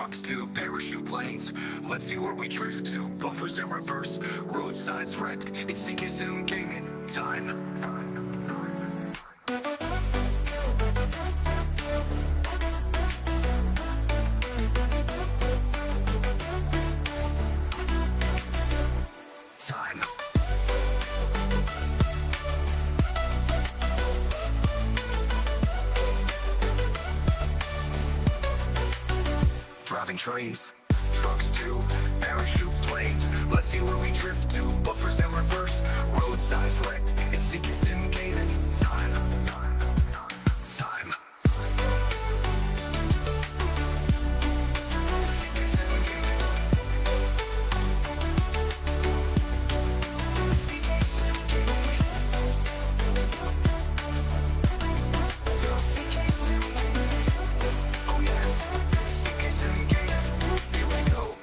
trucks to parachute planes. Let's see where we drift to. Buffers in reverse, road signs wrecked. It's Kyrgyzstan gaming time. Driving trains, trucks to parachute planes. Let's see where we drift to. Buffers in reverse, road signs wrecked. It's Kyrgyzstan gaming time.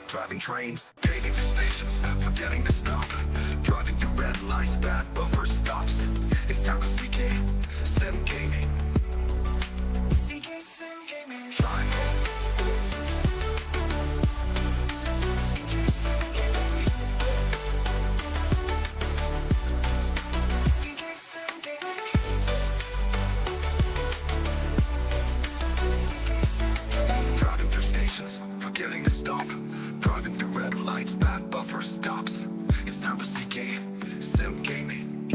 Driving trains, gaining the stations, forgetting to stop. Driving through red lights, bad buffer stops. It's time for CK Sim Gaming. CK Sim Gaming time. CK Sim Gaming. Driving through stations, forgetting to stop. Driving through red lights, bad buffer stops. It's time for CK Sim Gaming.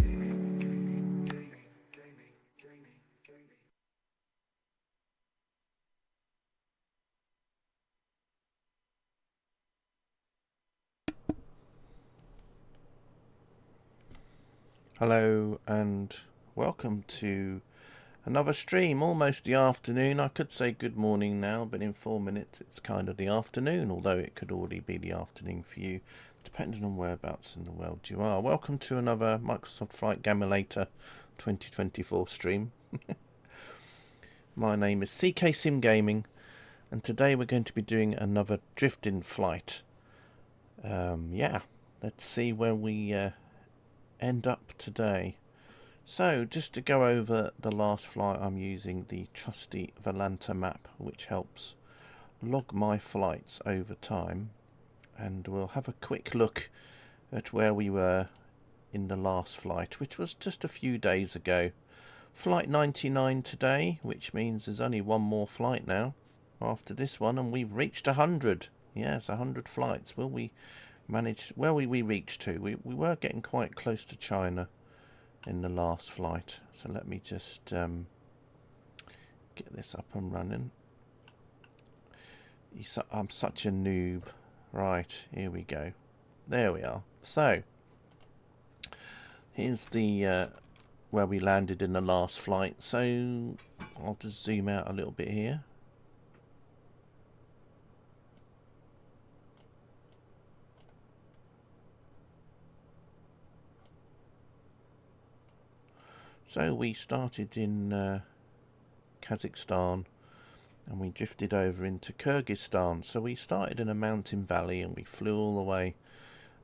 Hello and welcome to another stream. Almost the afternoon. I could say good morning now, but in 4 minutes it's kind of the afternoon, although it could already be the afternoon for you, depending on whereabouts in the world you are. Welcome to another Microsoft Flight Simulator 2024 stream. My name is CK Sim Gaming, and today we're going to be doing another drifting flight. Yeah, let's see where we end up today. So, just to go over the last flight, I'm using the trusty Volanta map, which helps log my flights over time. And we'll have a quick look at where we were in the last flight, which was just a few days ago. Flight 99 today, which means there's only one more flight now after this one, and we've reached 100. Yes, 100 flights. Will we manage? Where will we reach to? We were getting quite close to China in the last flight, so let me just get this up and running. I'm such a noob. Right, here we go. There we are. So here's the where we landed in the last flight. So I'll just zoom out a little bit here. So we started in Kazakhstan and we drifted over into Kyrgyzstan. So we started in a mountain valley and we flew all the way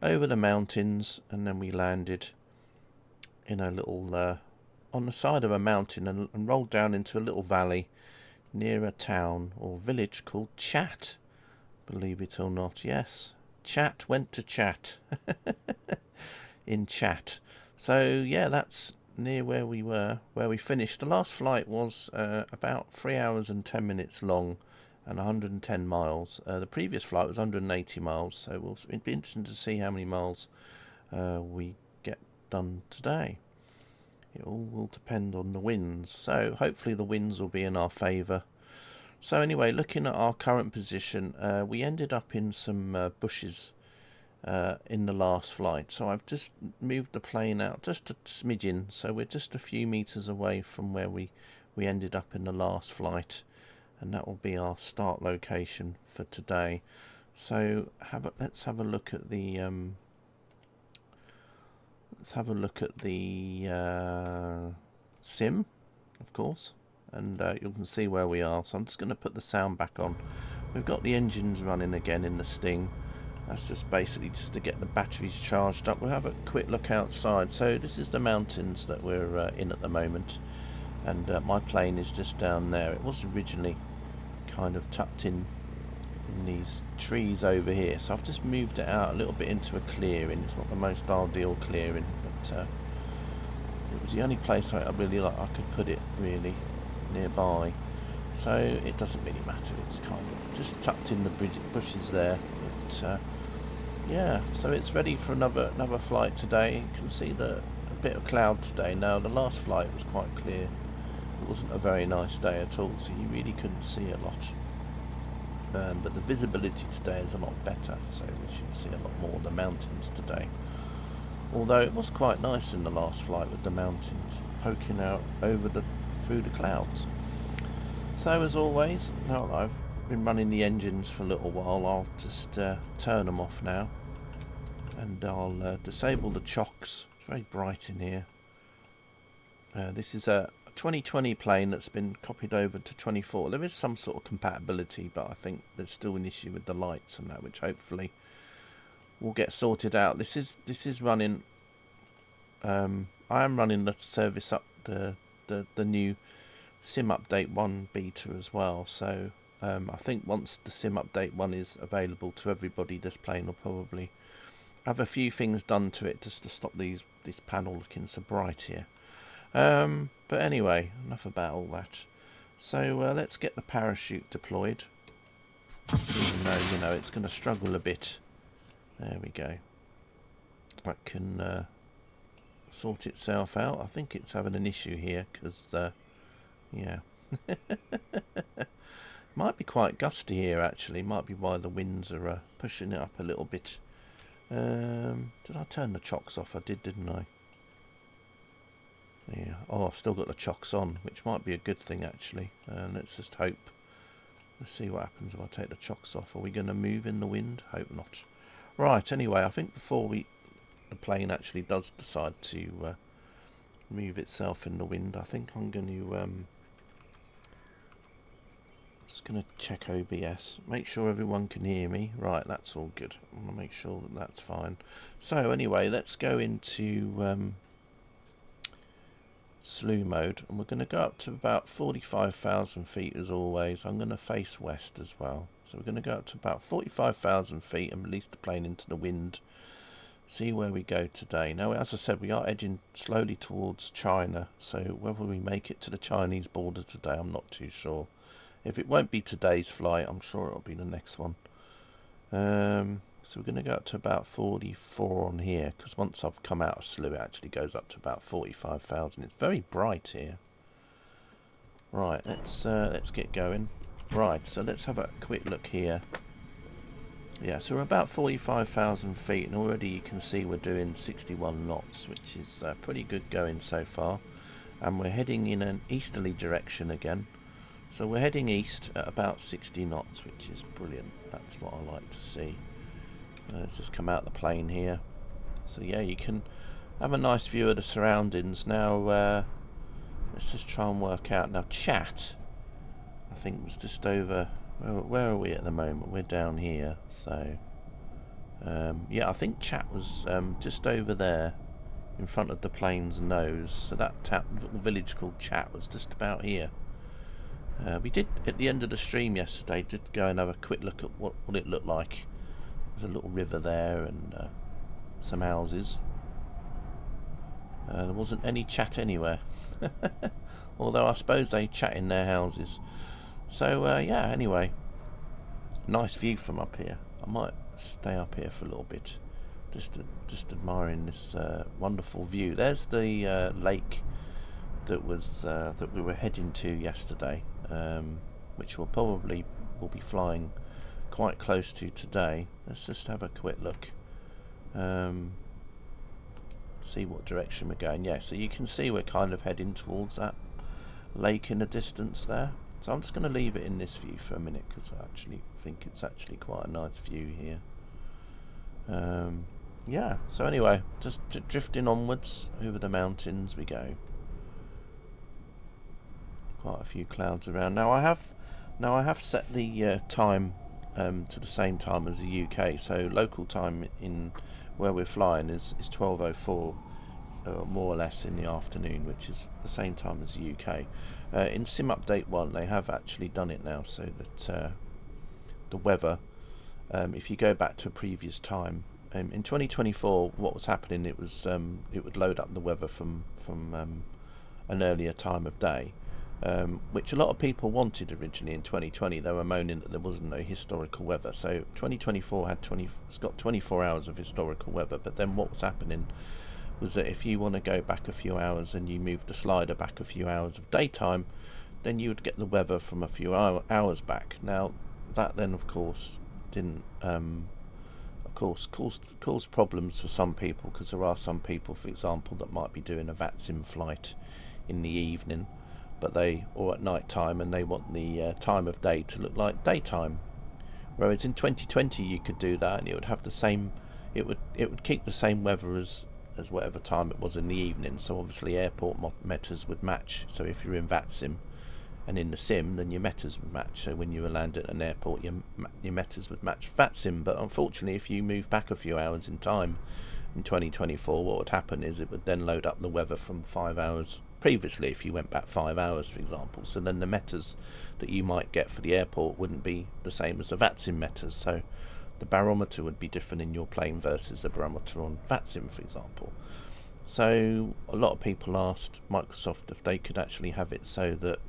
over the mountains, and then we landed in a little on the side of a mountain and rolled down into a little valley near a town or village called Chat. Believe it or not, yes, Chat went to Chat in Chat. So yeah, that's near where we were, where we finished. The last flight was about 3 hours and 10 minutes long and 110 miles. The previous flight was 180 miles, so it'll be interesting to see how many miles we get done today. It all will depend on the winds, so hopefully the winds will be in our favour. So anyway, looking at our current position, we ended up in some bushes in the last flight, so I've just moved the plane out just a smidgen, so we're just a few meters away from where we ended up in the last flight, and that will be our start location for today. So let's have a look at the sim, of course, and you can see where we are. So I'm just going to put the sound back on. We've got the engines running again in the Sting. That's just basically just to get the batteries charged up. We'll have a quick look outside. So this is the mountains that we're in at the moment, and my plane is just down there. It was originally kind of tucked in in these trees over here. So I've just moved it out a little bit into a clearing. It's not the most ideal clearing, but it was the only place I really like I could put it really nearby. So it doesn't really matter. It's kind of just tucked in the bushes there. But yeah, so it's ready for another flight today. You can see a bit of cloud today. Now the last flight was quite clear. It wasn't a very nice day at all, so you really couldn't see a lot. But the visibility today is a lot better, so we should see a lot more of the mountains today. Although it was quite nice in the last flight with the mountains poking out through the clouds. So as always, now that I've been running the engines for a little while, I'll just turn them off now, and I'll disable the chocks. It's very bright in here. This is a 2020 plane that's been copied over to 24. There is some sort of compatibility, but I think there's still an issue with the lights and that, which hopefully will get sorted out. This is running. I am running the service up the new Sim Update 1 beta as well. So I think once the Sim Update 1 is available to everybody, this plane will probably have a few things done to it just to stop this panel looking so bright here. But anyway, enough about all that. So let's get the parachute deployed. Even though, you know, it's going to struggle a bit. There we go. That can sort itself out. I think it's having an issue here because, yeah. Might be quite gusty here actually. Might be why the winds are pushing it up a little bit. Did I turn the chocks off? I did, didn't I? Yeah. Oh, I've still got the chocks on, which might be a good thing actually. Let's just hope. Let's see what happens if I take the chocks off. Are we going to move in the wind? Hope not. Right. Anyway, I think before the plane actually does decide to move itself in the wind, I think I'm going to just going to check OBS. Make sure everyone can hear me. Right. That's all good. I want to make sure that that's fine. So anyway, let's go into slew mode, and we're going to go up to about 45,000 feet as always. I'm going to face west as well, so we're going to go up to about 45,000 feet and release the plane into the wind, see where we go today. Now, as I said, we are edging slowly towards China, so whether we make it to the Chinese border today, I'm not too sure. If it won't be today's flight, I'm sure it'll be the next one. So we're going to go up to about 44 on here, because once I've come out of slew, it actually goes up to about 45,000. It's very bright here. Right, let's get going. Right, so let's have a quick look here. Yeah, so we're about 45,000 feet, and already you can see we're doing 61 knots, which is pretty good going so far. And we're heading in an easterly direction again. So we're heading east at about 60 knots, which is brilliant. That's what I like to see. Let's just come out the plane here. So yeah, you can have a nice view of the surroundings. Now let's just try and work out. Now chat, I think was just over. Where are we at the moment? We're down here. So yeah, I think chat was just over there in front of the plane's nose. So that little village called Chat was just about here. We did at the end of the stream yesterday. Did go and have a quick look at what it looked like. There's a little river there and some houses. There wasn't any chat anywhere. Although I suppose they chat in their houses. So yeah, anyway. Nice view from up here. I might stay up here for a little bit. Just admiring this wonderful view. There's the lake that we were heading to yesterday. Which will be flying quite close to today. Let's just have a quick look. See what direction we're going. Yeah, so you can see we're kind of heading towards that lake in the distance there. So I'm just going to leave it in this view for a minute because I actually think it's actually quite a nice view here. Yeah, so anyway, just drifting onwards over the mountains we go. Quite a few clouds around. Now I have set the time to the same time as the UK, so local time in where we're flying is 12:04, more or less in the afternoon, which is the same time as the UK. In Sim Update 1 they have actually done it now, so that the weather. If you go back to a previous time, in 2024, what was happening? It would load up the weather from an earlier time of day, which a lot of people wanted originally in 2020. They were moaning that there wasn't no historical weather. So 2024 it's got 24 hours of historical weather. But then what was happening was that if you want to go back a few hours and you move the slider back a few hours of daytime, then you would get the weather from a few hours back. Now that then of course didn't cause problems for some people, because there are some people, for example, that might be doing a VATSIM flight in the evening, or at night time, and they want the time of day to look like daytime. Whereas in 2020 you could do that, and it would have the same. It would keep the same weather as whatever time it was in the evening. So obviously airport metas would match. So if you're in VATSIM and in the sim, then your metas would match. So when you were landed at an airport, your metas would match VATSIM. But unfortunately, if you move back a few hours in time in 2024, what would happen is it would then load up the weather from 5 hours previously, if you went back 5 hours, for example. So then the metas that you might get for the airport wouldn't be the same as the VATSIM metas. So the barometer would be different in your plane versus the barometer on VATSIM, for example. So a lot of people asked Microsoft if they could actually have it so that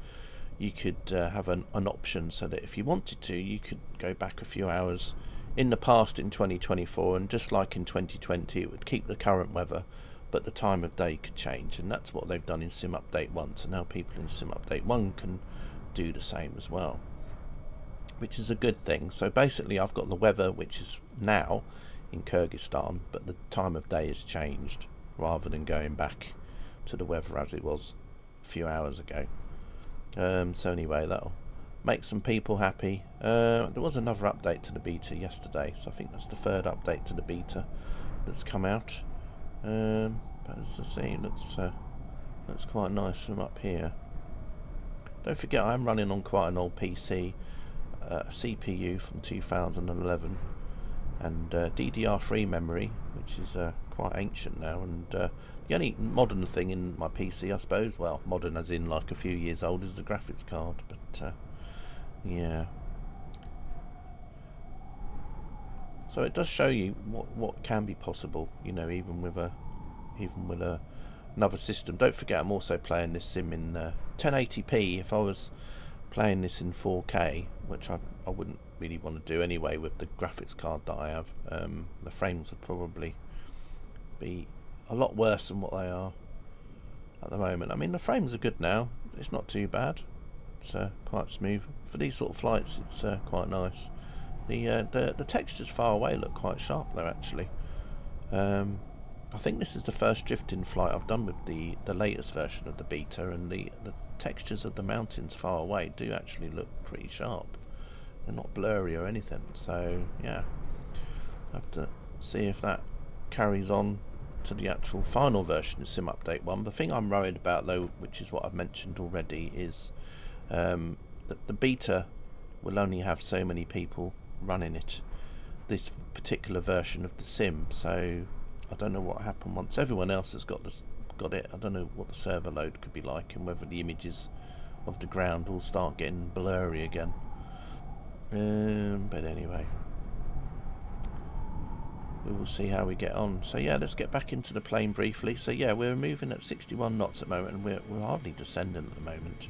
you could have an option, so that if you wanted to, you could go back a few hours in the past in 2024, and just like in 2020, it would keep the current weather, but the time of day could change. And that's what they've done in Sim Update 1. So now people in Sim Update 1 can do the same as well, which is a good thing. So basically I've got the weather, which is now in Kyrgyzstan, but the time of day has changed, rather than going back to the weather as it was a few hours ago. So anyway, that'll make some people happy. There was another update to the beta yesterday, so I think that's the third update to the beta that's come out. But as I say, it looks quite nice from up here. Don't forget, I'm running on quite an old PC, a CPU from 2011, and DDR3 memory, which is quite ancient now, and the only modern thing in my PC, I suppose, well, modern as in like a few years old, is the graphics card. But yeah, so it does show you what can be possible, even with another system. Don't forget, I'm also playing this sim in 1080p. If I was playing this in 4K, which I wouldn't really want to do anyway with the graphics card that I have, the frames would probably be a lot worse than what they are at the moment. I mean, the frames are good now. It's not too bad. It's quite smooth for these sort of flights. It's quite nice. The textures far away look quite sharp though, actually. I think this is the first drifting flight I've done with the latest version of the beta, and the textures of the mountains far away do actually look pretty sharp. They're not blurry or anything. So yeah, I have to see if that carries on to the actual final version of Sim Update 1. The thing I'm worried about though, which is what I've mentioned already, is that the beta will only have so many people running it, this particular version of the sim. So I don't know what happened once everyone else has got it. I don't know what the server load could be like, and whether the images of the ground will start getting blurry again. But anyway, we will see how we get on. So yeah, let's get back into the plane briefly. So yeah, we're moving at 61 knots at the moment, and we're hardly descending at the moment.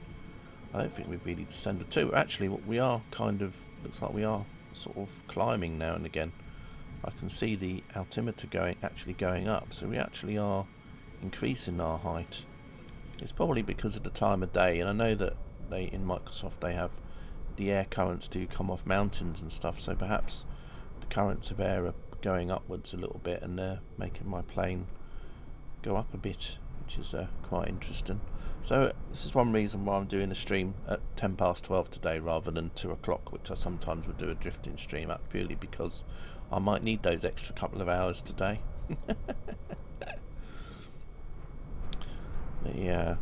I don't think we've really descended too. Actually, we are kind of, looks like we are sort of climbing now and again. I can see the altimeter going up, so we actually are increasing our height. It's probably because of the time of day, and I know that in Microsoft they have the air currents do come off mountains and stuff, so perhaps the currents of air are going upwards a little bit, and they're making my plane go up a bit, which is quite interesting. So this is one reason why I'm doing a stream at 12 today rather than 2 o'clock, which I sometimes would do a drifting stream at, purely because I might need those extra couple of hours today. But yeah,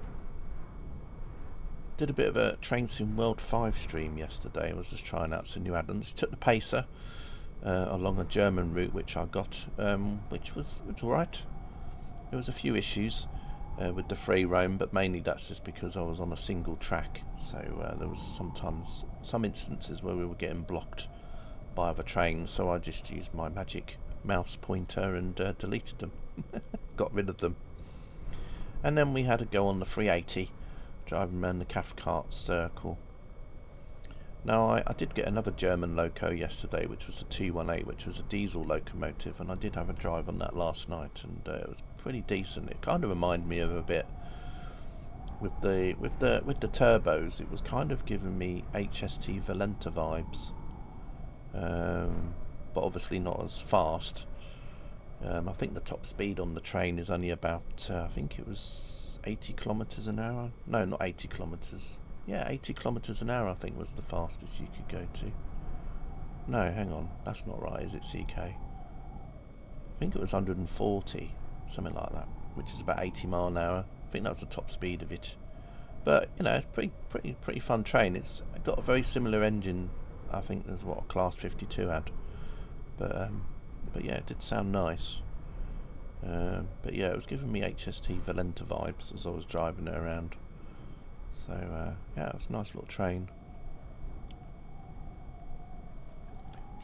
did a bit of a Train Sim World 5 stream yesterday. I was just trying out some new add-ons. Took the Pacer along a German route, which I got, which was alright. There was a few issues with the free roam, but mainly that's just because I was on a single track. So there was sometimes some instances where we were getting blocked by other trains, so I just used my magic mouse pointer and deleted them. Got rid of them. And then we had to go on the 380, driving around the Cathcart circle. Now I did get another German loco yesterday, which was a 218, which was a diesel locomotive, and I did have a drive on that last night, and it was pretty decent. It kind of reminded me of a bit with the turbos. It was kind of giving me HST Valenta vibes, but obviously not as fast. I think the top speed on the train is only about, I think it was 80 kilometers an hour. No, not 80 kilometers. Yeah, 80 kilometers an hour I think was the fastest you could go to. No, hang on, that's not right, is it, CK? I think it was 140, something like that, which is about 80 mile an hour. I think that was the top speed of it. But you know, it's pretty fun train. It's got a very similar engine, I think, as what a Class 52 had. But yeah, it did sound nice. But yeah, it was giving me HST Valenta vibes as I was driving it around. So yeah, it was a nice little train.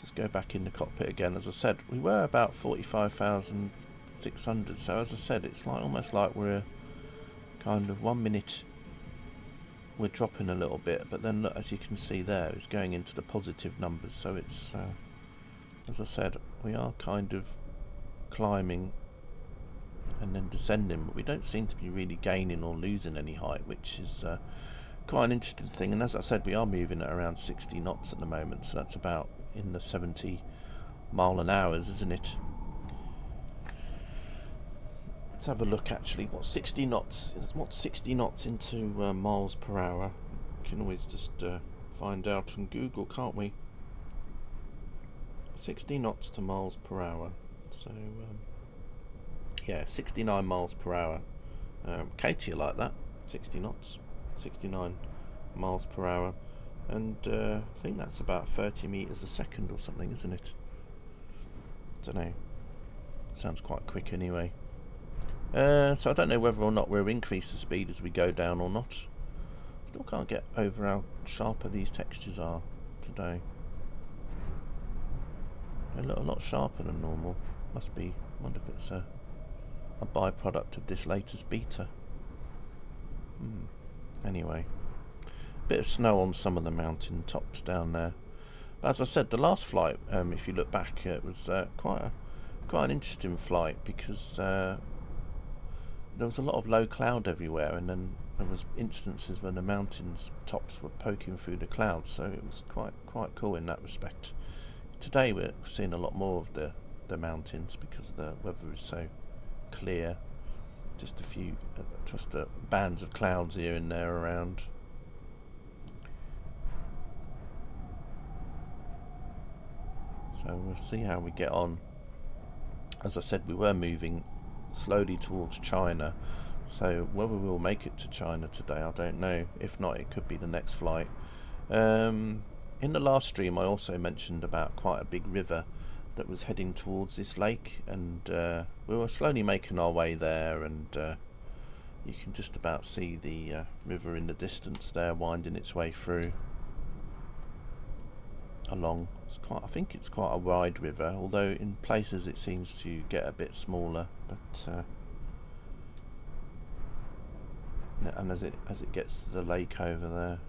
Just go back in the cockpit again. As I said, we were about 45,600. So as I said, it's like almost like we're kind of 1 minute we're dropping a little bit, but then look, as you can see there, it's going into the positive numbers. So it's as I said, we are kind of climbing and then descending, but we don't seem to be really gaining or losing any height, which is quite an interesting thing. And as I said, we are moving at around 60 knots at the moment, so that's about in the 70 mile an hour, isn't it? Let's have a look actually. What's 60 knots into miles per hour? We can always just find out on Google, can't we? 60 knots to miles per hour. So yeah, 69 miles per hour. Katie, like that. 60 knots, 69 miles per hour, and I think that's about 30 meters a second or something, isn't it? I don't know. Sounds quite quick anyway. So I don't know whether or not we'll increase the speed as we go down or not. Still can't get over how sharper these textures are today. They look a lot sharper than normal. Must be. Wonder if it's a byproduct of this latest beta. Anyway, bit of snow on some of the mountain tops down there. But as I said, the last flight, if you look back, it was quite an interesting flight, because there was a lot of low cloud everywhere, and then there was instances when the mountains tops were poking through the clouds, so it was quite cool in that respect. Today we're seeing a lot more of the mountains because the weather is so clear. Just a few bands of clouds here and there around. So we'll see how we get on. As I said, we were moving slowly towards China, so whether we'll make it to China today, I don't know. If not, it could be the next flight. In the last stream I also mentioned about quite a big river that was heading towards this lake, and we were slowly making our way there, and you can just about see the river in the distance there winding its way through along. I think it's quite a wide river, although in places it seems to get a bit smaller, but and as it gets to the lake over there.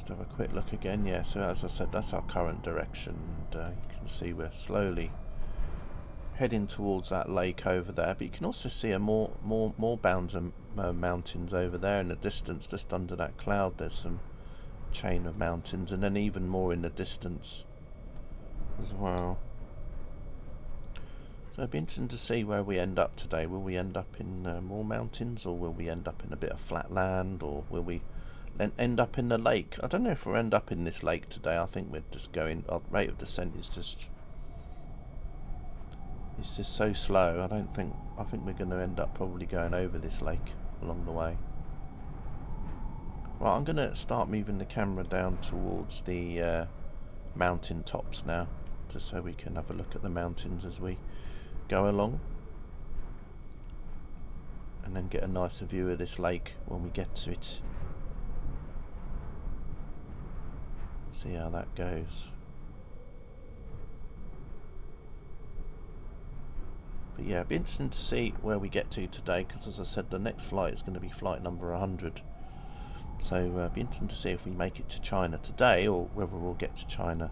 Have a quick look again. Yeah, so as I said, that's our current direction, and you can see we're slowly heading towards that lake over there, but you can also see more bounds of mountains over there in the distance. Just under that cloud there's some chain of mountains, and then even more in the distance as well. So it'll be interesting to see where we end up today. Will we end up in more mountains, or will we end up in a bit of flat land, or will we then end up in the lake? I don't know if we'll end up in this lake today. I think we're just going, our rate of descent is just so slow. I think we're going to end up probably going over this lake along the way. Right, I'm going to start moving the camera down towards the mountain tops now, just so we can have a look at the mountains as we go along. and then get a nicer view of this lake when we get to it. See how that goes. But yeah, it'd be interesting to see where we get to today, because as I said, the next flight is going to be flight number 100. So it'd be interesting to see if we make it to China today, or whether we'll get to China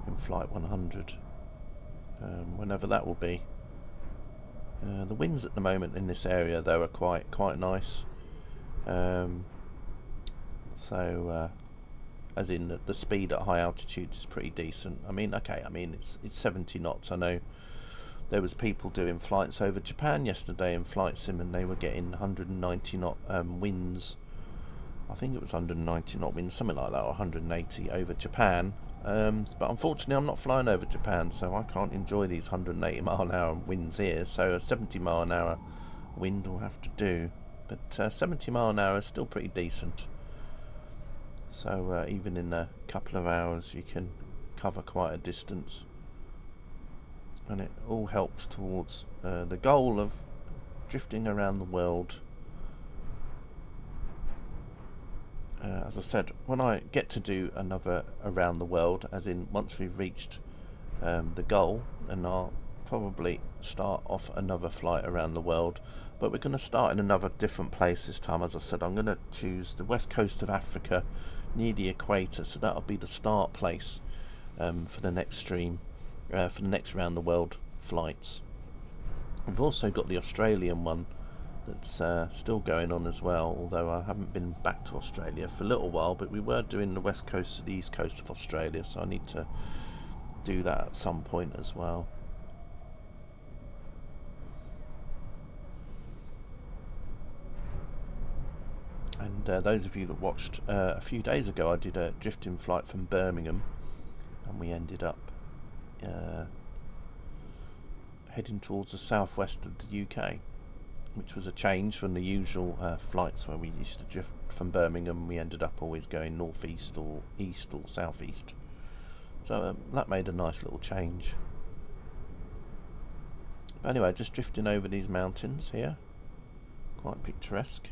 in flight 100, whenever that will be. The winds at the moment in this area, though, are quite nice. As in the speed at high altitude is pretty decent. I mean, okay, it's 70 knots. I know there was people doing flights over Japan yesterday in Flight Sim, and they were getting 190 knot winds. I think it was 190 knot winds, something like that, or 180 over Japan. But unfortunately, I'm not flying over Japan, so I can't enjoy these 180 mile an hour winds here. So a 70 mile an hour wind will have to do. But 70 mile an hour is still pretty decent. So even in a couple of hours, you can cover quite a distance. And it all helps towards the goal of drifting around the world. As I said, when I get to do another around the world, as in once we've reached the goal, and I'll probably start off another flight around the world, but we're going to start in another different place this time. As I said, I'm going to choose the west coast of Africa near the equator, so that'll be the start place for the next stream, for the next round the world flights. We've also got the Australian one that's still going on as well, although I haven't been back to Australia for a little while, but we were doing the west coast to the east coast of Australia, so I need to do that at some point as well. And those of you that watched a few days ago, I did a drifting flight from Birmingham, and we ended up heading towards the southwest of the UK, which was a change from the usual flights where we used to drift from Birmingham. We ended up always going northeast or east or southeast, so that made a nice little change. But anyway, just drifting over these mountains here, quite picturesque.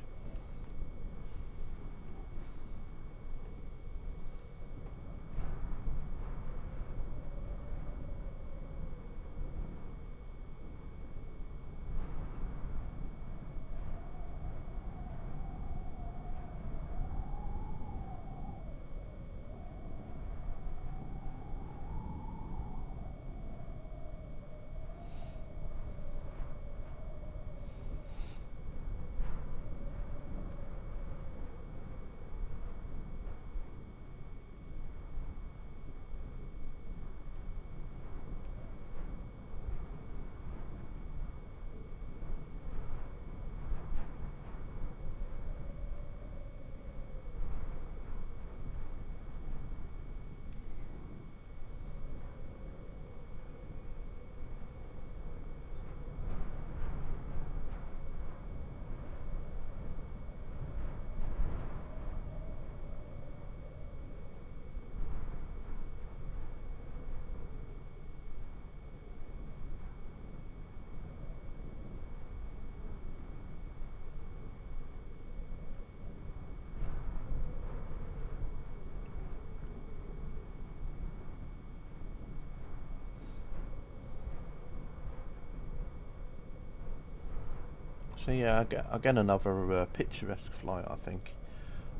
So yeah, again another picturesque flight, I think,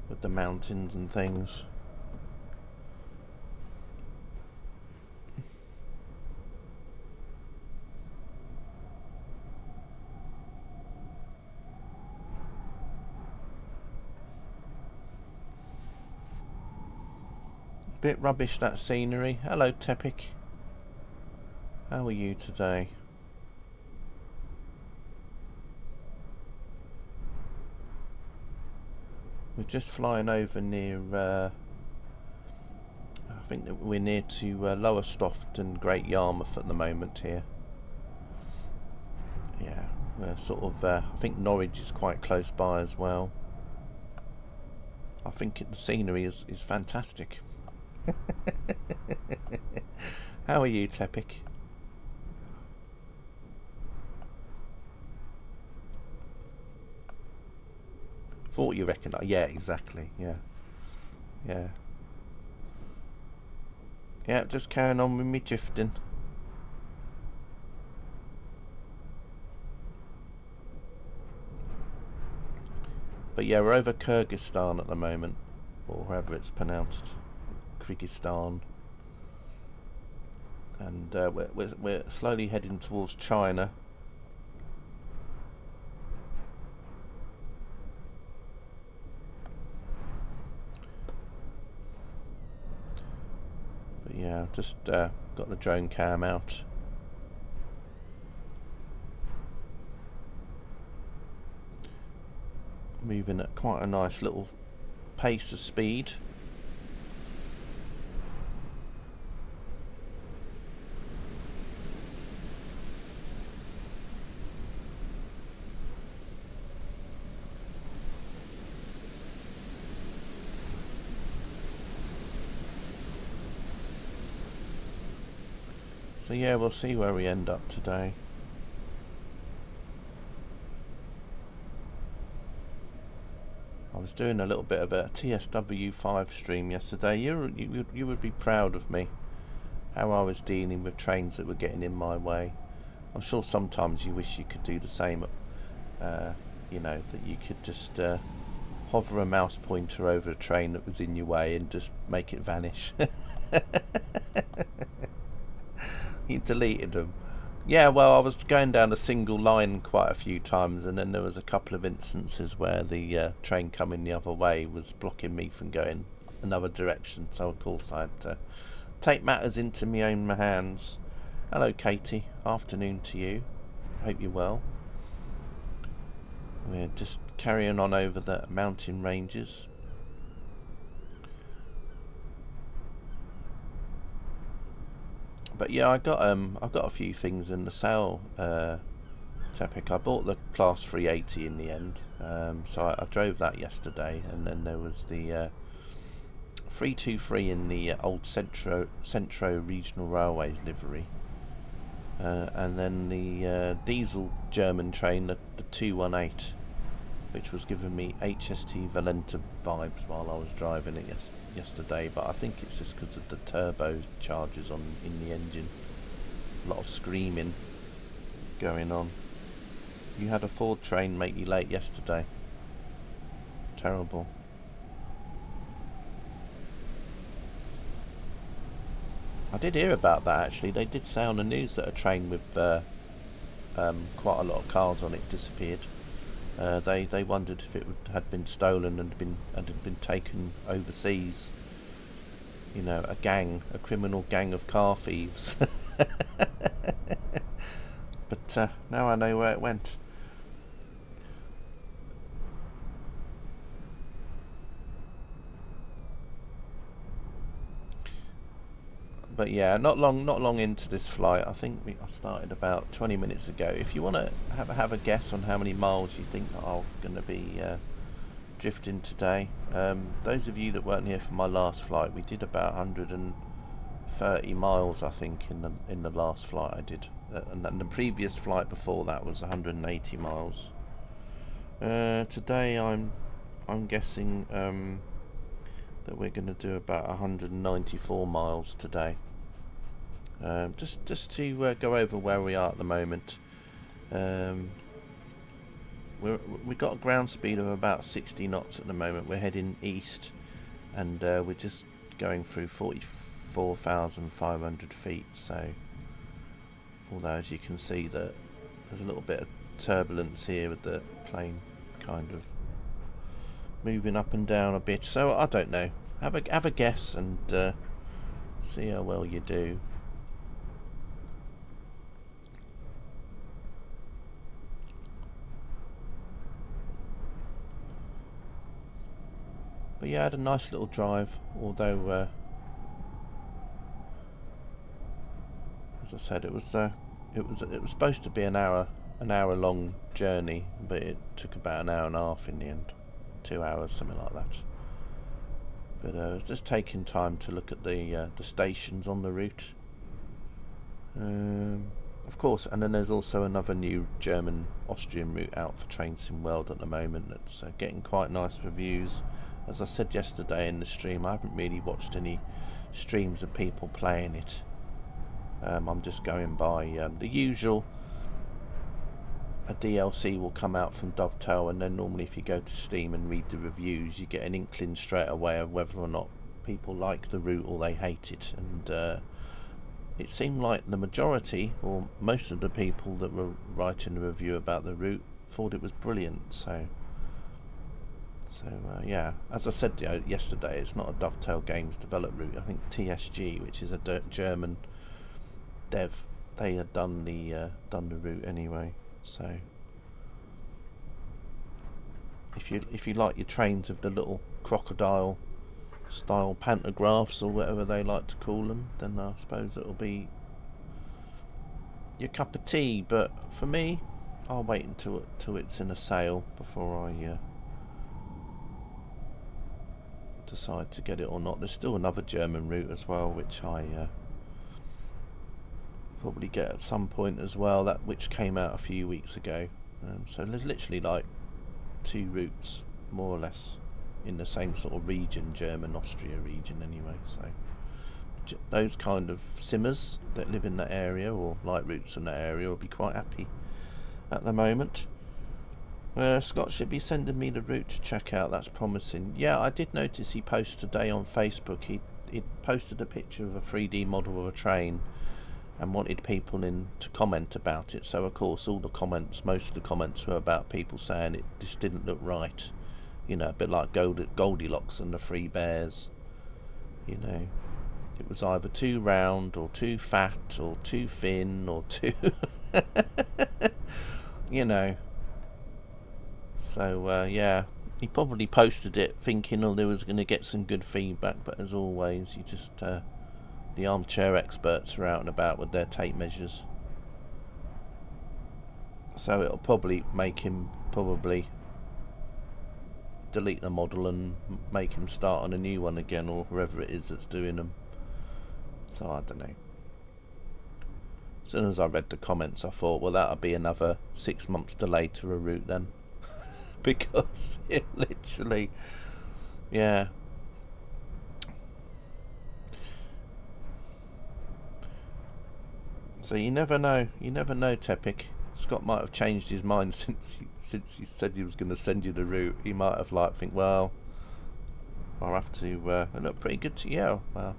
with the mountains and things. Bit rubbish, that scenery. Hello, Tepic. How are you today? We're just flying over near, I think that we're near to Lowestoft and Great Yarmouth at the moment here. Yeah, we're sort of, I think Norwich is quite close by as well. I think the scenery is fantastic. How are you, Tepic? Thought you recognised. Yeah, exactly. Yeah, yeah, yeah. Just carrying on with me drifting. But yeah, we're over Kyrgyzstan at the moment, or however it's pronounced, Kyrgyzstan, and we're slowly heading towards China. But yeah, just got the drone cam out. Moving at quite a nice little pace of speed. So yeah, we'll see where we end up today. I was doing a little bit of a TSW5 stream yesterday. You would be proud of me, how I was dealing with trains that were getting in my way. I'm sure sometimes you wish you could do the same. You know, that you could just hover a mouse pointer over a train that was in your way and just make it vanish. He deleted them. Yeah, well, I was going down a single line quite a few times, and then there was a couple of instances where the train coming the other way was blocking me from going another direction. So of course I had to take matters into my own hands. Hello, Katie. Afternoon to you. Hope you're well. We're just carrying on over the mountain ranges. But yeah, I've got a few things in the sale topic. I bought the Class 380 in the end, so I drove that yesterday, and then there was the 323 in the old Centro Regional Railways livery, and then the diesel German train, the 218, which was giving me HST Valenta vibes while I was driving it yesterday, but I think it's just because of the turbo charges in the engine. A lot of screaming going on. You had a Ford train make you late yesterday. Terrible. I did hear about that actually. They did say on the news that a train with quite a lot of cars on it disappeared. They wondered if it had been stolen and had been taken overseas. You know, a criminal gang of car thieves. But now I know where it went. But yeah, not long into this flight. I think I started about 20 minutes ago. If you want to have a guess on how many miles you think that I'm going to be drifting today, those of you that weren't here for my last flight, we did about 130 miles, I think, in the last flight I did, and the previous flight before that was 180 miles. Today I'm guessing that we're going to do about 194 miles today. Just to go over where we are at the moment. We've got a ground speed of about 60 knots at the moment. We're heading east, and we're just going through 44,500 feet. So, although as you can see that there's a little bit of turbulence here with the plane kind of moving up and down a bit. So I don't know. Have a guess and see how well you do. But yeah, I had a nice little drive, although as I said, it was supposed to be an hour long journey, but it took about an hour and a half in the end, 2 hours, something like that. But it was just taking time to look at the stations on the route. of course, and then there's also another new German-Austrian route out for Train Sim World at the moment that's getting quite nice reviews. As I said yesterday in the stream, I haven't really watched any streams of people playing it. I'm just going by the usual. A DLC will come out from Dovetail, and then normally if you go to Steam and read the reviews, you get an inkling straight away of whether or not people like the route or they hate it. And it seemed like the majority, or most of the people that were writing a review about the route, thought it was brilliant. So yeah, as I said yesterday, it's not a Dovetail Games developed route. I think TSG, which is a German dev, they had done the route anyway. So if you like your trains with the little crocodile style pantographs or whatever they like to call them, then I suppose it'll be your cup of tea. But for me, I'll wait until it's in a sale before I decide to get it or not. There's still another German route as well, which I probably get at some point as well, that which came out a few weeks ago. So there's literally like 2 routes more or less in the same sort of region, German-Austria region anyway. So those kind of simmers that live in that area or like routes in that area will be quite happy at the moment. Scott should be sending me the route to check out. That's promising. Yeah, I did notice he posted today on Facebook. He posted a picture of a 3D model of a train and wanted people in to comment about it. So of course all the comments, most of the comments were about people saying it just didn't look right. You know, a bit like Goldilocks and the 3 Bears. You know, it was either too round or too fat or too thin or too you know. So yeah, he probably posted it thinking there was going to get some good feedback, but as always, you just the armchair experts are out and about with their tape measures. So it'll probably make him delete the model and make him start on a new one again, or whoever it is that's doing them. So I don't know. As soon as I read the comments, I thought, well, that'll be another 6 months delay to a route then. Because it literally, yeah. So you never know, Tepic. Scott might have changed his mind since he said he was going to send you the route. He might have think, well, I'll have to. It looked pretty good to you. Well,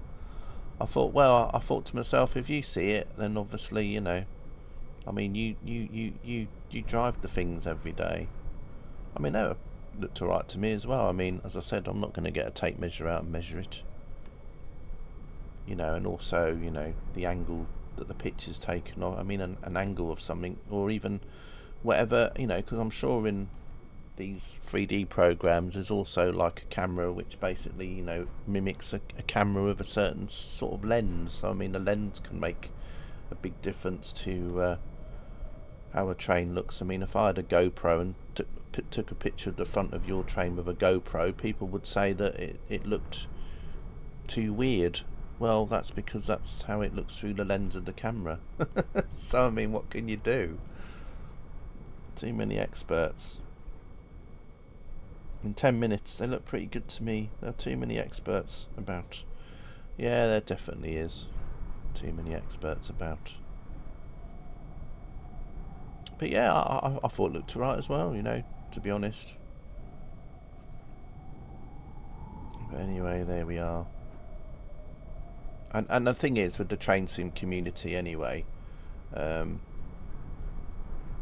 I thought to myself, if you see it, then obviously, you know, I mean, you drive the things every day. I mean, they looked alright to me as well. I mean, as I said, I'm not going to get a tape measure out and measure it. You know, and also, you know, the angle that the picture's taken, or I mean an angle of something, or even whatever, you know, because I'm sure in these 3D programs there's also like a camera which basically, you know, mimics a camera with a certain sort of lens. So I mean, the lens can make a big difference to how a train looks. I mean, if I had a GoPro and took a picture of the front of your train with a GoPro, people would say that it looked too weird. Well, that's because that's how it looks through the lens of the camera. So, I mean, what can you do? Too many experts. In 10 minutes, they look pretty good to me. There are too many experts about. Yeah, there definitely is. Too many experts about. But yeah, I thought it looked alright as well, you know, to be honest. But anyway, there we are. And the thing is, with the train sim community anyway,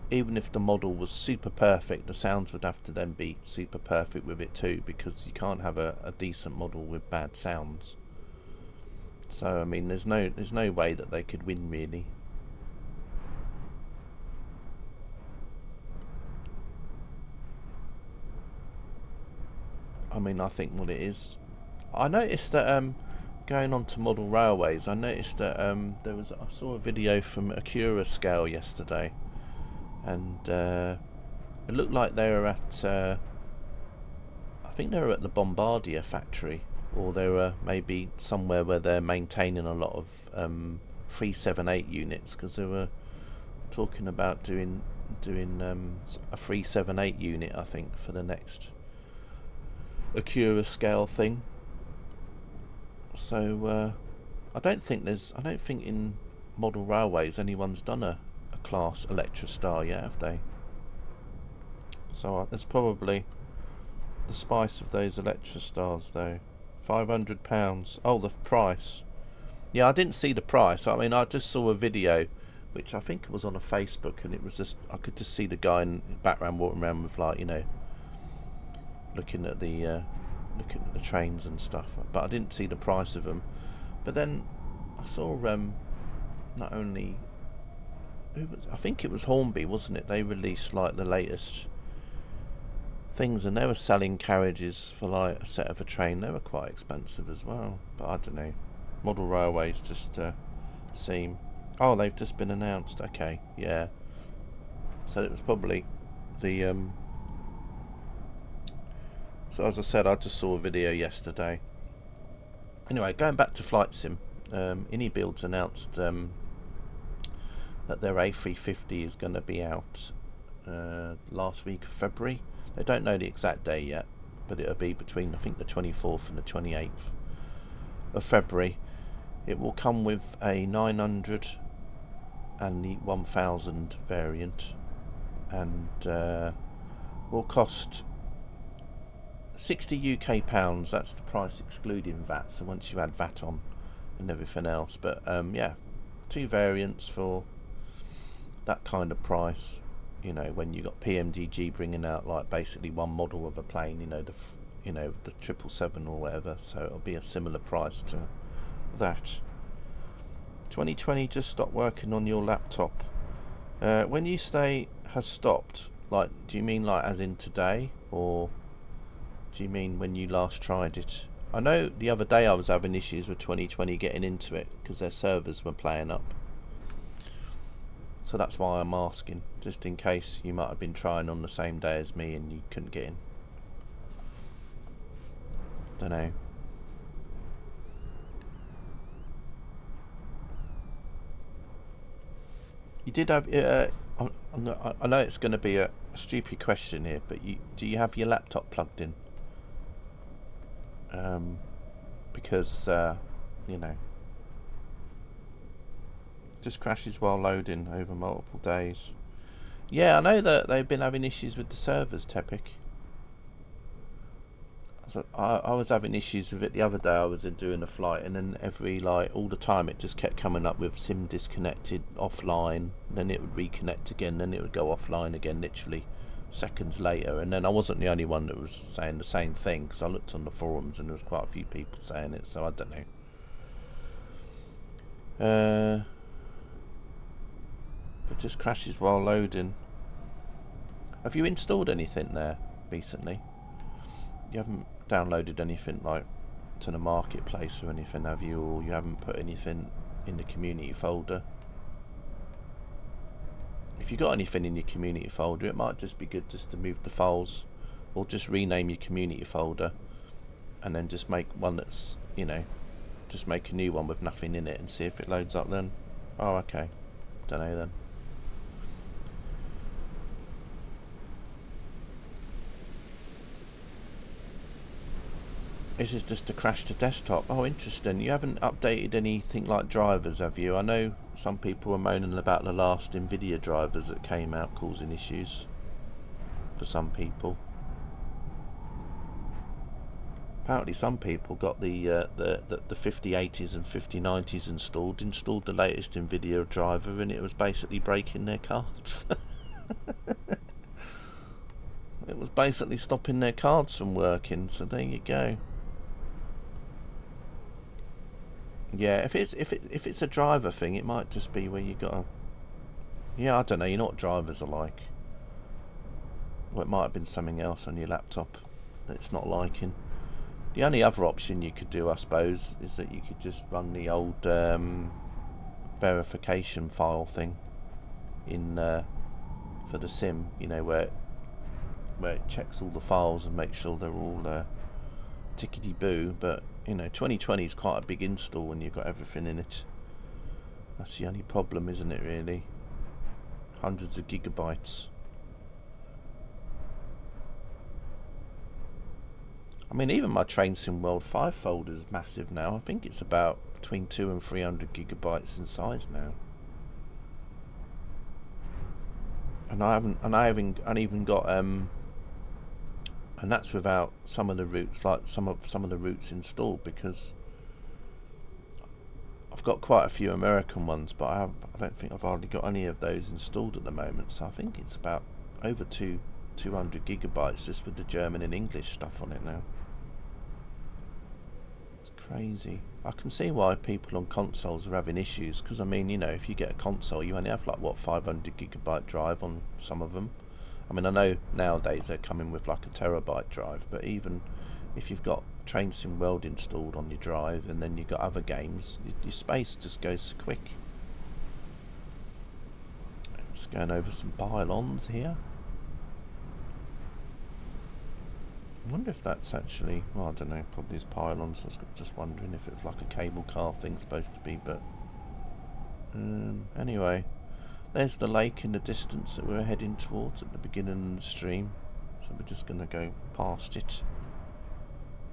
even if the model was super perfect, the sounds would have to then be super perfect with it too, because you can't have a decent model with bad sounds. So I mean, there's no way that they could win, really. I mean, I think what it is, I noticed that going on to model railways, I noticed that I saw a video from Acura Scale yesterday, and it looked like they were at I think they were at the Bombardier factory, or they were maybe somewhere where they're maintaining a lot of 378 units, because there were talking about doing a 378 unit, I think, for the next Acura scale thing. So I don't think in model railways anyone's done a class Electrostar yet, have they? So there's probably the spice of those Electrostars though. £500. Oh, the price. Yeah, I didn't see the price. I mean, I just saw a video, which I think was on a Facebook, and it was just, I could just see the guy in the background walking around with, like, you know, looking at the trains and stuff. But I didn't see the price of them. But then I saw not only, I think it was Hornby, wasn't it? They released like the latest things, and they were selling carriages for like a set of a train. They were quite expensive as well, but I don't know. Model railways just seem... Oh, they've just been announced. Okay, yeah. So it was probably the... So as I said, I just saw a video yesterday. Anyway, going back to Flight Sim, Builds announced that their A350 is going to be out last week of February. They don't know the exact day yet, but it'll be between, I think, the 24th and the 28th of February. It will come with a 900 and the 1000 variant, and will cost 60 UK pounds. That's the price excluding VAT, so once you add VAT on and everything else. But yeah, 2 variants for that kind of price. You know, when you got PMDG bringing out like basically one model of a plane, you know, the 777 or whatever, so it'll be a similar price to that. 2020 just stopped working on your laptop. When you say has stopped, like, do you mean like as in today, or do you mean when you last tried it? I know the other day I was having issues with 2020 getting into it because their servers were playing up. So that's why I'm asking, just in case you might have been trying on the same day as me and you couldn't get in. Don't know. You did have... I know it's going to be a stupid question here, but do you have your laptop plugged in? Because, you know, just crashes while loading over multiple days. Yeah, I know that they've been having issues with the servers, Tepic. So I was having issues with it the other day. I was doing a flight, and then all the time it just kept coming up with SIM disconnected, offline, then it would reconnect again, then it would go offline again, literally seconds later. And then I wasn't the only one that was saying the same thing, because I looked on the forums and there was quite a few people saying it, so I don't know. It just crashes while loading. Have you installed anything there recently? You haven't downloaded anything like to the marketplace or anything, have you? Or you haven't put anything in the community folder? If you got anything in your community folder, it might just be good just to move the files, or just rename your community folder and then just make one that's, you know, just make a new one with nothing in it and see if it loads up then. Oh, okay. Don't know then. This is just a crash to desktop. Oh, interesting. You haven't updated anything like drivers, have you? I know some people were moaning about the last NVIDIA drivers that came out causing issues for some people. Apparently some people got the 5080s and 5090s installed the latest NVIDIA driver, and it was basically breaking their cards. It was basically stopping their cards from working, so there you go. Yeah, if it's a driver thing, it might just be where you got to... Yeah, I don't know, you know what drivers are like. Well, it might have been something else on your laptop that it's not liking. The only other option you could do, I suppose, is that you could just run the old verification file thing in for the sim, you know, where it checks all the files and makes sure they're all tickety-boo. But, you know, 2020 is quite a big install when you've got everything in it. That's the only problem, isn't it, really? hundreds of gigabytes. I mean, even my Train Sim World 5 folder is massive now. I think it's about between 200 and 300 gigabytes in size now. And I even got and that's without some of the routes, like some of the routes installed, because I've got quite a few American ones, but I don't think I've hardly got any of those installed at the moment. So I think it's about over 200 gigabytes just with the German and English stuff on it now. It's crazy. I can see why people on consoles are having issues, because I mean, you know, if you get a console, you only have like what 500 gigabyte drive on some of them. I mean, I know nowadays they're coming with like a terabyte drive, but even if you've got Train Sim World installed on your drive and then you've got other games, your space just goes so quick. Just going over some pylons here. I wonder if that's actually, well, I don't know, probably is pylons. I was just wondering if it was like a cable car thing supposed to be, but anyway, there's the lake in the distance that we were heading towards at the beginning of the stream, so we're just going to go past it.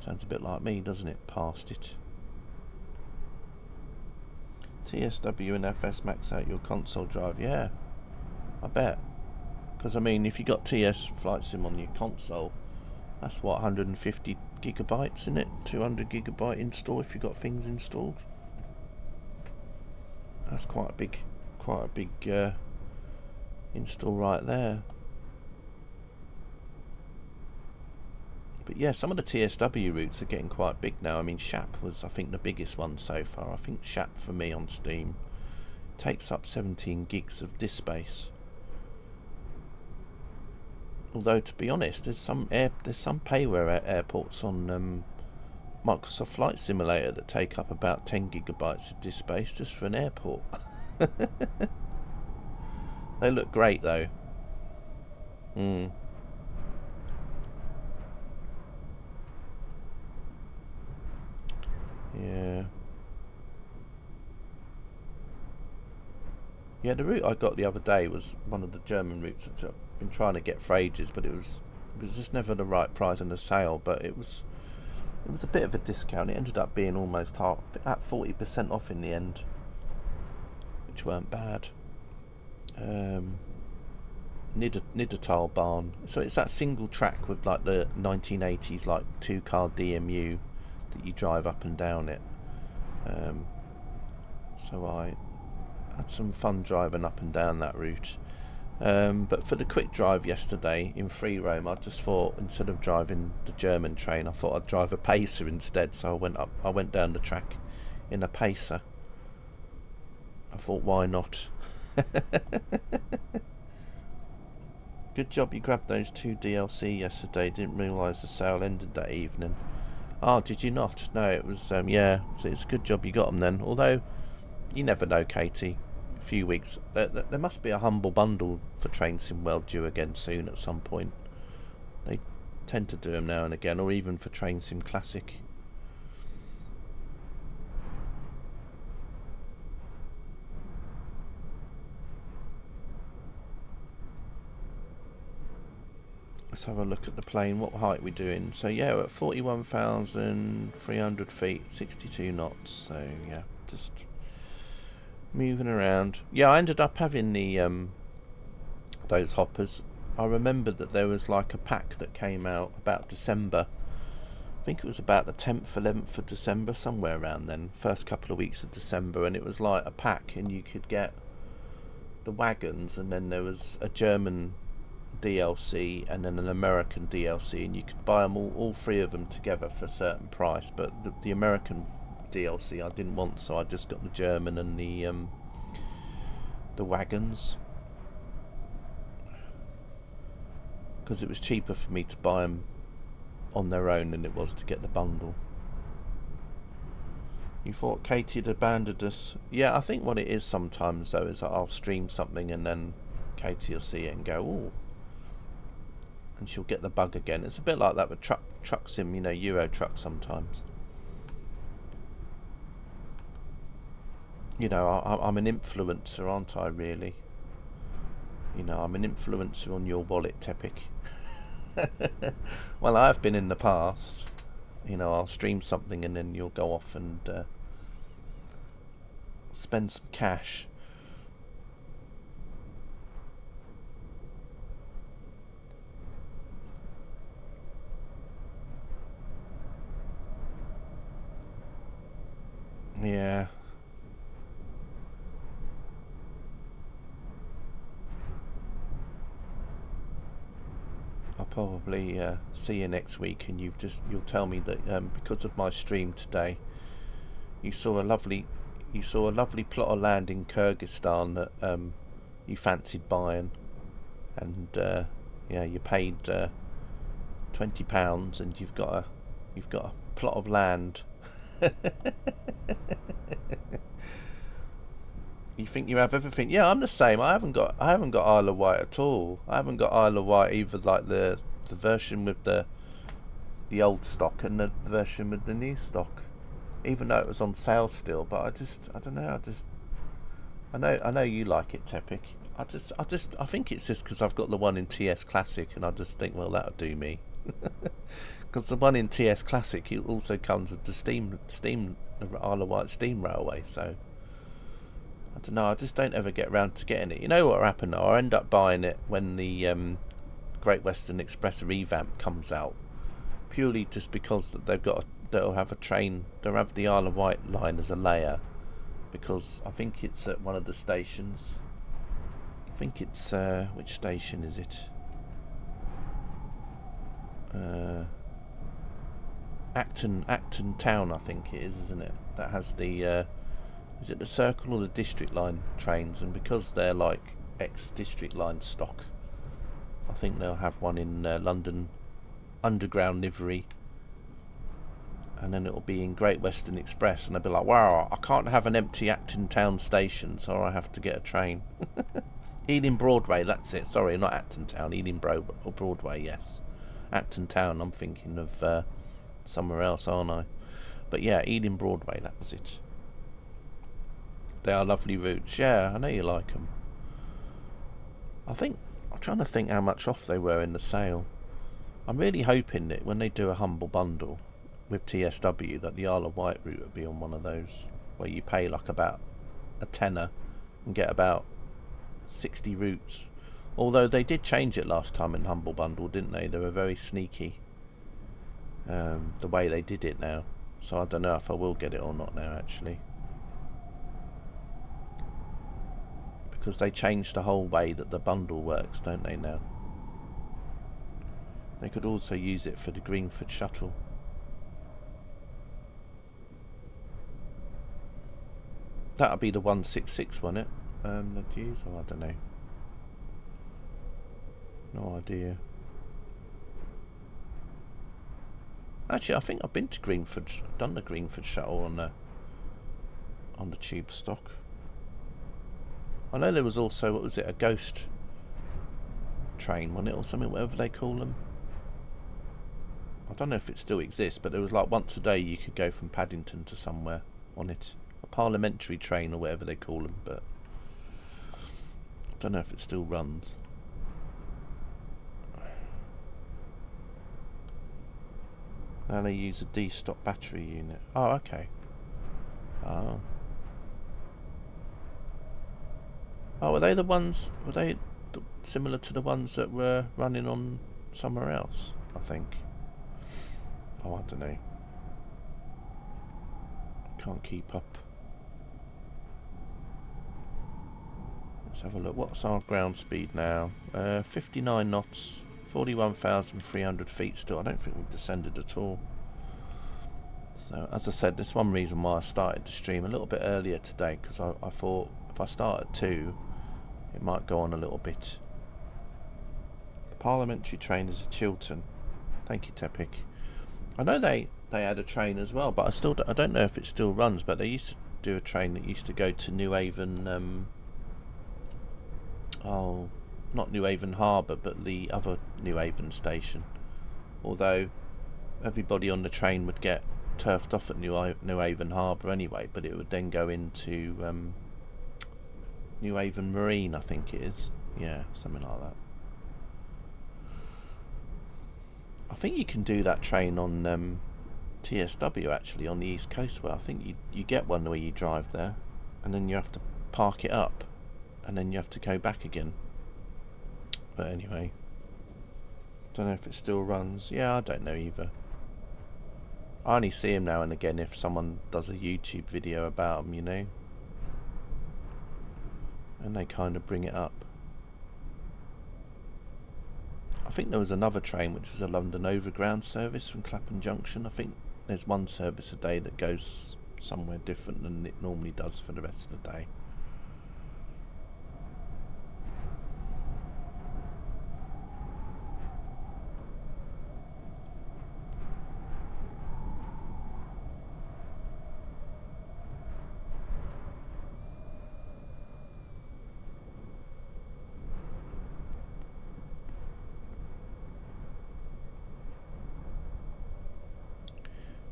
Sounds a bit like me, doesn't it? Past it. TSW and FS max out your console drive, yeah, I bet. Because I mean, if you got TS Flight Sim on your console, that's what, 150 gigabytes, isn't it? 200 gigabyte install if you got things installed. That's quite a big install right there. But yeah, some of the TSW routes are getting quite big now. I mean, Shap was, I think, the biggest one so far. I think Shap for me on Steam takes up 17 gigs of disk space. Although, to be honest, there's some payware airports on Microsoft Flight Simulator that take up about 10 gigabytes of disk space just for an airport. They look great though. Yeah. Yeah, the route I got the other day was one of the German routes which I've been trying to get for ages, but it was just never the right price in the sale. But it was a bit of a discount. It ended up being almost half, at 40% off in the end, which weren't bad. Niddertal Barn. So it's that single track with like the 1980s like 2-car DMU that you drive up and down it. So I had some fun driving up and down that route. But for the quick drive yesterday in free roam, I just thought instead of driving the German train, I thought I'd drive a Pacer instead. So I went down the track in a Pacer. I thought, why not? Good job you grabbed those 2 DLC yesterday. Didn't realise the sale ended that evening. Oh, did you not? No, it was, yeah, so it's a good job you got them then. Although, you never know, Katie. A few weeks. There must be a humble bundle for Train Sim World due again soon at some point. They tend to do them now and again, or even for Train Sim Classic. Let's have a look at the plane. What height are we doing? So yeah, we're at 41,300 feet, 62 knots. So yeah, just moving around. Yeah, I ended up having the those hoppers. I remember that there was like a pack that came out about December. I think it was about the 10th, 11th of December, somewhere around then. First couple of weeks of December, and it was like a pack, and you could get the wagons, and then there was a German DLC and then an American DLC, and you could buy them all 3 of them together for a certain price. But the American DLC I didn't want, so I just got the German and the wagons, because it was cheaper for me to buy them on their own than it was to get the bundle. You thought Katie had abandoned us? Yeah, I think what it is sometimes though is that I'll stream something and then Katie will see it and go, ooh, and she'll get the bug again. It's a bit like that with truck sim, you know, Euro Truck sometimes. You know, I'm an influencer, aren't I, really? You know, I'm an influencer on your wallet, Tepic. Well, I've been in the past. You know, I'll stream something and then you'll go off and spend some cash. Yeah. I'll probably see you next week, and you'll tell me that because of my stream today, you saw a lovely plot of land in Kyrgyzstan that you fancied buying, and yeah, you paid £20, and you've got a plot of land. You think you have everything? Yeah, I'm the same. I haven't got Isle of Wight at all. I haven't got Isle of Wight either, like the version with the old stock and the version with the new stock. Even though it was on sale still, but I don't know. I know you like it, Tepic. I think it's just because I've got the one in TS Classic, and I just think, well, that'll do me. Because the one in TS Classic, it also comes with the Steam Isle of Wight Steam Railway, so I don't know. I just don't ever get around to getting it. You know what happened though? I end up buying it when the Great Western Express revamp comes out, purely just because that they'll have a train. They'll have the Isle of Wight line as a layer, because I think it's at one of the stations. I think it's which station is it? Acton Town, I think it is, isn't it? That has the is it the Circle or the District Line trains? And because they're like ex-District Line stock, I think they'll have one in London Underground livery, and then it'll be in Great Western Express, and they'll be like, wow, I can't have an empty Acton Town station, so I have to get a train. Ealing Broadway, that's it. Sorry, not Acton Town. Ealing Broadway, yes. Acton Town, I'm thinking of somewhere else, aren't I? But yeah, Ealing Broadway, that was it. They are lovely routes. Yeah, I know you like them. I'm trying to think how much off they were in the sale. I'm really hoping that when they do a humble bundle with TSW, that the Isle of Wight route would be on one of those where you pay like about a tenner and get about 60 routes. Although they did change it last time in humble bundle, didn't they? They were very sneaky, the way they did it now. So I don't know if I will get it or not now, actually, because they changed the whole way that the bundle works, don't they, now? They could also use it for the Greenford shuttle. That'll be the 166, won't it? They'd use, or I don't know. No idea. Actually, I think I've been to Greenford. I've done the Greenford shuttle on the tube stock. I know there was also, what was it, a ghost train, wasn't it, or something, whatever they call them. I don't know if it still exists, but there was like once a day you could go from Paddington to somewhere on it. A parliamentary train or whatever they call them, but I don't know if it still runs. Now they use a D-stop battery unit. Oh, okay. Oh. Oh, were they the ones? Were they similar to the ones that were running on somewhere else? I think. Oh, I don't know. Can't keep up. Let's have a look. What's our ground speed now? 59 knots, 41,300 feet still. I don't think we've descended at all. So, as I said, there's one reason why I started the stream a little bit earlier today, because I thought if I start at 2, it might go on a little bit. The parliamentary train is at Chiltern. Thank you, Tepic. I know they had a train as well, but I don't know if it still runs, but they used to do a train that used to go to New Haven, oh, not New Haven Harbour, but the other New Haven station. Although everybody on the train would get turfed off at New Haven Harbour anyway, but it would then go into New Haven Marine, I think it is. Yeah, something like that. I think you can do that train on TSW actually on the East Coast. Where I think you get one where you drive there, and then you have to park it up, and then you have to go back again. But anyway, don't know if it still runs. Yeah, I don't know either. I only see him now and again if someone does a YouTube video about them, you know, and they kind of bring it up. I think there was another train which was a London Overground service from Clapham Junction. I think there's one service a day that goes somewhere different than it normally does for the rest of the day.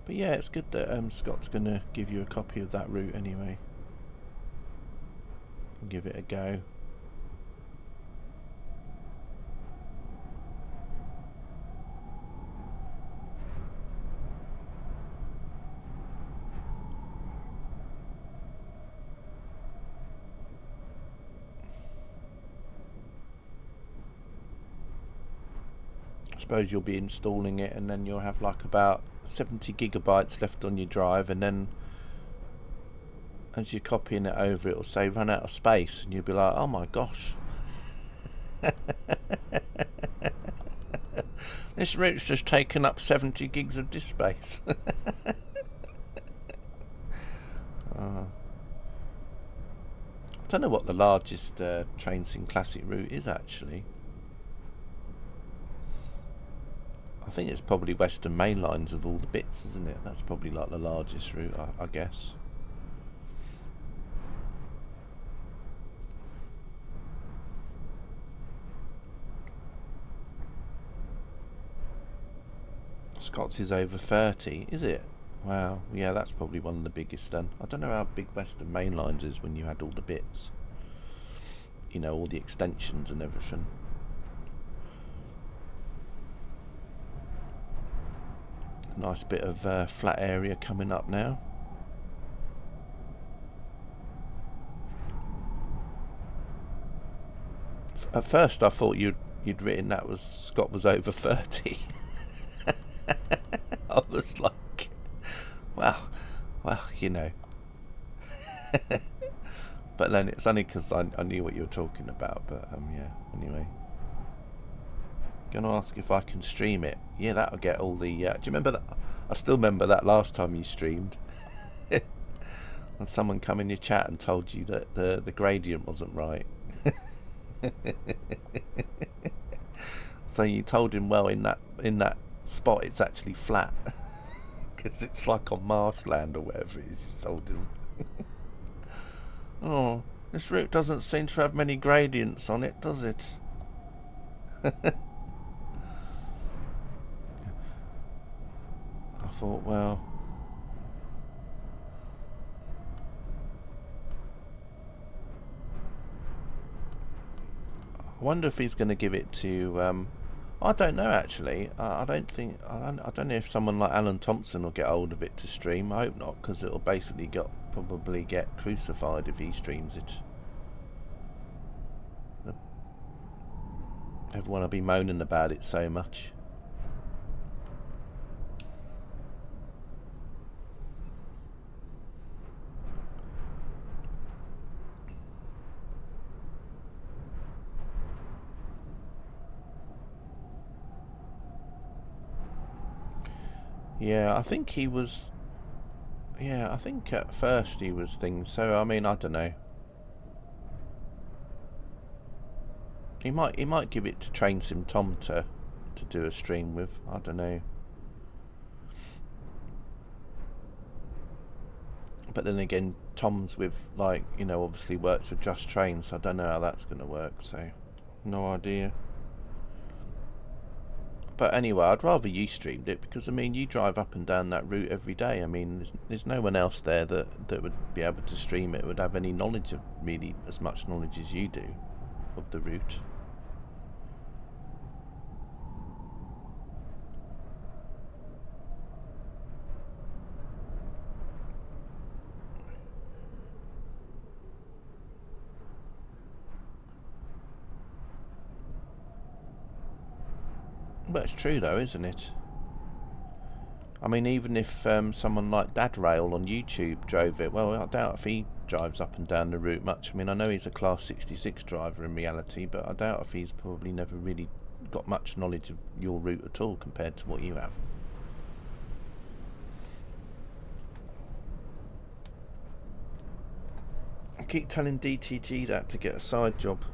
But yeah, it's good that Scott's going to give you a copy of that route anyway. And give it a go. I suppose you'll be installing it and then you'll have like about 70 gigabytes left on your drive, and then as you're copying it over it'll say run out of space, and you'll be like, oh my gosh. This route's just taken up 70 gigs of disk space. I don't know what the largest Trainsim Classic route is actually. I think it's probably Western Main Lines of all the bits, isn't it? That's probably like the largest route, I guess. Scott's is over 30, is it? Wow, yeah, that's probably one of the biggest then. I don't know how big Western Main Lines is when you had all the bits. You know, all the extensions and everything. Nice bit of flat area coming up now. At first I thought you'd written that was Scott was over 30. I was like, well, you know. But then it's only because I knew what you were talking about. But yeah, anyway. Gonna ask if I can stream it. Yeah, that'll get all the... do you remember that? I still remember that last time you streamed. And someone come in your chat and told you that the gradient wasn't right. So you told him, well, in that spot it's actually flat. Because it's like on marshland or whatever it is, you told him. Oh, this route doesn't seem to have many gradients on it, does it? I thought, well, I wonder if he's going to give it to I don't know actually. I don't know if someone like Alan Thompson will get hold of it to stream. I hope not, because it'll basically probably get crucified if he streams it. Everyone will be moaning about it so much. Yeah, I think he was... Yeah, I think at first he was things, so I mean, I don't know. He might give it to Trainsim Tom to do a stream with, I don't know. But then again, Tom's with, like, you know, obviously works with Just Train, so I don't know how that's going to work, so no idea. But anyway, I'd rather you streamed it, because I mean, you drive up and down that route every day. I mean, there's no one else there that would be able to stream it, would have any knowledge of, really as much knowledge as you do. of the route. But it's true though, isn't it? I mean, even if someone like Dad Rail on YouTube drove it, well, I doubt if he drives up and down the route much. I mean, I know he's a Class 66 driver in reality, but I doubt if he's probably never really got much knowledge of your route at all compared to what you have. I keep telling DTG that to get a side job.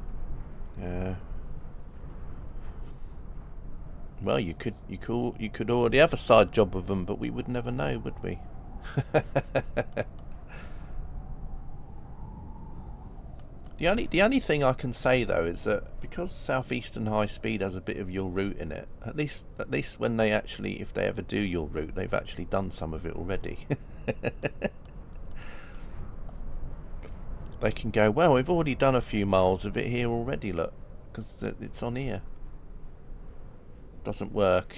Well, you could already have a side job with them, but we would never know, would we? The only thing I can say though is that because Southeastern High Speed has a bit of your route in it, at least when they actually, if they ever do your route, they've actually done some of it already. They can go, well, we've already done a few miles of it here already, look, because it's on here. Doesn't work.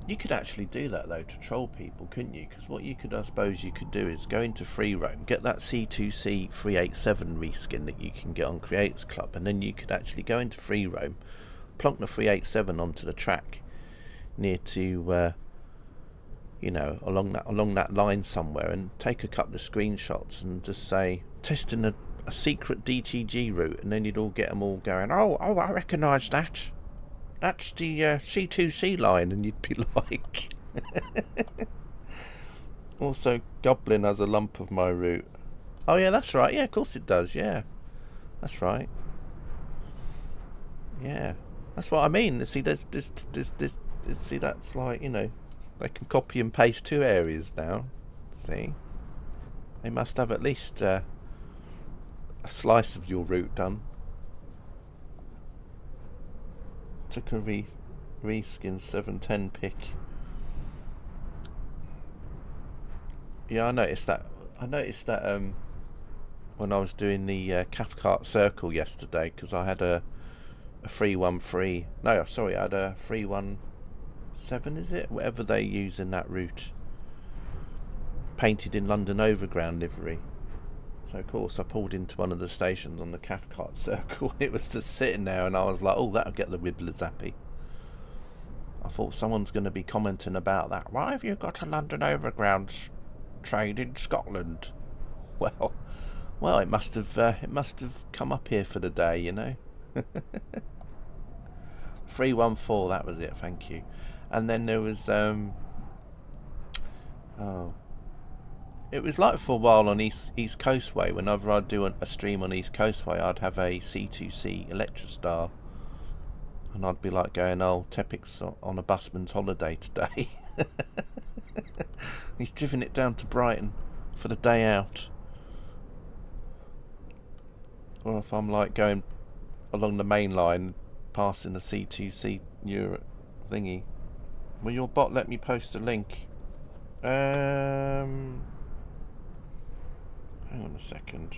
You could actually do that though to troll people, couldn't you? Because what you could, I suppose, you could do is go into free roam, get that C2C 387 reskin that you can get on Creators Club, and then you could actually go into free roam, plonk the 387 onto the track near to, you know, along that line somewhere, and take a couple of screenshots and just say testing a secret DTG route, and then you'd all get them all going, oh, I recognise that. That's the C2C line, and you'd be like... Also, Goblin has a lump of my route. Oh yeah, that's right. Yeah, of course it does. Yeah, that's right. Yeah, that's what I mean. See, there's this. See, that's like, you know, they can copy and paste two areas now. See, they must have at least a slice of your route done. Took a reskin 710 pick. Yeah, I noticed that when I was doing the Cathcart Circle yesterday, because I had a 313. No, sorry, I had a 317. Is it? Whatever they use in that route. Painted in London Overground livery. So of course I pulled into one of the stations on the Cathcart Circle. It was just sitting there, and I was like, oh, that'll get the Ribblers happy. I thought someone's going to be commenting about that. Why have you got a London Overground train in Scotland? Well, it must have come up here for the day, you know. 314, that was it. Thank you. And then there was it was like for a while on East Coastway. Whenever I'd do a stream on East Coastway, I'd have a C2C Electrostar, and I'd be like going, oh, Tepic's on a busman's holiday today. He's driven it down to Brighton for the day out. Or if I'm like going along the main line, passing the C2C Europe thingy. Will your bot let me post a link? Hang on a second.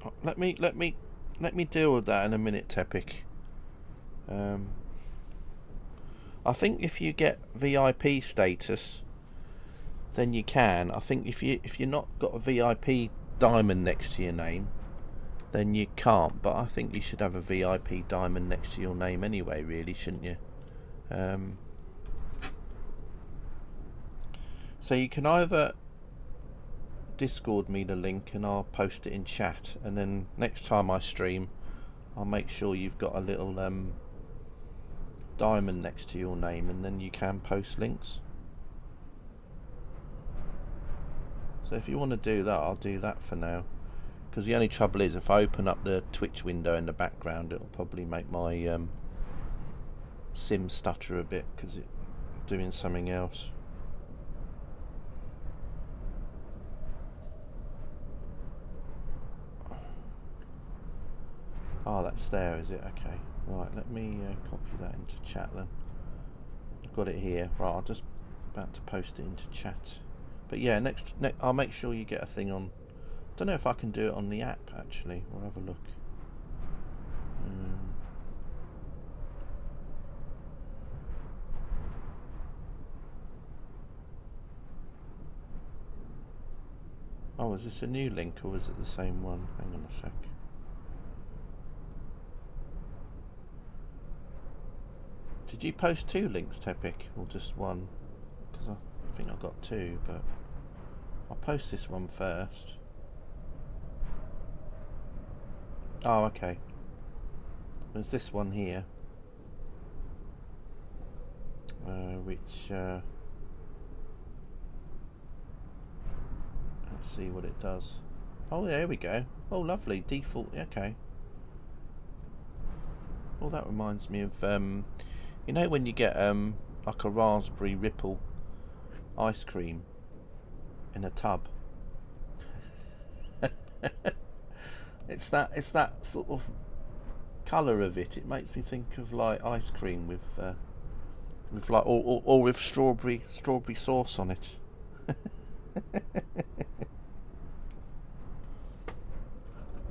Oh, let me deal with that in a minute, Tepic. I think if you get VIP status, then you can. I think if you're not got a VIP diamond next to your name, then you can't. But I think you should have a VIP diamond next to your name anyway, really, shouldn't you? So you can either Discord me the link and I'll post it in chat, and then next time I stream, I'll make sure you've got a little diamond next to your name, and then you can post links. So if you want to do that, I'll do that for now. Because the only trouble is, if I open up the Twitch window in the background, it'll probably make my sim stutter a bit because it's doing something else. Oh, that's there, is it? Okay. Right, let me copy that into chat then. I've got it here. Right, I'll just about to post it into chat. But yeah, next I'll make sure you get a thing on. Don't know if I can do it on the app actually. We'll have a look. Oh, is this a new link or is it the same one? Hang on a sec. Did you post 2 links, Tepic, or just one? Because I think I got 2, but I'll post this one first. Oh, okay. There's this one here, which let's see what it does. Oh, there we go. Oh, lovely. Default. Okay. Well, that reminds me of you know when you get like a raspberry ripple ice cream in a tub. It's that sort of colour of it. It makes me think of like ice cream with like or with strawberry sauce on it.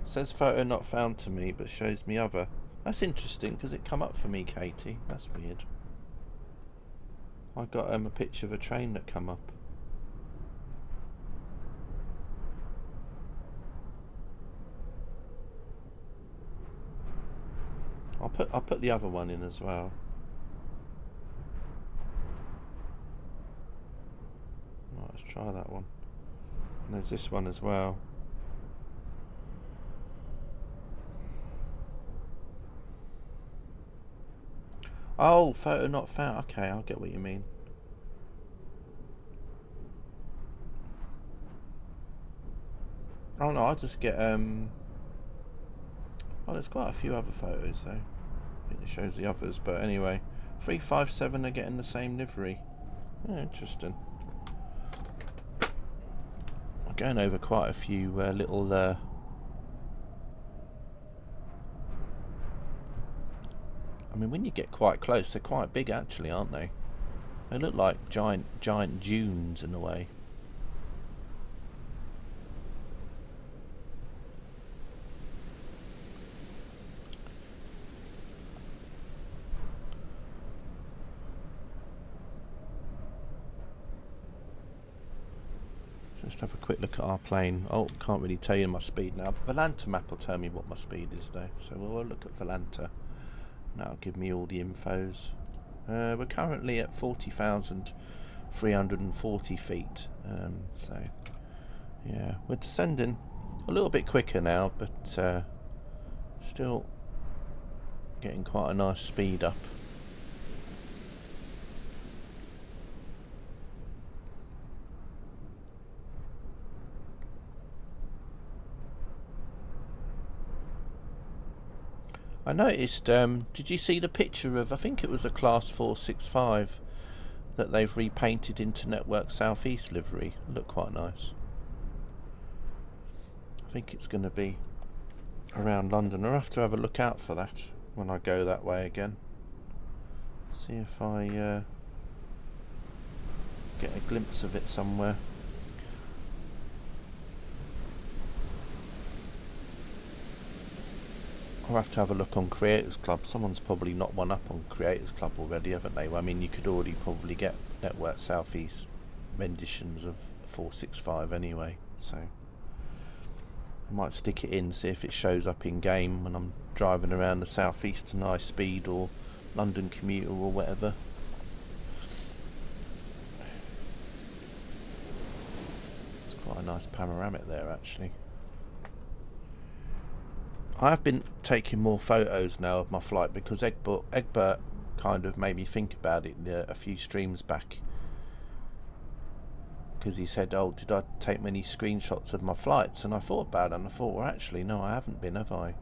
Says photo not found to me, but shows me other. That's interesting because it come up for me, Katie. That's weird. I got a picture of a train that come up. I'll put the other one in as well. Right, let's try that one. And there's this one as well. Oh, photo not found. Okay, I'll get what you mean. Oh no, I'll just get oh, there's quite a few other photos though. I think it shows the others, but anyway, 357 are getting the same livery. Oh, interesting. I'm going over quite a few little I mean, when you get quite close, they're quite big actually, aren't they? They look like giant dunes in a way. Just have a quick look at our plane. Oh, can't really tell you my speed now. But Volanta map will tell me what my speed is though. So we'll look at Volanta. That'll give me all the infos. We're currently at 40,340 feet. So yeah, we're descending a little bit quicker now, but still getting quite a nice speed up. I noticed, did you see the picture of, I think it was a Class 465 that they've repainted into Network Southeast livery? Look quite nice. I think it's going to be around London. I'll have to have a look out for that when I go that way again. See if I get a glimpse of it somewhere. I'll have to have a look on Creators Club. Someone's probably not one up on Creators Club already, haven't they? Well, I mean, you could already probably get Network Southeast renditions of 465 anyway, so I might stick it in, see if it shows up in game when I'm driving around the southeast to high speed or London commuter or whatever. It's quite a nice panoramic there actually. I have been taking more photos now of my flight because Egbert kind of made me think about it a few streams back, because he said, oh, did I take many screenshots of my flights? And I thought about it and I thought, well actually no, I haven't been, have I?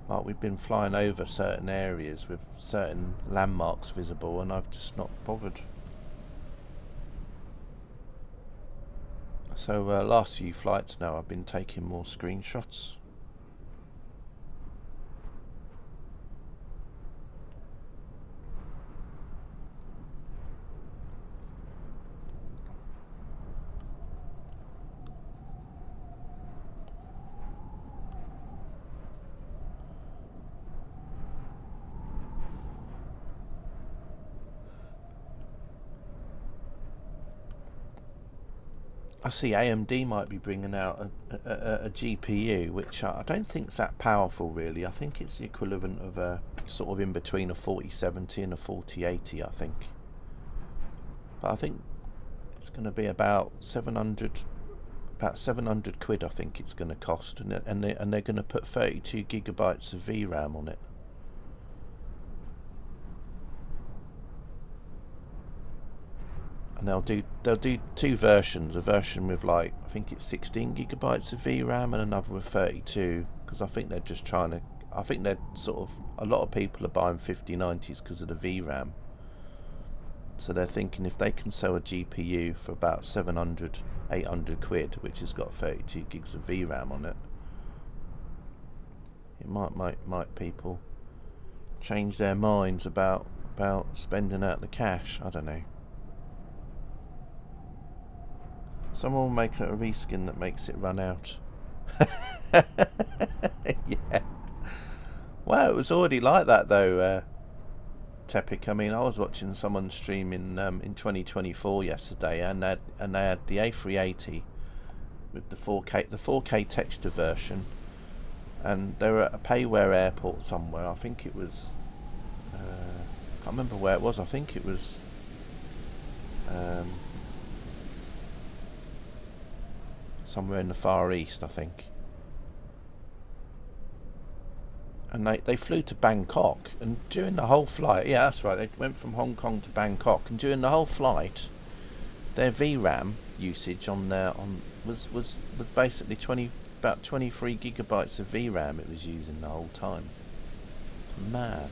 Like, we've been flying over certain areas with certain landmarks visible and I've just not bothered. So last few flights now I've been taking more screenshots. I see AMD might be bringing out a GPU, which I don't think's that powerful really. I think it's the equivalent of a sort of in between a 4070 and a 4080, I think. But I think it's going to be about 700 quid. I think it's going to cost, and they're going to put 32 gigabytes of VRAM on it. And they'll do two versions, a version with like, I think it's 16 gigabytes of VRAM and another with 32, because I think they're just trying to, I think they're sort of, a lot of people are buying 5090s because of the VRAM. So they're thinking if they can sell a GPU for about 700, 800 quid, which has got 32 gigs of VRAM on it, it might people change their minds about spending out the cash. I don't know. Someone will make a reskin that makes it run out. Yeah. Well, it was already like that though, Tepic. I mean, I was watching someone stream in 2024 yesterday, and they had the A380 with the 4K texture version, and they were at a Payware airport somewhere. I think it was, I can't remember where it was. I think it was. Somewhere in the Far East, I think. And they flew to Bangkok, and during the whole flight, yeah, that's right, they went from Hong Kong to Bangkok, and during the whole flight, their VRAM usage was basically about 23 gigabytes of VRAM it was using the whole time. Mad.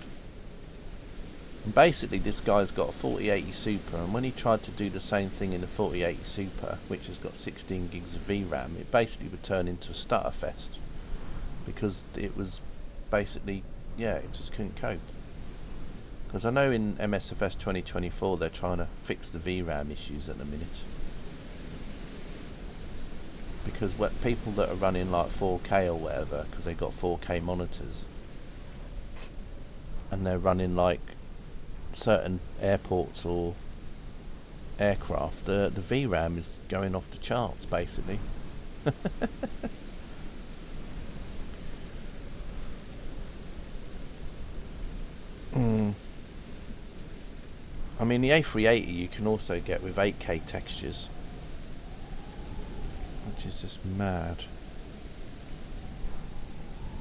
And basically this guy's got a 4080 Super, and when he tried to do the same thing in the 4080 Super, which has got 16 gigs of VRAM, it basically would turn into a stutter fest, because it was basically, yeah, it just couldn't cope. Because I know in MSFS 2024 they're trying to fix the VRAM issues at the minute, because people that are running like 4K or whatever, because they've got 4K monitors, and they're running like certain airports or aircraft, the VRAM is going off the charts basically. I mean, the A380 you can also get with 8K textures, which is just mad.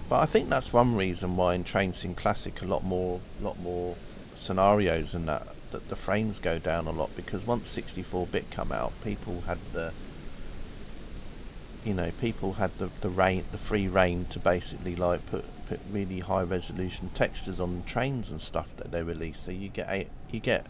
But I think that's one reason why in Train Sim Classic a lot more scenarios and that the frames go down a lot, because once 64-bit come out, people had the free reign to basically like put really high resolution textures on trains and stuff that they release. So you get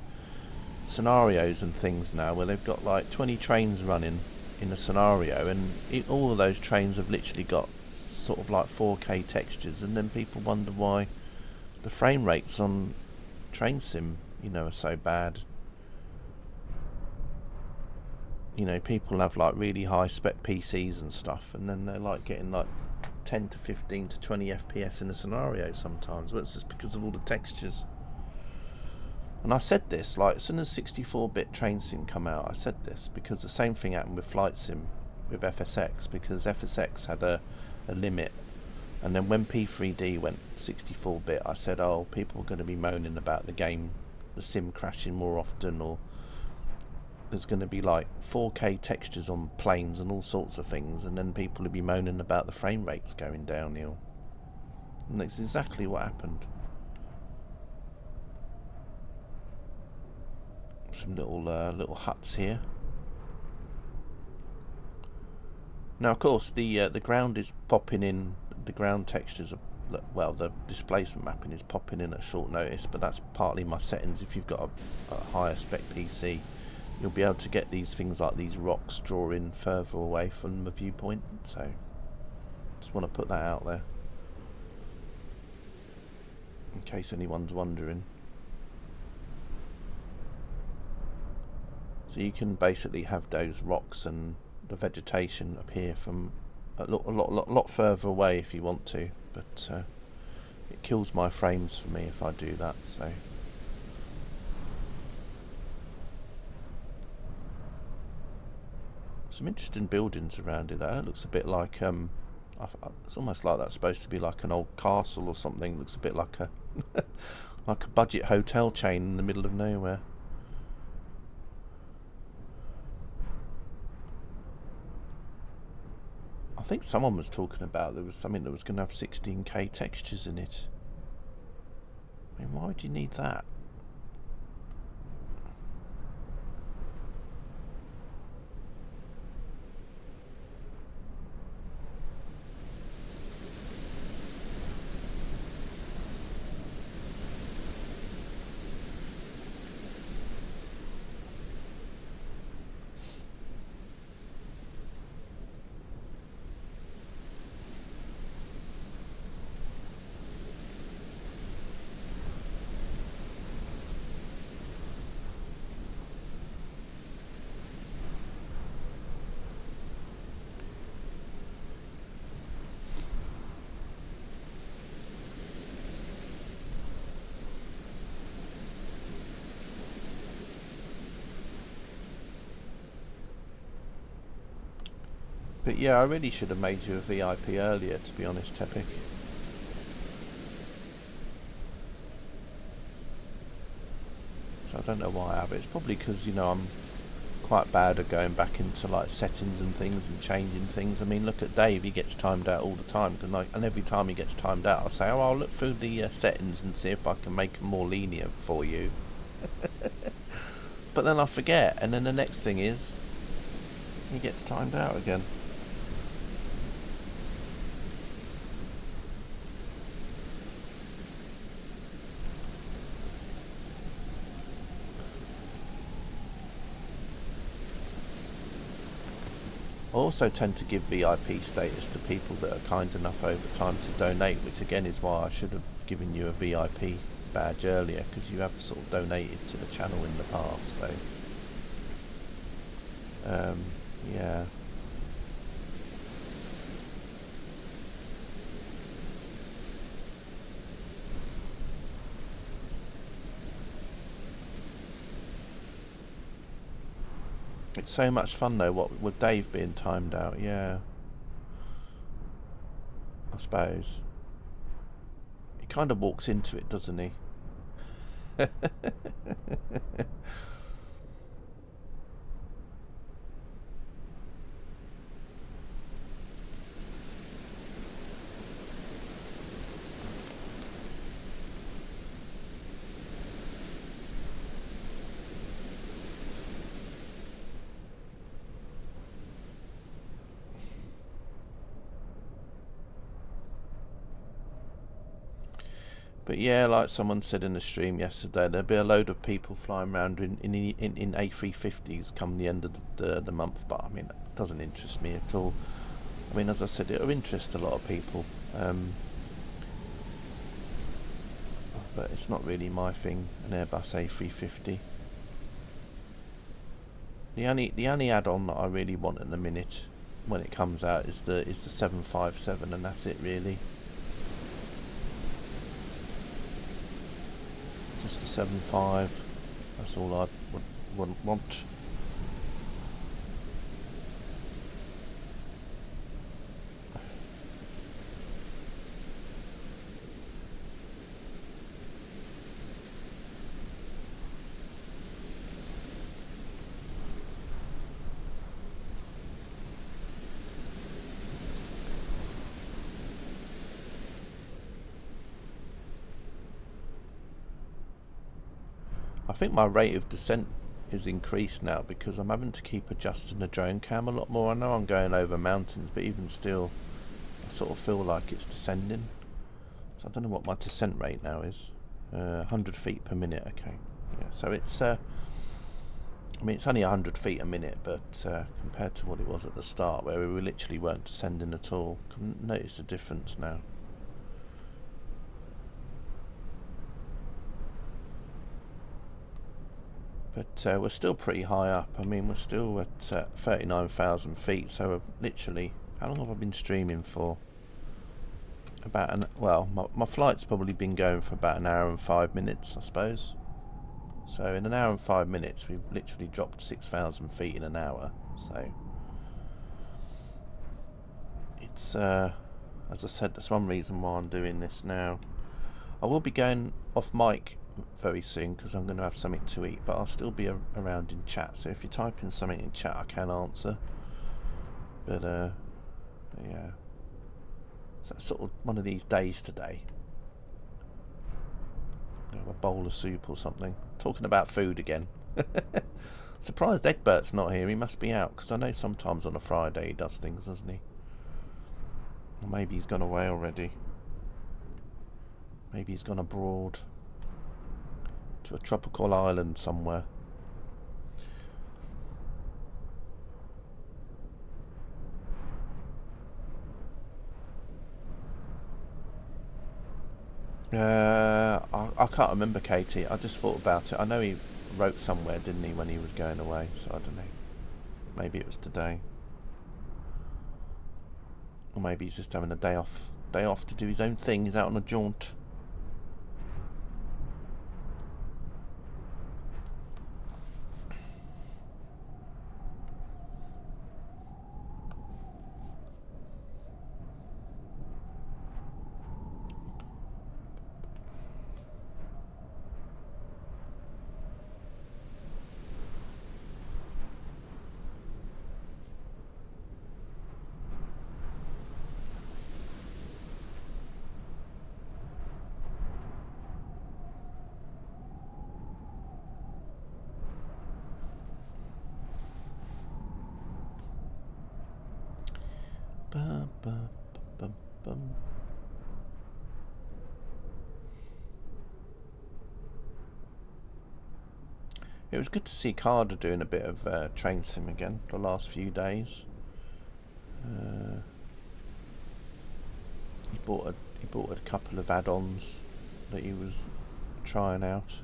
scenarios and things now where they've got like 20 trains running in a scenario, and all of those trains have literally got sort of like 4K textures, and then people wonder why the frame rates on Train Sim, are so bad. People have like really high spec PCs and stuff, and then they're like getting like 10 to 15 to 20 FPS in a scenario sometimes. Well, it's just because of all the textures. And I said this, like, as soon as 64-bit Train Sim come out, I said this, because the same thing happened with Flight Sim, with FSX, because FSX had a limit, and then when P3D went 64-bit, I said, oh, people are going to be moaning about the sim crashing more often, or there's going to be like 4K textures on planes and all sorts of things, and then people will be moaning about the frame rates going downhill. And that's exactly what happened. Some little huts here. Now, of course, the ground is popping in. The ground textures are, well, the displacement mapping is popping in at short notice, but that's partly my settings. If you've got a higher spec PC, you'll be able to get these things like these rocks draw in further away from the viewpoint. So, just want to put that out there in case anyone's wondering. So you can basically have those rocks and the vegetation appear from a lot further away if you want to, but it kills my frames for me if I do that. So Some interesting buildings around it though. It looks a bit like it's almost like that's supposed to be like an old castle or something. It looks a bit like a like a budget hotel chain in the middle of nowhere. I think someone was talking about there was something that was going to have 16K textures in it. I mean, why would you need that? But yeah, I really should have made you a VIP earlier, to be honest, Tepic. So I don't know why I have it. It's probably because, you know, I'm quite bad at going back into like settings and things and changing things. I mean, look at Dave, he gets timed out all the time, and every time he gets timed out, I'll say, oh, I'll look through the settings and see if I can make them more lenient for you. But then I forget, and then the next thing is, he gets timed out again. I also tend to give VIP status to people that are kind enough over time to donate, which again is why I should have given you a VIP badge earlier, because you have sort of donated to the channel in the past, so yeah. It's so much fun though, what with Dave being timed out, yeah. I suppose. He kind of walks into it, doesn't he? But yeah, like someone said in the stream yesterday, there'll be a load of people flying around in A350s come the end of the month. But I mean, it doesn't interest me at all. I mean, as I said, it'll interest a lot of people, but it's not really my thing. An Airbus A350. The only add-on that I really want at the minute, when it comes out, is the 757, and that's it really. Just the 7.5. That's all I would want. I think my rate of descent is increased now because I'm having to keep adjusting the drone cam a lot more. I know I'm going over mountains, but even still, I sort of feel like it's descending. So I don't know what my descent rate now is. 100 feet per minute, okay. Yeah, so it's, I mean, it's only 100 feet a minute, but compared to what it was at the start, where we literally weren't descending at all, I can notice a difference now. But we're still pretty high up. I mean, we're still at 39,000 feet, so we're literally, how long have I been streaming for? Well, my flight's probably been going for about an hour and 5 minutes, I suppose. So in an hour and 5 minutes, we've literally dropped 6,000 feet in an hour. So it's as I said, that's one reason why I'm doing this now. I will be going off mic very soon because I'm going to have something to eat, but I'll still be around in chat, so if you type in something in chat I can answer. But yeah, so that's sort of one of these days today. A bowl of soup or something. Talking about food again. Surprised Egbert's not here. He must be out, because I know sometimes on a Friday he does things, doesn't he? Or maybe he's gone away already. Maybe he's gone abroad to a tropical island somewhere. I can't remember, Katie. I just thought about it. I know he wrote somewhere, didn't he, when he was going away, so I don't know. Maybe it was today. Or maybe he's just having a day off to do his own thing. He's out on a jaunt. Bum, bum, bum, bum. It was good to see Carter doing a bit of train sim again the last few days. He bought a couple of add-ons that he was trying out.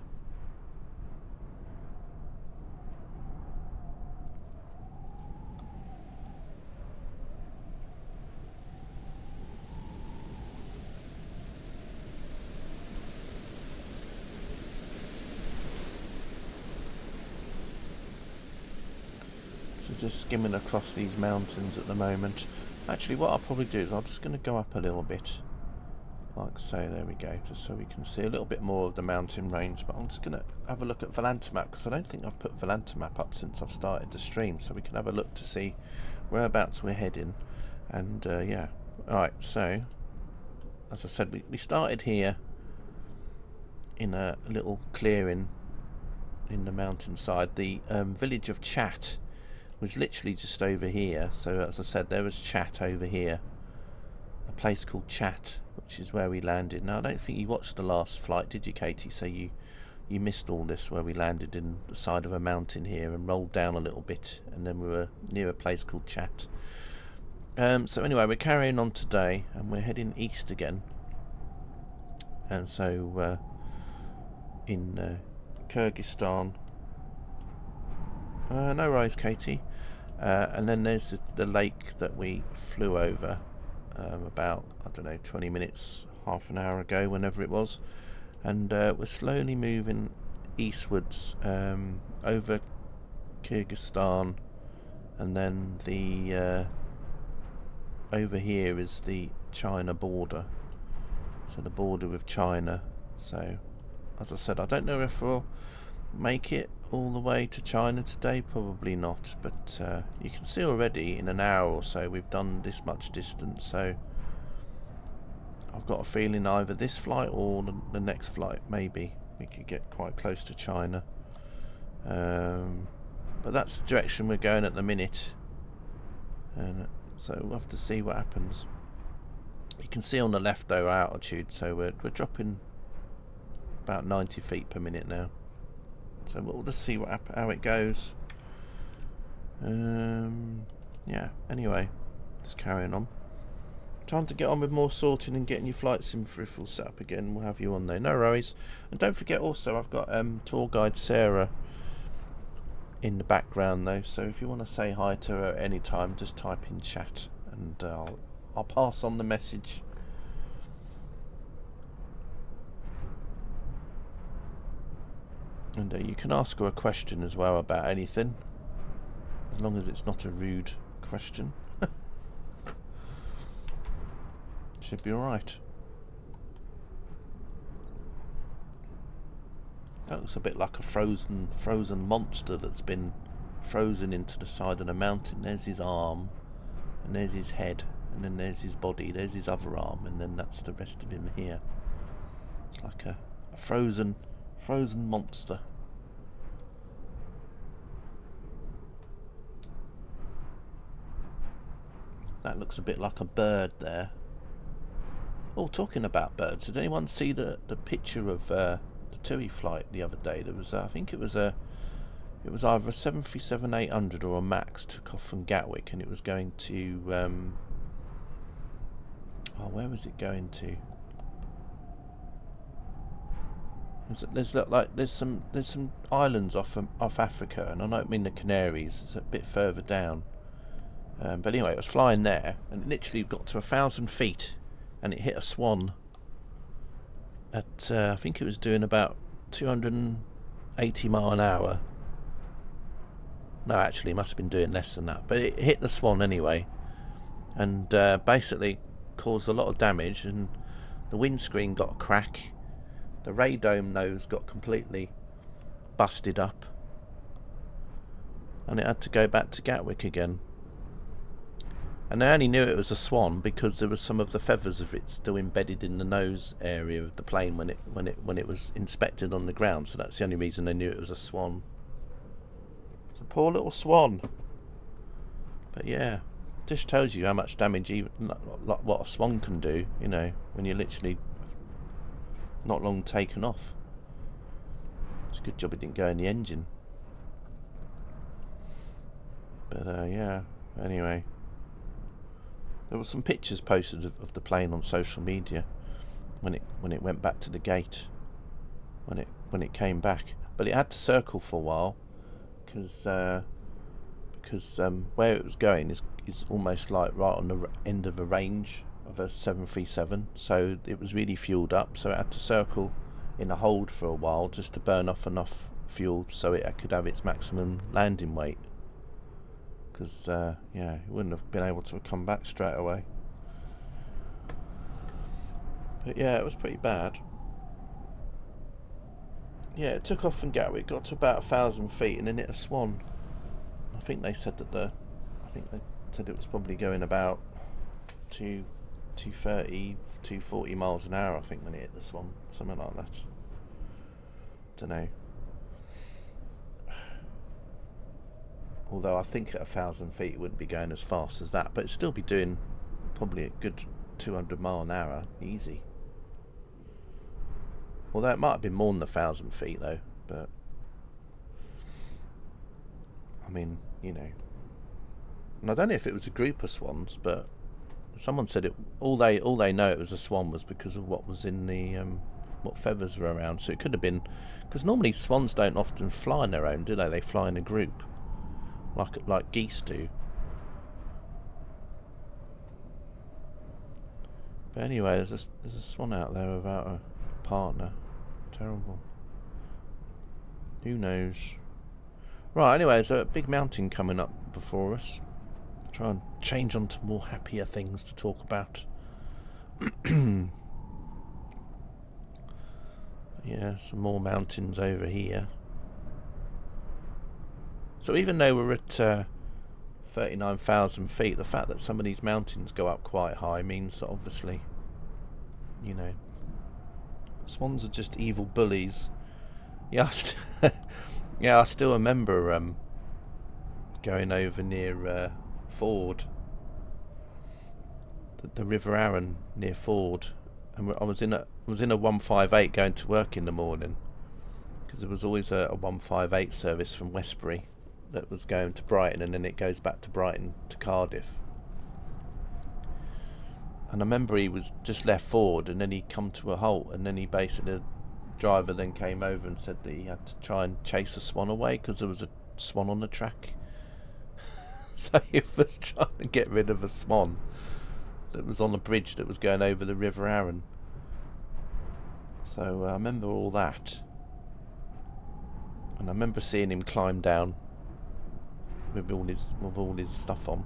Just skimming across these mountains at the moment. Actually, what I'll probably do is I'm just going to go up a little bit, like so. There we go, just so we can see a little bit more of the mountain range. But I'm just going to have a look at Volantamap, because I don't think I've put Volantamap up since I've started the stream, so we can have a look to see whereabouts we're heading. And yeah, alright, so as I said, we started here in a little clearing in the mountainside. The village of Chat was literally just over here. So as I said, there was Chat over here, a place called Chat, which is where we landed. Now I don't think you watched the last flight, did you, Katie? So you missed all this, where we landed in the side of a mountain here and rolled down a little bit, and then we were near a place called Chat. So anyway, we're carrying on today and we're heading east again, and so in Kyrgyzstan. No rise, Katie. And then there's the lake that we flew over about, I don't know, 20 minutes, half an hour ago, whenever it was. And we're slowly moving eastwards over Kyrgyzstan, and then the over here is the China border. So the border with China. So as I said, I don't know if we'll make it all the way to China today, probably not, but you can see already in an hour or so we've done this much distance, so I've got a feeling either this flight or the next flight, maybe we could get quite close to China. But that's the direction we're going at the minute, and so we'll have to see what happens. You can see on the left though our altitude, so we're dropping about 90 feet per minute now. So we'll just see how it goes. Yeah, anyway, just carrying on. Time to get on with more sorting and getting your flight sim peripherals set up again. We'll have you on there, no worries. And don't forget also, I've got tour guide Sarah in the background though, so if you want to say hi to her at any time, just type in chat and I'll pass on the message. And you can ask her a question as well about anything, as long as it's not a rude question. Should be alright. That looks a bit like a frozen monster that's been frozen into the side of the mountain. There's his arm, and there's his head, and then there's his body, there's his other arm, and then that's the rest of him here. It's like a frozen monster. That looks a bit like a bird there. Oh, talking about birds, did anyone see the picture of the TUI flight the other day? There was, I think it was either a 737-800 or a Max took off from Gatwick, and it was going to where was it going to? There's some islands off Africa, and I don't mean the Canaries. It's a bit further down. But anyway, it was flying there, and it literally got to 1,000 feet, and it hit a swan. At I think it was doing about 280 mile an hour. No, actually, it must have been doing less than that. But it hit the swan anyway, and basically caused a lot of damage. And the windscreen got a crack. The radome nose got completely busted up, and it had to go back to Gatwick again. And I only knew it was a swan because there was some of the feathers of it still embedded in the nose area of the plane when it was inspected on the ground. So that's the only reason I knew it was a swan. It's a poor little swan. But yeah, just tells you how much damage even what a swan can do. You know, when you're literally not long taken off. It's a good job it didn't go in the engine. But yeah. Anyway. There were some pictures posted of the plane on social media when it went back to the gate, when it came back. But it had to circle for a while because where it was going is almost like right on the end of a range of a 737. So it was really fueled up. So it had to circle in a hold for a while just to burn off enough fuel so it could have its maximum landing weight. Because, yeah, it wouldn't have been able to come back straight away. But yeah, it was pretty bad. Yeah, it took off from Gatwick, got to about 1,000 feet, and then hit a swan. I think they said it was probably going about 230, 240 miles an hour, I think, when it hit the swan. Something like that. Don't know. Although I think at 1,000 feet it wouldn't be going as fast as that, but it'd still be doing probably a good 200 mile an hour, easy. Although it might have been more than 1,000 feet though, but I mean, you know. And I don't know if it was a group of swans, but someone said it. All they know it was a swan was because of what was in the what feathers were around. So it could have been, because normally swans don't often fly on their own, do they? They fly in a group. Like geese do. But anyway, there's a swan out there without a partner. Terrible. Who knows? Right, anyway, there's a big mountain coming up before us. Try and change on to more happier things to talk about. Yeah, some more mountains over here. So even though we're at 39,000 feet, the fact that some of these mountains go up quite high means that obviously, you know, swans are just evil bullies. Yeah, I still remember going over near Ford, the River Arun near Ford, and I was in a 158 going to work in the morning, because there was always a 158 service from Westbury that was going to Brighton, and then it goes back to Brighton to Cardiff. And I remember he was just left Ford, and then he come to a halt, and then the driver then came over and said that he had to try and chase a swan away because there was a swan on the track. So he was trying to get rid of a swan that was on a bridge that was going over the River Arun. So I remember all that, and I remember seeing him climb down with all his stuff on.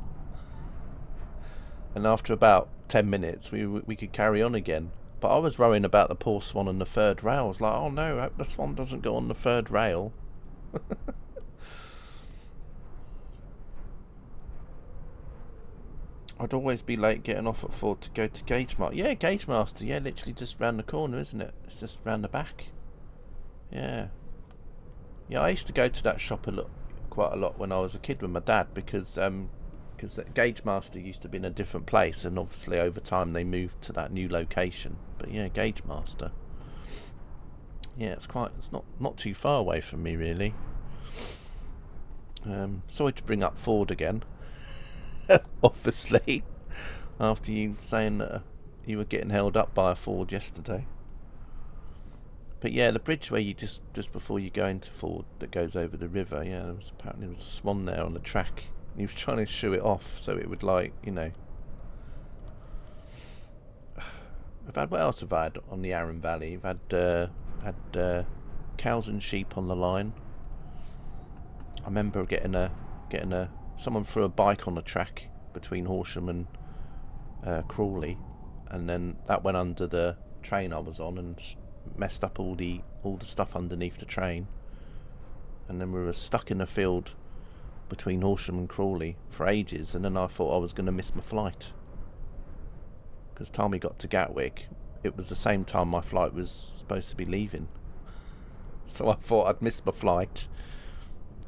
And after about 10 minutes, we could carry on again. But I was worrying about the poor swan on the third rail. I was like, oh no, I hope the swan doesn't go on the third rail. I'd always be late getting off at 4 to go to Gauge Master. Yeah, Gauge Master, yeah, literally just round the corner, isn't it? It's just round the back. Yeah. Yeah, I used to go to that shop quite a lot when I was a kid with my dad, because Gauge Master used to be in a different place, and obviously over time they moved to that new location. But yeah, Gauge Master. Yeah, it's not too far away from me, really. Sorry to bring up Ford again. Obviously, after you saying that you were getting held up by a Ford yesterday. But yeah, the bridge where you just before you go into Ford that goes over the river, yeah, there was a swan there on the track. He was trying to shoo it off so it would, like, you know. What else have I had on the Arun Valley? I've had cows and sheep on the line. I remember getting someone threw a bike on the track between Horsham and Crawley, and then that went under the train I was on and messed up all the stuff underneath the train. And then we were stuck in a field between Horsham and Crawley for ages, and then I thought I was going to miss my flight, because time we got to Gatwick, it was the same time my flight was supposed to be leaving. So I thought I'd missed my flight,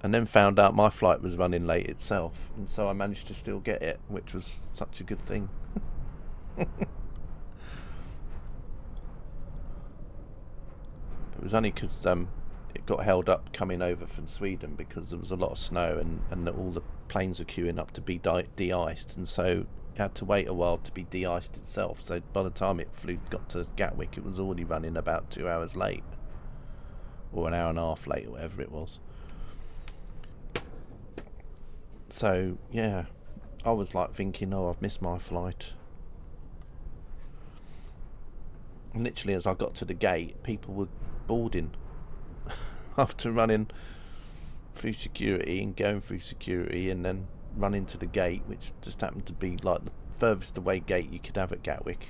and then found out my flight was running late itself, and so I managed to still get it, which was such a good thing. It was only because it got held up coming over from Sweden because there was a lot of snow, and all the planes were queuing up to be de-iced, and so it had to wait a while to be de-iced itself. So by the time it got to Gatwick, it was already running about 2 hours late, or an hour and a half late, or whatever it was. So yeah, I was like thinking, oh, I've missed my flight. And literally as I got to the gate, people were boarding after running through security and going through security, and then running to the gate, which just happened to be like the furthest away gate you could have at Gatwick.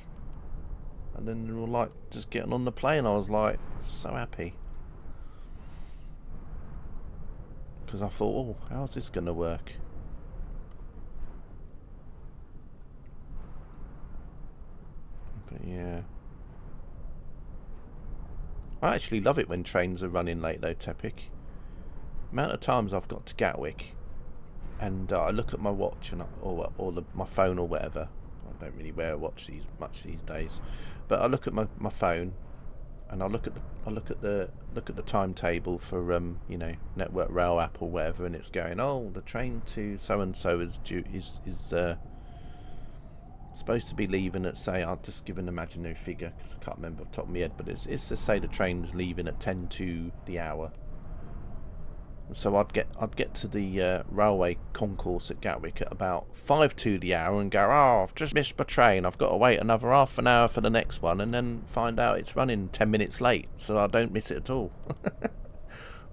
And then they were like just getting on the plane. I was like so happy, because I thought, oh, how's this going to work? But yeah, I actually love it when trains are running late though, Tepic. Amount of times I've got to Gatwick and I look at my watch and my phone or whatever. I don't really wear a watch much these days, but I look at my phone and I look at the timetable for you know, Network Rail app or whatever, and it's going, oh, the train to so and so is supposed to be leaving at, say, I'll just give an imaginary figure because I can't remember off the top of my head, but it's to say the train's leaving at 10 to the hour. And so I'd get to the railway concourse at Gatwick at about 5 to the hour and go, oh, I've just missed my train, I've got to wait another half an hour for the next one, and then find out it's running 10 minutes late, so I don't miss it at all.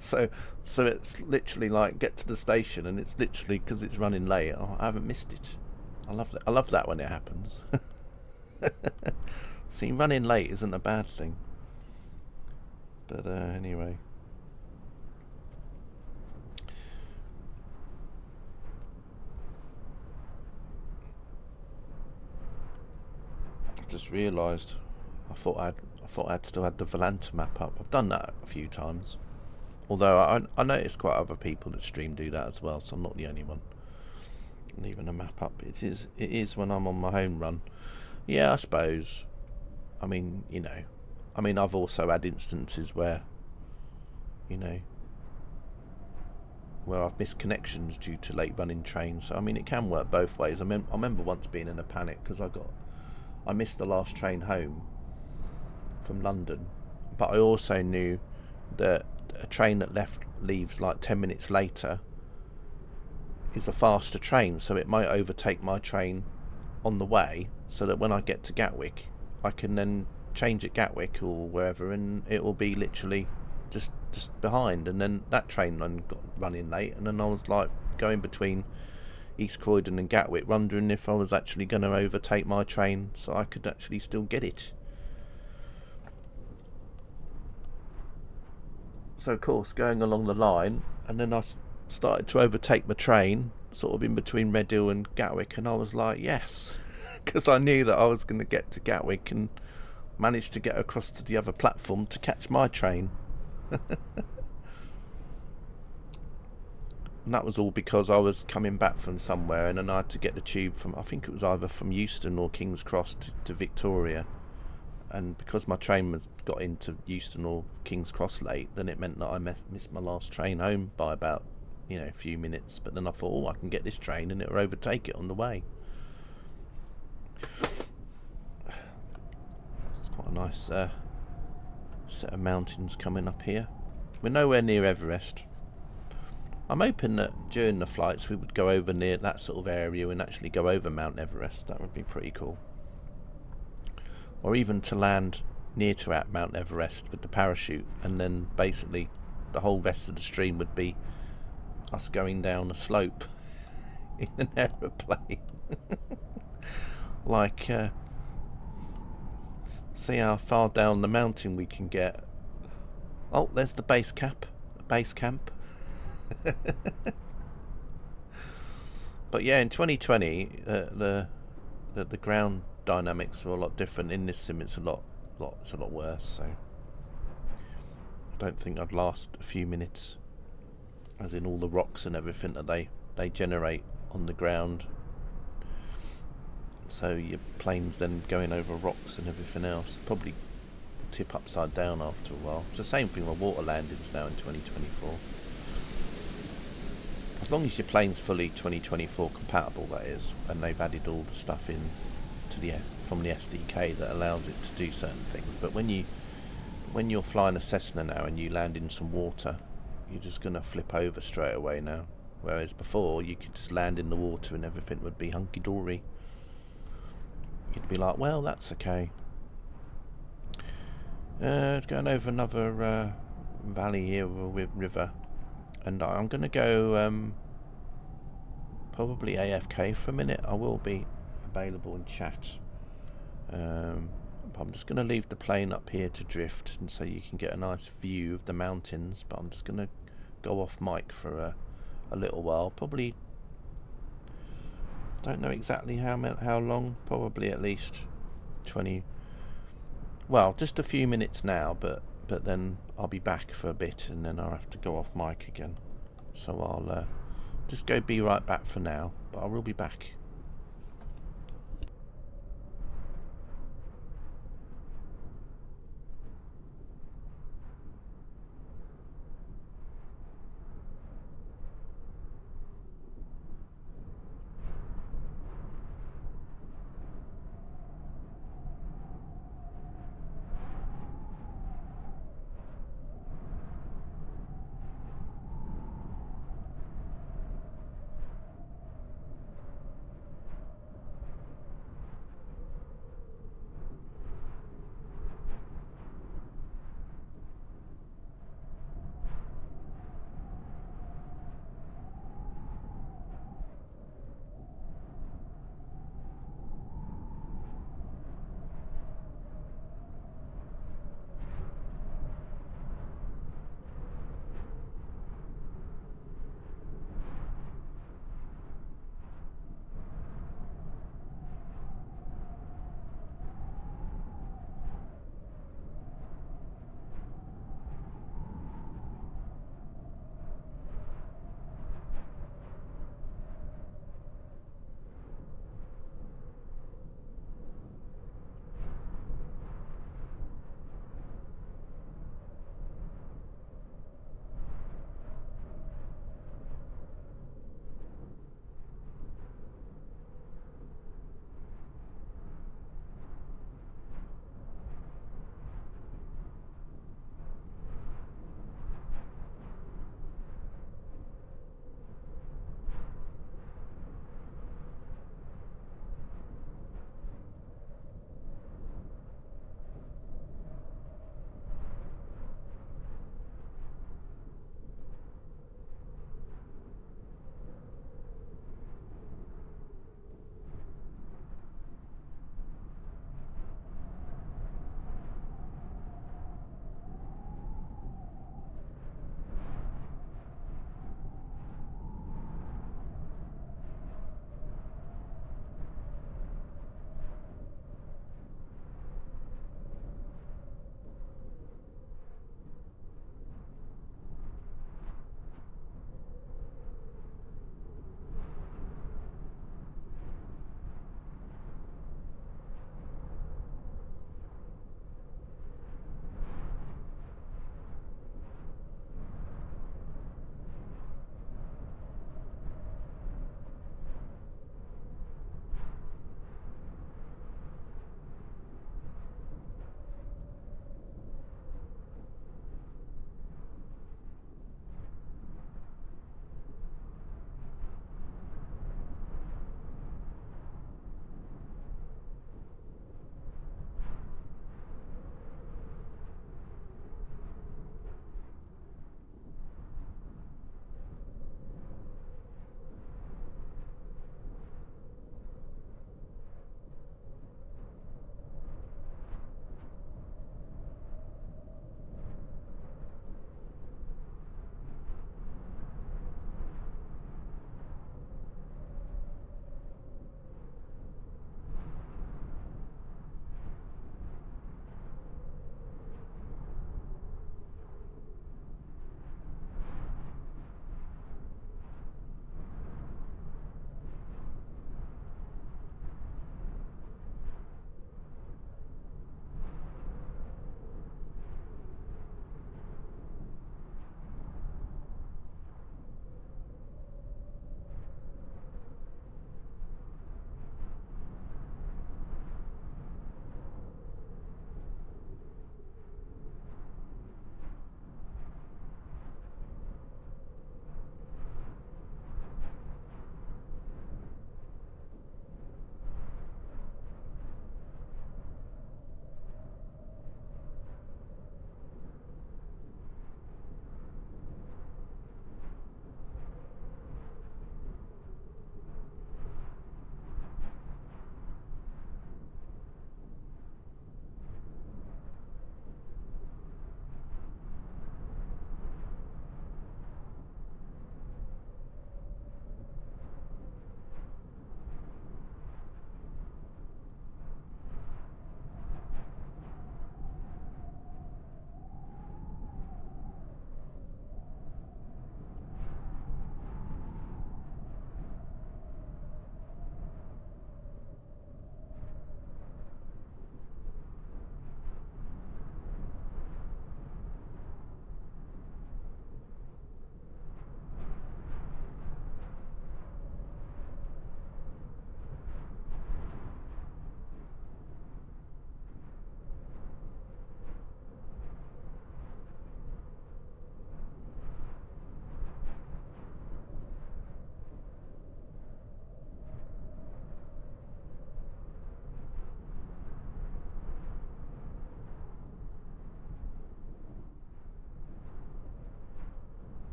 So it's literally like, get to the station and it's literally, because it's running late, oh, I haven't missed it. I love that when it happens. See, running late isn't a bad thing. But anyway. I just realised I thought I'd still had the Volanta map up. I've done that a few times. Although I notice quite other people that stream do that as well, so I'm not the only one leaving a map up. It is when I'm on my home run. Yeah, I suppose. I mean, you know, I've also had instances where, you know, where I've missed connections due to late running trains. So I mean, it can work both ways. I remember once being in a panic because I missed the last train home from London, but I also knew that a train that leaves like 10 minutes later is a faster train, so it might overtake my train on the way, so that when I get to Gatwick I can then change at Gatwick or wherever, and it will be literally just behind. And then that train then got running late, and then I was like going between, East Croydon and Gatwick, wondering if I was actually going to overtake my train so I could actually still get it. So of course, going along the line, and then I started to overtake my train, sort of in between Redhill and Gatwick, and I was like, yes, because I knew that I was going to get to Gatwick and managed to get across to the other platform to catch my train. And that was all because I was coming back from somewhere, and then I had to get the tube from, I think it was either from Euston or King's Cross to Victoria. And because my train got into Euston or King's Cross late, then it meant that I missed my last train home by about, a few minutes. But then I thought, I can get this train and it'll overtake it on the way. It's quite a nice set of mountains coming up here. We're nowhere near Everest. I'm hoping that during the flights we would go over near that sort of area and actually go over Mount Everest. That would be pretty cool. Or even to land near to Mount Everest with the parachute, and then basically the whole rest of the stream would be us going down a slope in an aeroplane. Like, see how far down the mountain we can get. Oh, there's the base camp. But yeah, in 2020, the ground dynamics are a lot different. In this sim, it's a lot worse. So I don't think I'd last a few minutes, as in all the rocks and everything that they generate on the ground. So your plane's then going over rocks and everything else. Probably tip upside down after a while. It's the same thing with water landings now in 2024. As long as your plane's fully 2024 compatible, that is, and they've added all the stuff in from the SDK that allows it to do certain things. But when you're flying a Cessna now and you land in some water, you're just going to flip over straight away now. Whereas before, you could just land in the water and everything would be hunky-dory. You'd be like, well, that's okay. It's going over another valley here with river. And I'm going to go probably AFK for a minute. I will be available in chat. I'm just going to leave the plane up here to drift, and so you can get a nice view of the mountains. But I'm just going to go off mic for a little while. Probably, don't know exactly how long. Probably at least 20. Well, just a few minutes now, but then I'll be back for a bit, and then I'll have to go off mic again. So I'll just be right back for now, but I will be back.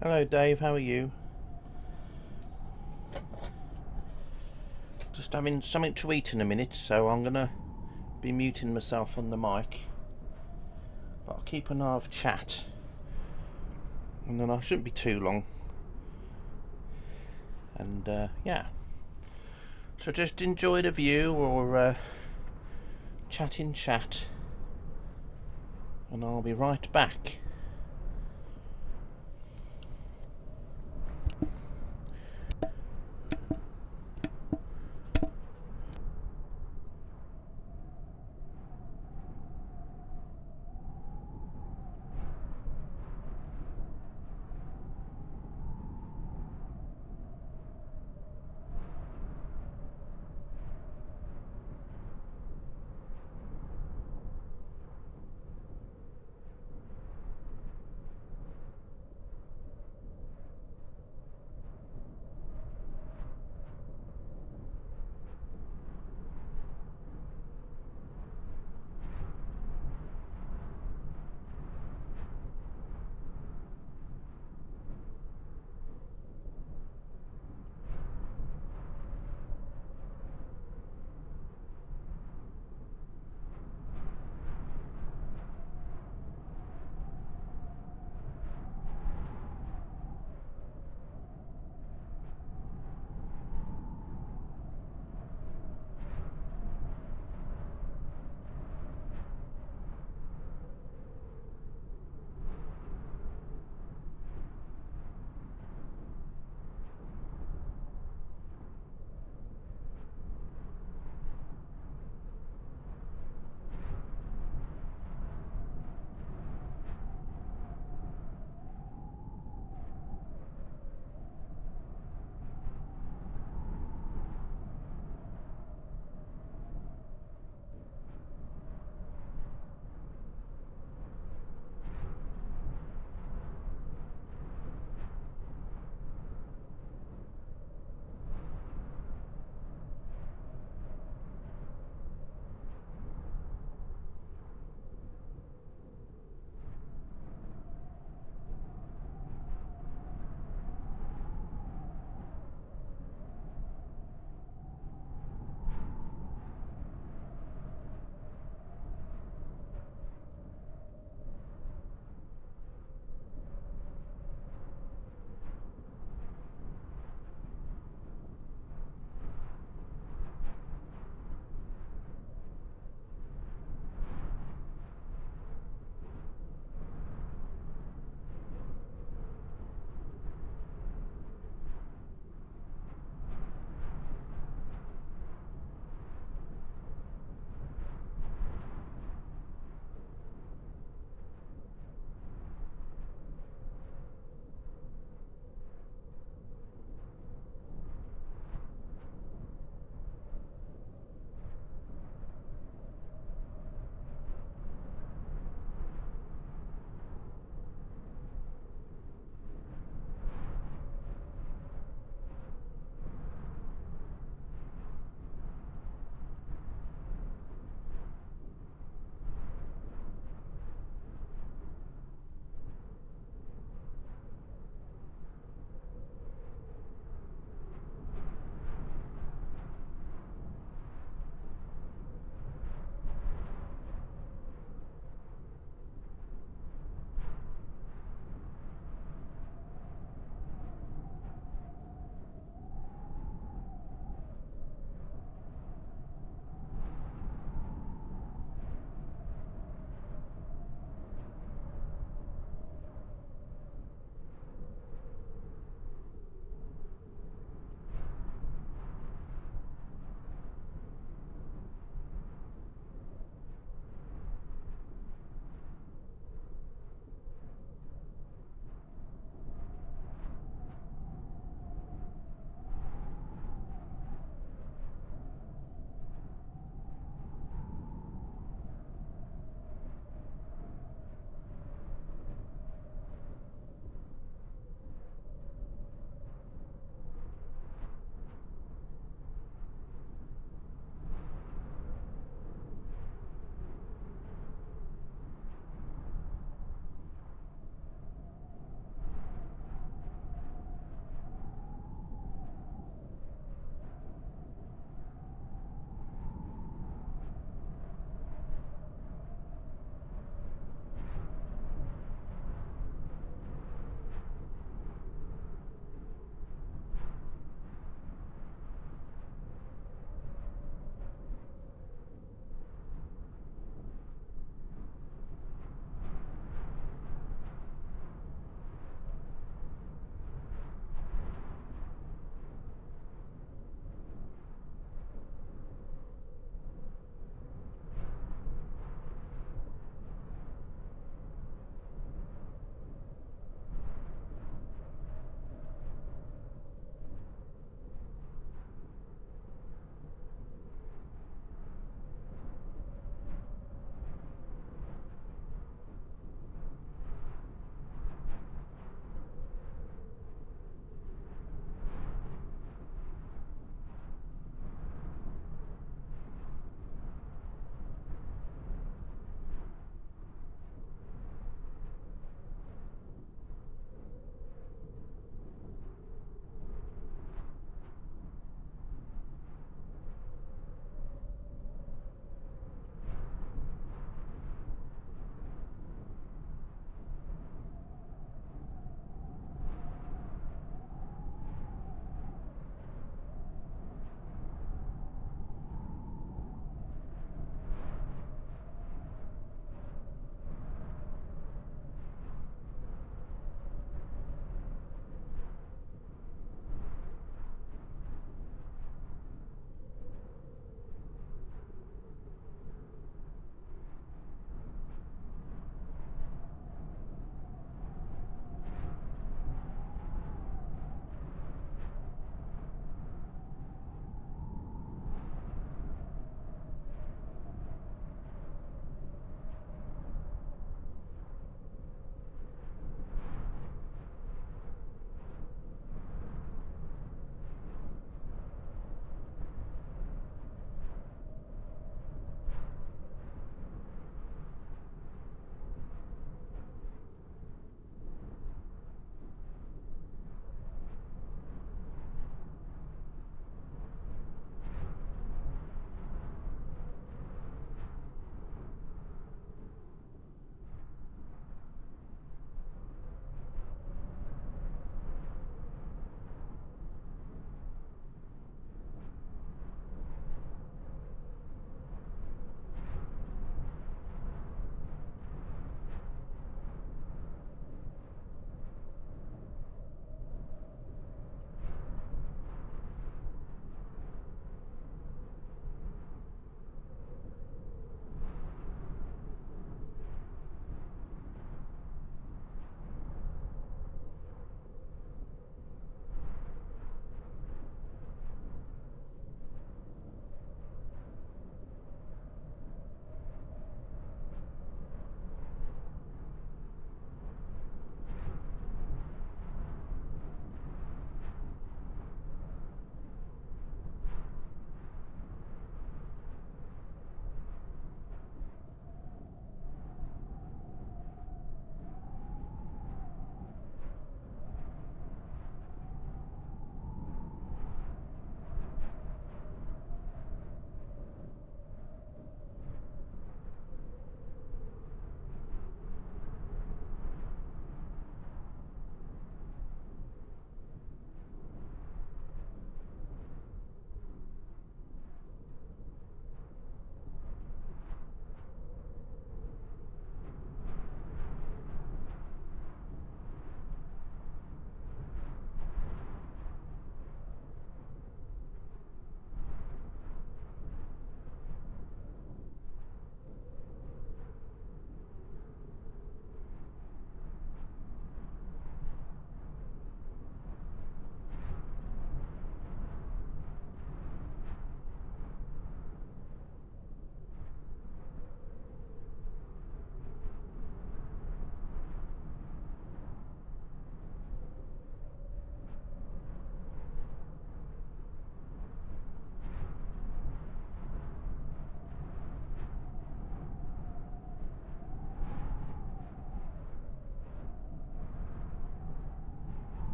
Hello Dave, how are you? Just having something to eat in a minute, so I'm gonna be muting myself on the mic. But I'll keep an eye of chat. And then I shouldn't be too long. And yeah. So just enjoy the view or chat in chat. And I'll be right back.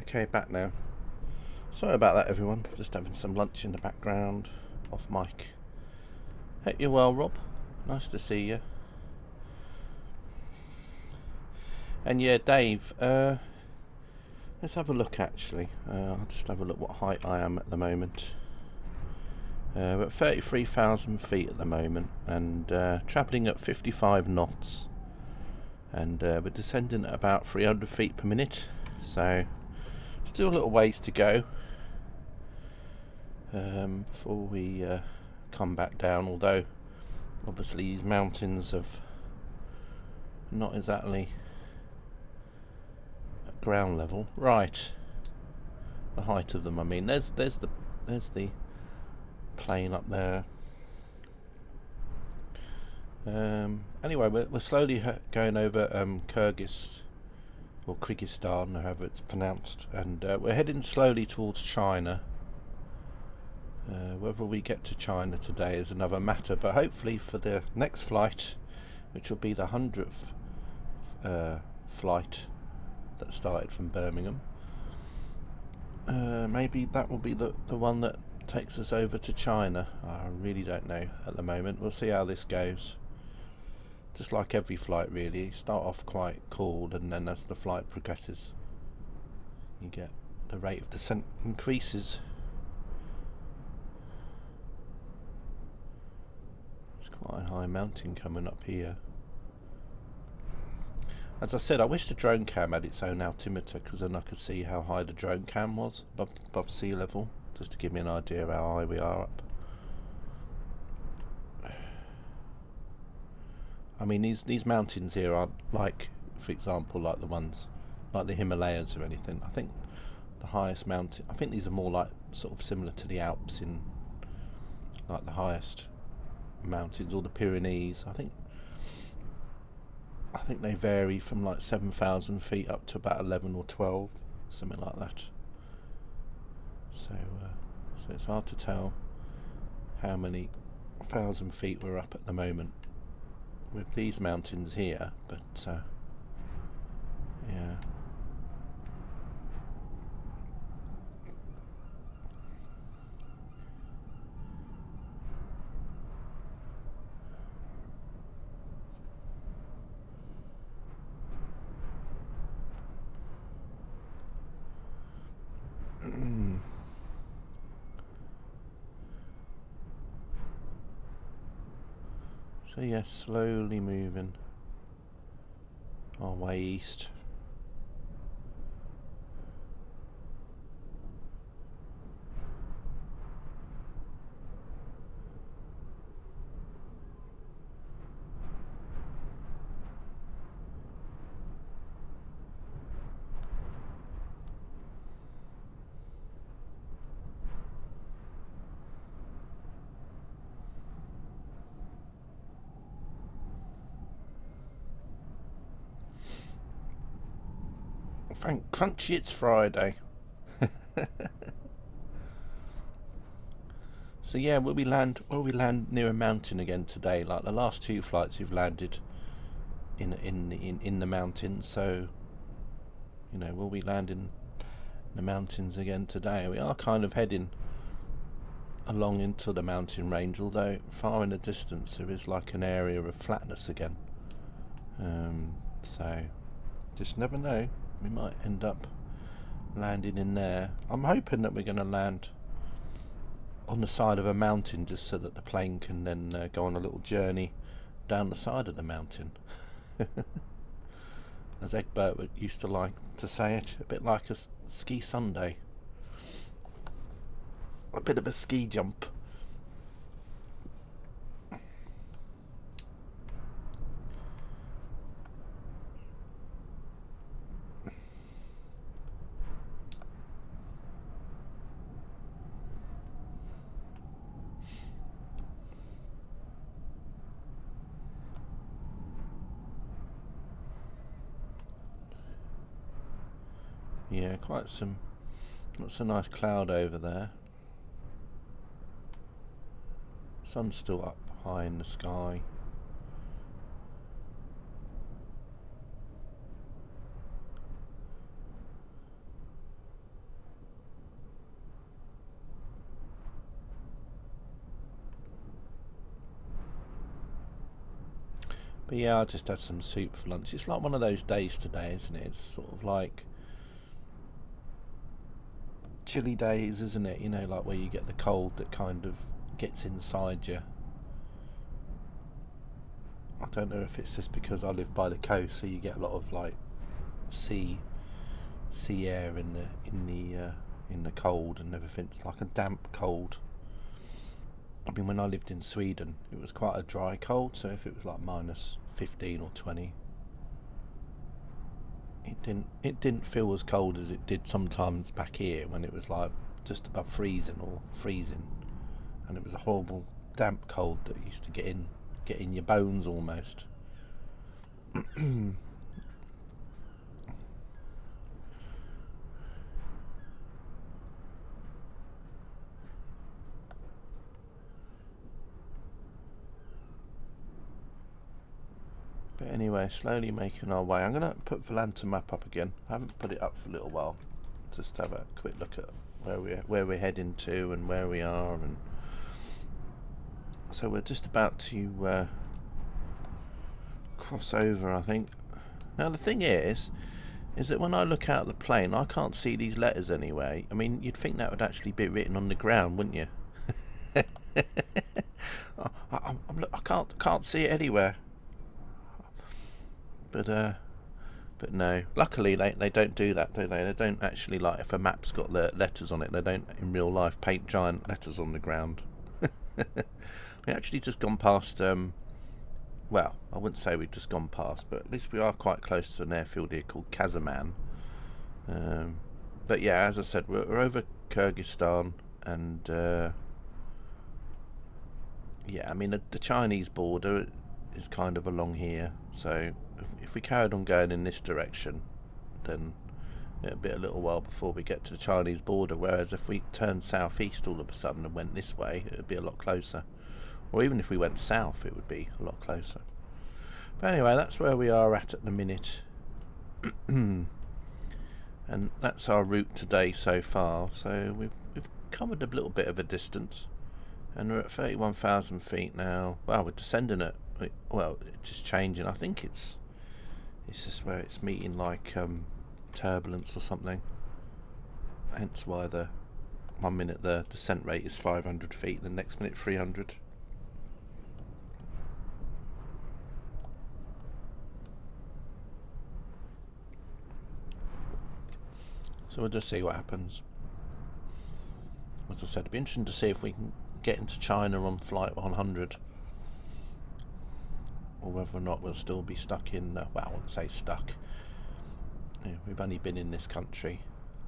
Okay, back now. Sorry about that, everyone. Just having some lunch in the background, off mic. Hope you're well, Rob. Nice to see you. And yeah, Dave, let's have a look actually. I'll just have a look what height I am at the moment. We're at 33,000 feet at the moment, and travelling at 55 knots. And we're descending at about 300 feet per minute. So, still a little ways to go before we come back down, although obviously these mountains have not exactly at ground level. Right, the height of them, I mean, there's the plane up there. Anyway, we're slowly going over Kyrgyzstan, or Kyrgyzstan, however it's pronounced, and we're heading slowly towards China. Whether we get to China today is another matter, but hopefully for the next flight, which will be the 100th flight that started from Birmingham, maybe that will be the one that takes us over to China. I really don't know at the moment. We'll see how this goes. Just like every flight really, start off quite cool, and then as the flight progresses, you get the rate of descent increases. It's quite a high mountain coming up here. As I said, I wish the drone cam had its own altimeter, because then I could see how high the drone cam was above sea level, just to give me an idea of how high we are up. I mean, these mountains here aren't like, for example, like the ones like the Himalayas or anything. I think the highest mountain, I think these are more like sort of similar to the Alps, in like the highest mountains, or the Pyrenees. I think they vary from like 7,000 feet up to about 11 or 12, something like that. So it's hard to tell how many thousand feet we're up at the moment with these mountains here, but yeah. So yeah, slowly moving our way east. Thank crunchy it's Friday. So yeah, will we land near a mountain again today? Like the last two flights, we've landed in the mountains. So, you know, will we land in the mountains again today? We are kind of heading along into the mountain range, although far in the distance there is like an area of flatness again. So just never know. We might end up landing in there. I'm hoping that we're going to land on the side of a mountain, just so that the plane can then go on a little journey down the side of the mountain. As Egbert used to like to say it, a bit like a ski Sunday. A bit of a ski jump. Yeah, lots of nice cloud over there. Sun's still up high in the sky. But yeah, I just had some soup for lunch. It's like one of those days today, isn't it? It's sort of like chilly days, isn't it? You know, like where you get the cold that kind of gets inside you. I don't know if it's just because I live by the coast, so you get a lot of like sea air in the cold and everything. It's like a damp cold. I mean, when I lived in Sweden, it was quite a dry cold. So if it was like minus 15 or 20, it didn't feel as cold as it did sometimes back here when it was like just above freezing or freezing, and it was a horrible damp cold that used to get in your bones almost. But anyway, slowly making our way. I'm going to put Volanta map up again. I haven't put it up for a little while. Just have a quick look at where we're heading to and where we are. And so we're just about to cross over, I think. Now the thing is that when I look out the plane, I can't see these letters anyway. I mean, you'd think that would actually be written on the ground, wouldn't you? I can't see it anywhere. But no. Luckily, they don't do that, do they? They don't actually, like, if a map's got the letters on it, they don't in real life paint giant letters on the ground. We actually just gone past. Well, I wouldn't say we've just gone past, but at least we are quite close to an airfield here called Kazan. But yeah, as I said, we're over Kyrgyzstan, and yeah, I mean the Chinese border is kind of along here, so if we carried on going in this direction, then it'd be a little while before we get to the Chinese border, whereas if we turned southeast all of a sudden and went this way, it would be a lot closer. Or even if we went south, it would be a lot closer. But anyway, that's where we are at the minute. And that's our route today so far. So we've covered a little bit of a distance, and we're at 31,000 feet now. Well, we're descending at, well, it's just changing. I think it's just where it's meeting like turbulence or something. Hence why the 1 minute the descent rate is 500 feet, the next minute 300. So we'll just see what happens. As I said, it'd be interesting to see if we can get into China on flight 100, or whether or not we'll still be stuck in, well, I wouldn't say stuck. Yeah, we've only been in this country,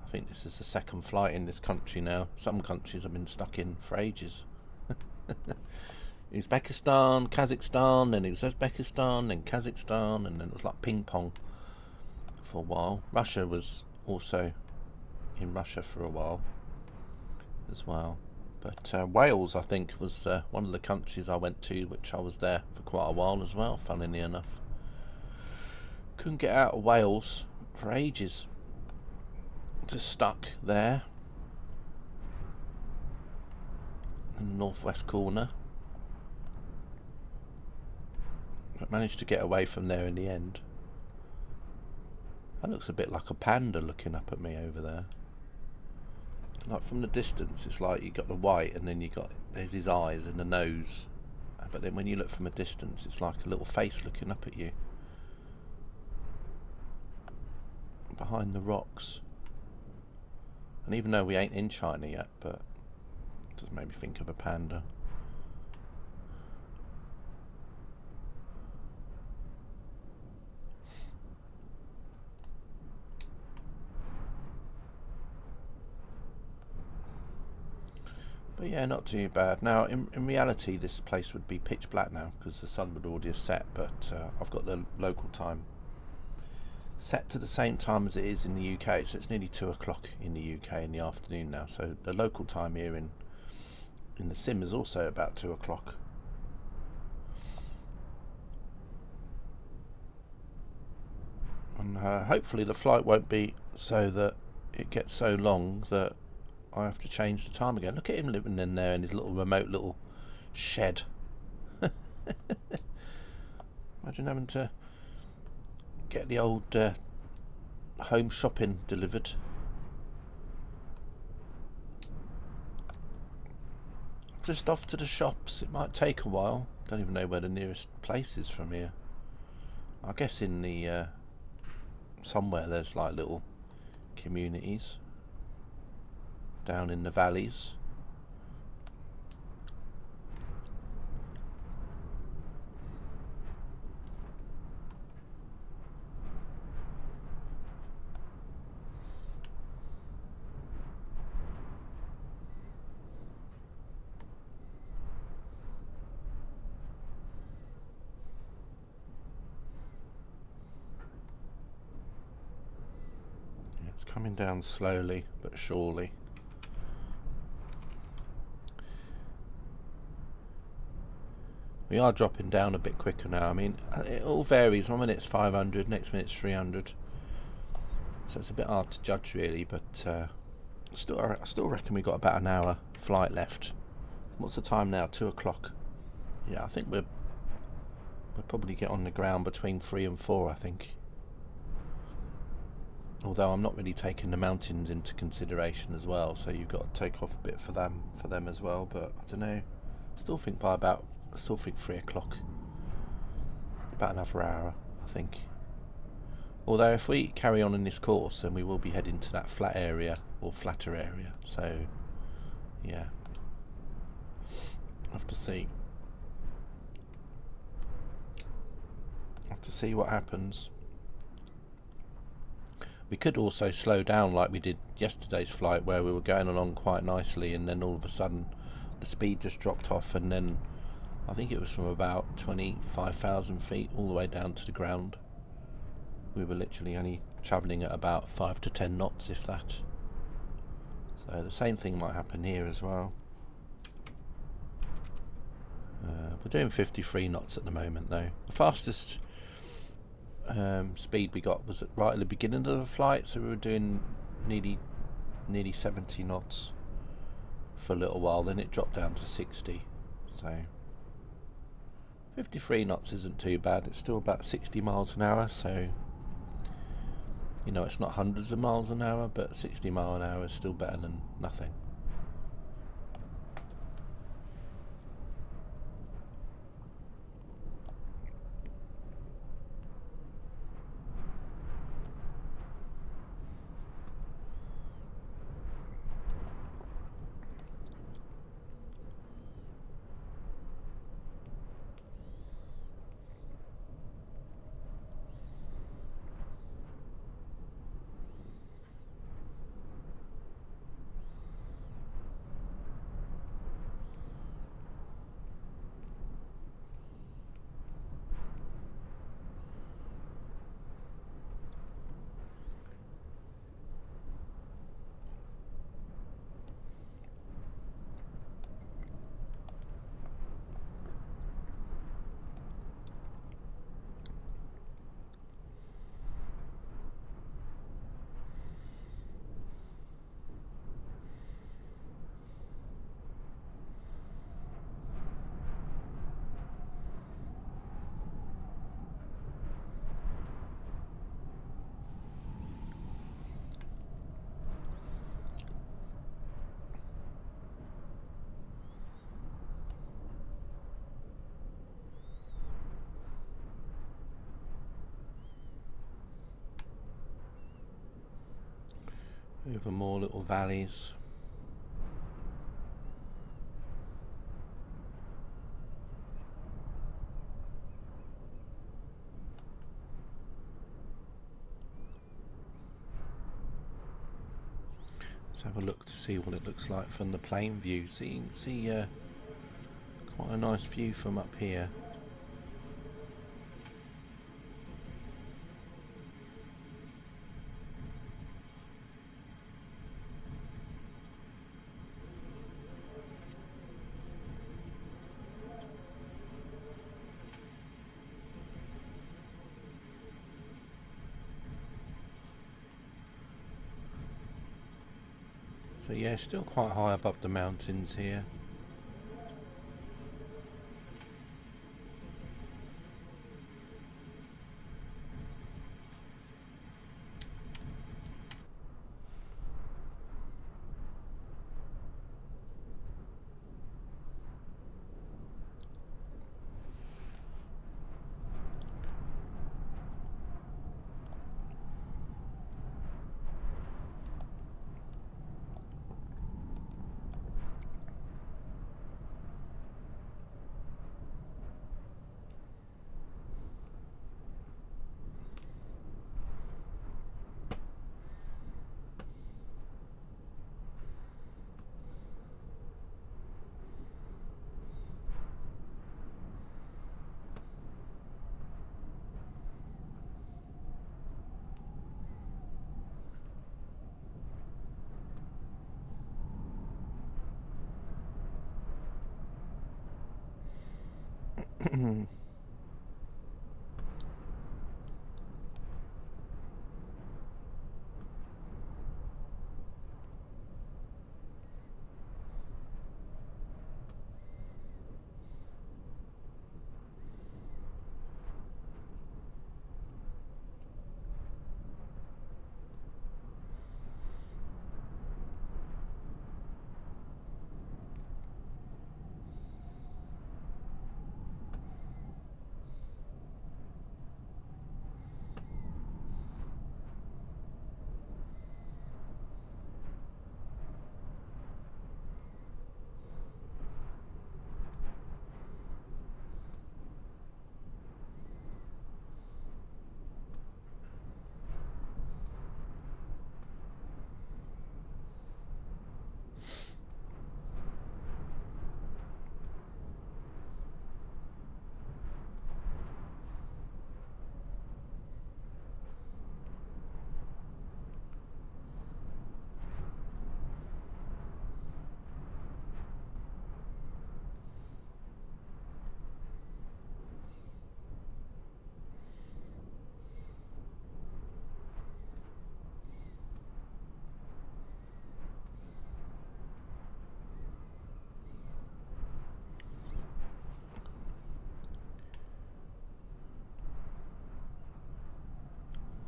I think this is the second flight in this country now. Some countries have been stuck in for ages. Uzbekistan, Kazakhstan, then Uzbekistan, then Kazakhstan, and then it was like ping pong for a while. Russia was also in Russia for a while as well. But Wales, I think, was one of the countries I went to, which I was there for quite a while as well, funnily enough. Couldn't get out of Wales for ages. Just stuck there in the northwest corner. But managed to get away from there in the end. That looks a bit like a panda looking up at me over there. Like from the distance, it's like you got the white, and then there's his eyes and the nose. But then when you look from a distance, it's like a little face looking up at you behind the rocks. And even though we ain't in China yet, but it does make me think of a panda. But yeah, not too bad. Now, in reality, this place would be pitch black now because the sun would already have set, but I've got the local time set to the same time as it is in the UK, so it's nearly 2 o'clock in the UK in the afternoon now. So the local time here in the sim is also about 2 o'clock. And hopefully the flight won't be so that it gets so long that I have to change the time again. Look at him living in there in his little remote little shed. Imagine having to get the old home shopping delivered. Just off to the shops. It might take a while. Don't even know where the nearest place is from here. I guess in the somewhere there's like little communities down in the valleys. It's coming down slowly but surely. We are dropping down a bit quicker now. I mean, it all varies. One minute it's 500, next minute it's 300. So it's a bit hard to judge really, but I still reckon we got about an hour flight left. What's the time now? 2 o'clock. Yeah, I think we'll probably get on the ground between 3 and 4, I think. Although I'm not really taking the mountains into consideration as well, so you've got to take off a bit for them as well. But I don't know. I still think 3 o'clock. About another hour, I think. Although if we carry on in this course, then we will be heading to that flat area or flatter area. So yeah, I'll have to see. Have to see what happens. We could also slow down like we did yesterday's flight, where we were going along quite nicely and then all of a sudden the speed just dropped off, and then I think it was from about 25,000 feet all the way down to the ground. We were literally only travelling at about 5 to 10 knots, if that. So the same thing might happen here as well. We're doing 53 knots at the moment though. The fastest speed we got was right at the beginning of the flight, so we were doing nearly 70 knots for a little while, then it dropped down to 60. So 53 knots isn't too bad. It's still about 60 miles an hour, so you know, it's not hundreds of miles an hour, but 60 miles an hour is still better than nothing. Over more little valleys. Let's have a look to see what it looks like from the plane view. So you can see quite a nice view from up here. So yeah, still quite high above the mountains here.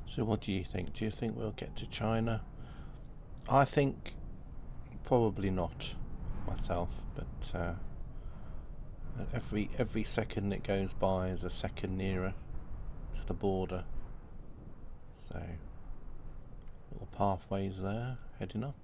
So what do you think? Do you think we'll get to China? I think probably not myself, but every second that goes by is a second nearer to the border. So little pathways there, heading up.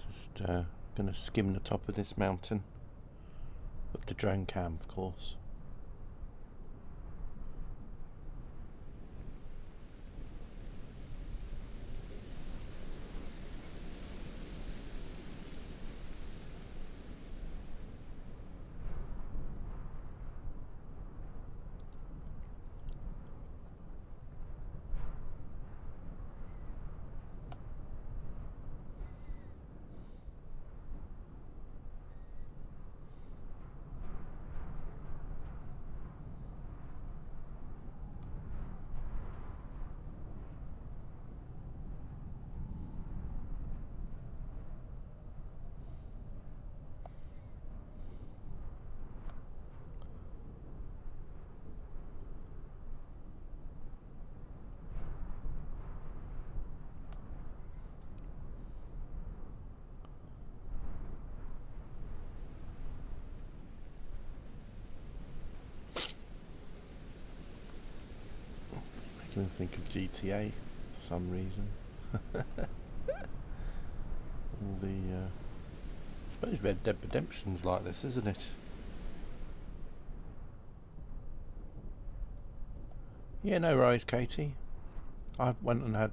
Just gonna skim the top of this mountain with the drone cam, of course. Making me think of GTA for some reason. All the I suppose Red Dead Redemption's like this, isn't it? Yeah, no worries, Katie. I went and had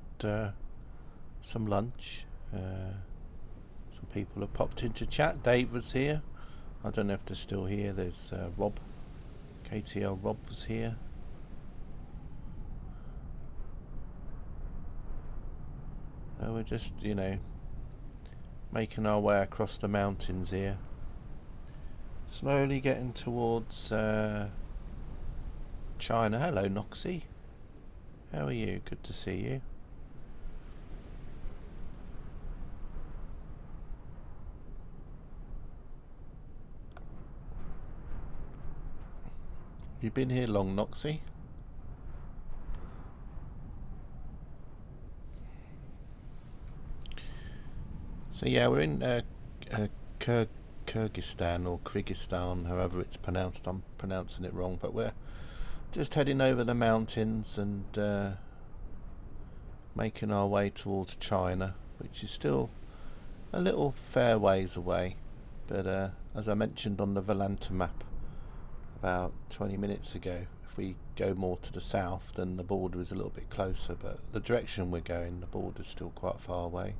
some lunch. Some people have popped into chat. Dave was here. I don't know if they're still here. There's Rob. KTL Rob was here. We're just, making our way across the mountains here. Slowly getting towards China. Hello, Noxie. How are you? Good to see you. You been here long, Noxie? So yeah, we're in Kyrgyzstan or Kyrgyzstan, however it's pronounced. I'm pronouncing it wrong, but we're just heading over the mountains and making our way towards China, which is still a little fair ways away. But as I mentioned on the Volanta map about 20 minutes ago, if we go more to the south, then the border is a little bit closer. But the direction we're going, the border is still quite far away.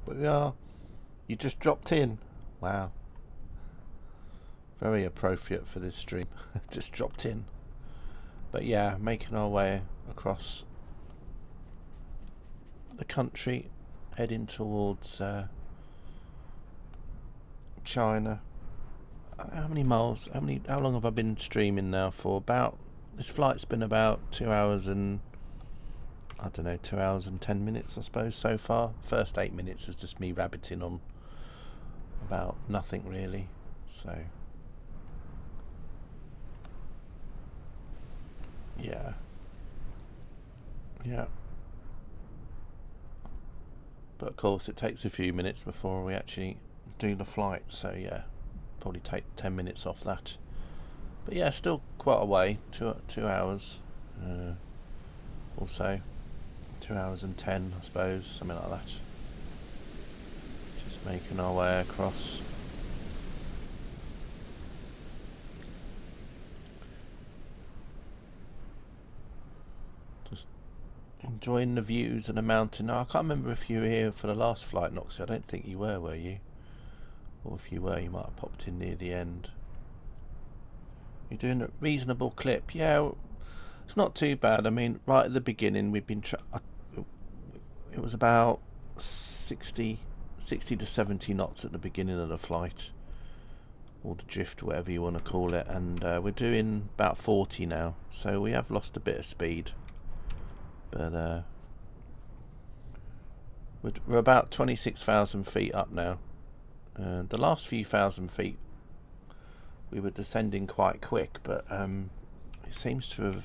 But we are. You just dropped in. Wow. Very appropriate for this stream. Just dropped in. But yeah, making our way across the country, heading towards China. How many miles? How long have I been streaming now for? This flight's been about 2 hours and 2 hours and 10 minutes, I suppose, so far. First 8 minutes was just me rabbiting on about nothing really. So yeah. But of course it takes a few minutes before we actually do the flight, so yeah, probably take 10 minutes off that. But yeah, still quite a way. 2 hours or so. 2 hours and 10, I suppose, something like that. Just making our way across. Just enjoying the views of the mountain. Now, I can't remember if you were here for the last flight, Noxie. I don't think you were you? Or if you were, you might have popped in near the end. You're doing a reasonable clip. Yeah, it's not too bad. I mean, right at the beginning, we've been... it was about 60 to 70 knots at the beginning of the flight. Or the drift, whatever you want to call it. And we're doing about 40 now. So we have lost a bit of speed. But we're about 26,000 feet up now. The last few thousand feet we were descending quite quick, but it seems to have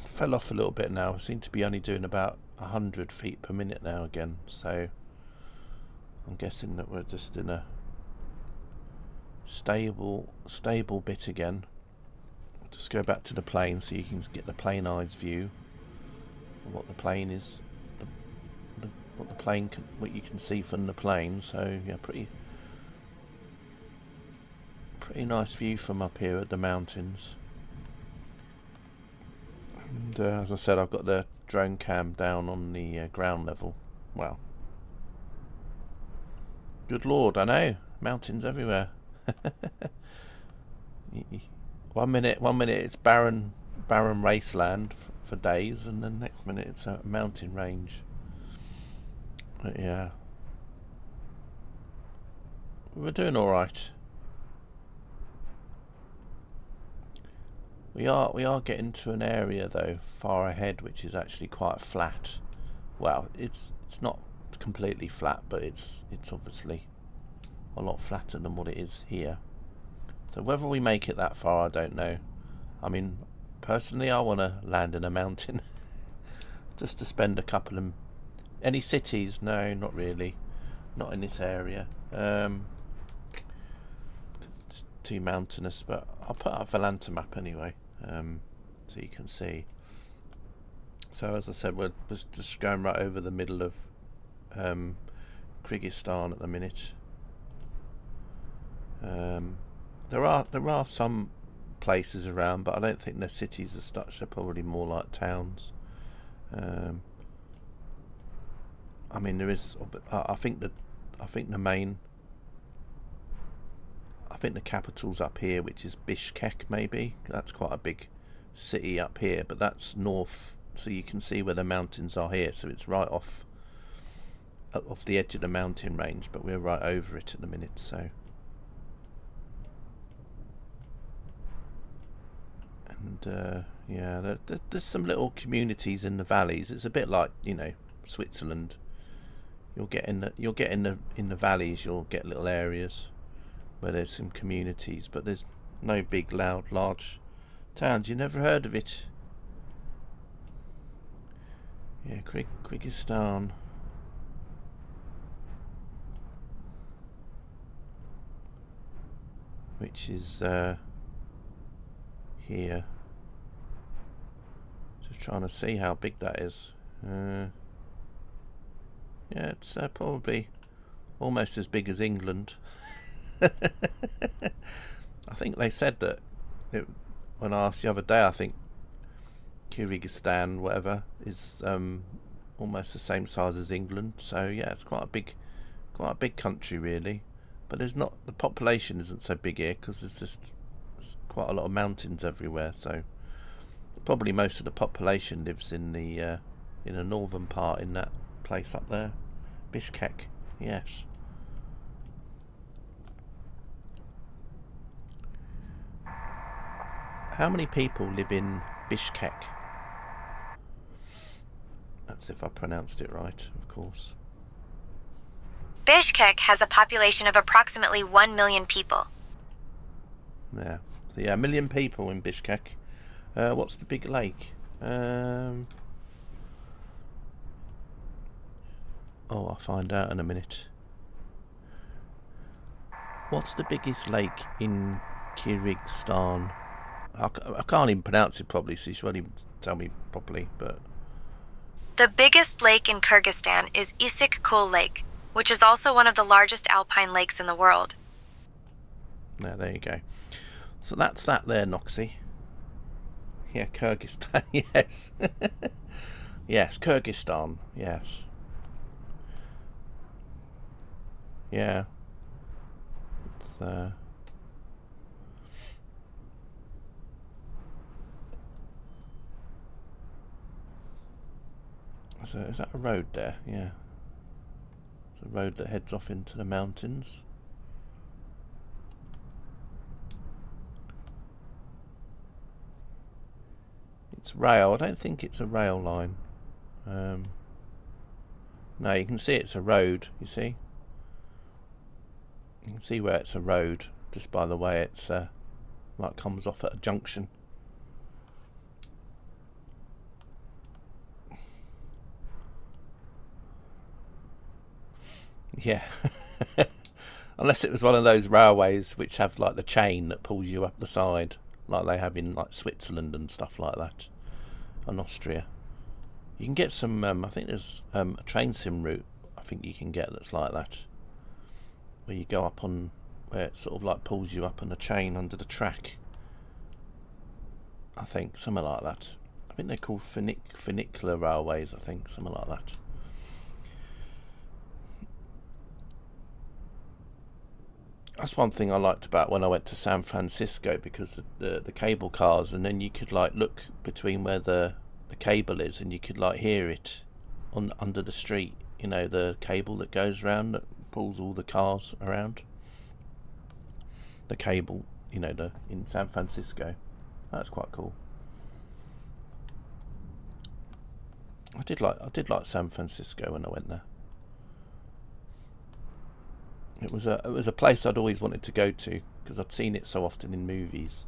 fell off a little bit now. I seem to be only doing about 100 feet per minute now again, so I'm guessing that we're just in a stable bit again. I'll just go back to the plane so you can get the plane eyes view of what the plane is, what you can see from the plane. So yeah, pretty nice view from up here at the mountains. And as I said, I've got the drone cam down on the ground level. Wow, good lord, I know, mountains everywhere. One minute it's barren wasteland for days, and then next minute it's a mountain range. But yeah, we're doing all right. We are getting to an area though far ahead which is actually quite flat. Well, it's not completely flat, but it's obviously a lot flatter than what it is here. So whether we make it that far, I don't know. I mean, personally, I want to land in a mountain just to spend a couple of... Any cities? No, not really. Not in this area. It's too mountainous, but I'll put up a Volanta map anyway, so you can see. So as I said, we're just going right over the middle of Kyrgyzstan at the minute. There are some places around, but I don't think they're cities as such. They're probably more like towns. I mean, there is. I think the capital's up here, which is Bishkek. Maybe that's quite a big city up here, but that's north so you can see where the mountains are here. So it's right off the edge of the mountain range, but we're right over it at the minute. So, and yeah, there's some little communities in the valleys. It's a bit like, you know, Switzerland. You'll get in the valleys. You'll get little areas where there's some communities, but there's no big, loud, large towns. You never heard of it? Yeah, Kyrgyzstan. Which is here. Just trying to see how big that is. Yeah, it's probably almost as big as England. I think they said that when I asked the other day. I think Kyrgyzstan, whatever, is almost the same size as England. So yeah, it's quite a big country, really. But the population isn't so big here because there's quite a lot of mountains everywhere. So probably most of the population lives in the northern part, in that place up there, Bishkek. Yes. How many people live in Bishkek? That's if I pronounced it right, of course. Bishkek has a population of approximately 1 million people. Yeah, so yeah, 1 million people in Bishkek. What's the big lake? Oh, I'll find out in a minute. What's the biggest lake in Kyrgyzstan? I can't even pronounce it properly, so you should even tell me properly. But the biggest lake in Kyrgyzstan is Issyk-Kul Lake, which is also one of the largest alpine lakes in the world. Now, there you go. So that's that there, Noxie. Yeah, Kyrgyzstan, yes. Yes, Kyrgyzstan, yes. Yeah. It's, so is that a road there? Yeah. It's a road that heads off into the mountains. It's rail. I don't think it's a rail line. No, you can see it's a road, you see? You can see where it's a road just by the way it's like comes off at a junction. Yeah. Unless it was one of those railways which have like the chain that pulls you up the side, like they have in like Switzerland and stuff like that, and Austria. You can get some, I think there's a train sim route I think you can get that's like that, where you go up on, where it sort of like pulls you up on a chain under the track. I think, something like that. I think they're called funicular railways, I think, something like that. That's one thing I liked about when I went to San Francisco, because the cable cars, and then you could like look between where the cable is, and you could like hear it on under the street. You know, the cable that goes around that pulls all the cars around. The cable, you know, in San Francisco. That's quite cool. I did like San Francisco when I went there. It was a place I'd always wanted to go to because I'd seen it so often in movies.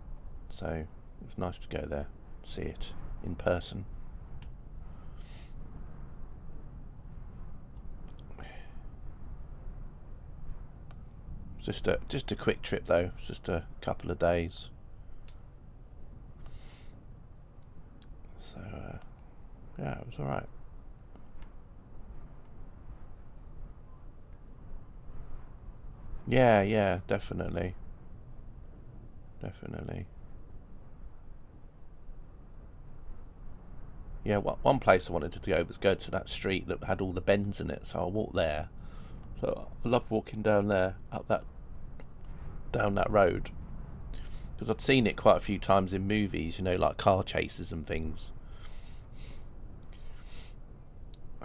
So it was nice to go there, see it in person. Just a quick trip though. It's just a couple of days. So yeah, it was all right. Yeah, definitely. Yeah, one place I wanted to go was go to that street that had all the bends in it, so I walked there. So I love walking down there, down that road, because I'd seen it quite a few times in movies, you know, like car chases and things.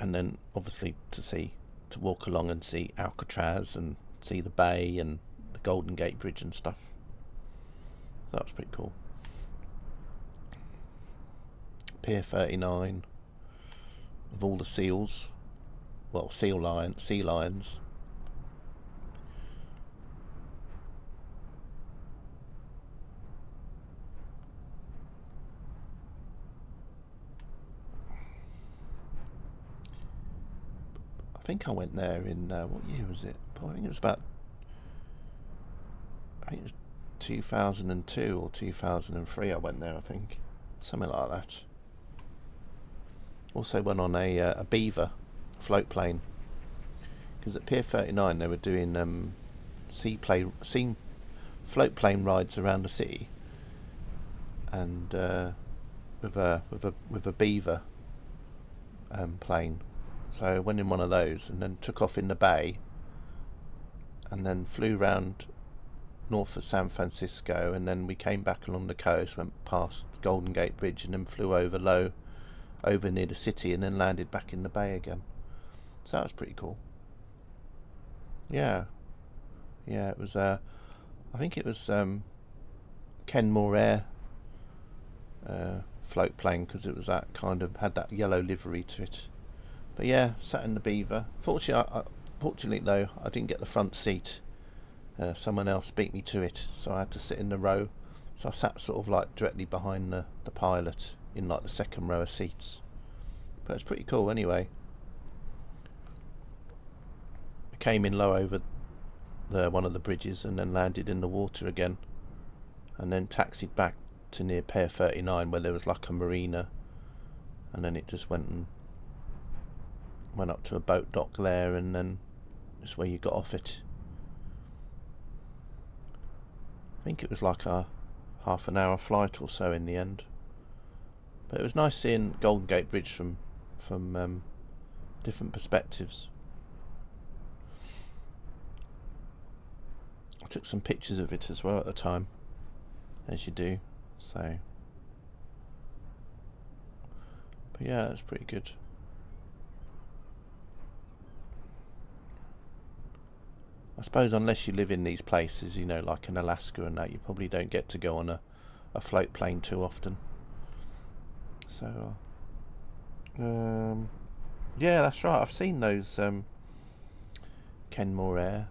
and then obviously to walk along and see Alcatraz and see the bay and the Golden Gate Bridge and stuff. So that was pretty cool. Pier 39 with all the seals, well, sea lions. I think I went there in what year was it? I think it was 2002 or 2003. I went there, I think, something like that. Also went on a beaver float plane, because at Pier 39 they were doing float plane rides around the city, and with a beaver plane. So I went in one of those and then took off in the bay, and then flew round north of San Francisco, and then we came back along the coast, went past Golden Gate Bridge, and then flew over near the city, and then landed back in the bay again. So that was pretty cool. Yeah, it was I think it was Kenmore Air float plane, because it was that kind of, had that yellow livery to it. But yeah, sat in the beaver. Fortunately though, I didn't get the front seat. Someone else beat me to it, so I had to sit in the row. So I sat sort of like directly behind the pilot in like the second row of seats. But it's pretty cool anyway. I came in low over one of the bridges and then landed in the water again, and then taxied back to near Pier 39 where there was like a marina, and then it just went up to a boat dock there, and then it's where you got off it. I think it was like a half an hour flight or so in the end. But it was nice seeing Golden Gate Bridge from different perspectives. I took some pictures of it as well at the time, as you do. So, but yeah, it's pretty good. I suppose unless you live in these places, you know, like in Alaska and that, you probably don't get to go on a float plane too often. So, yeah, that's right. I've seen those Kenmore Air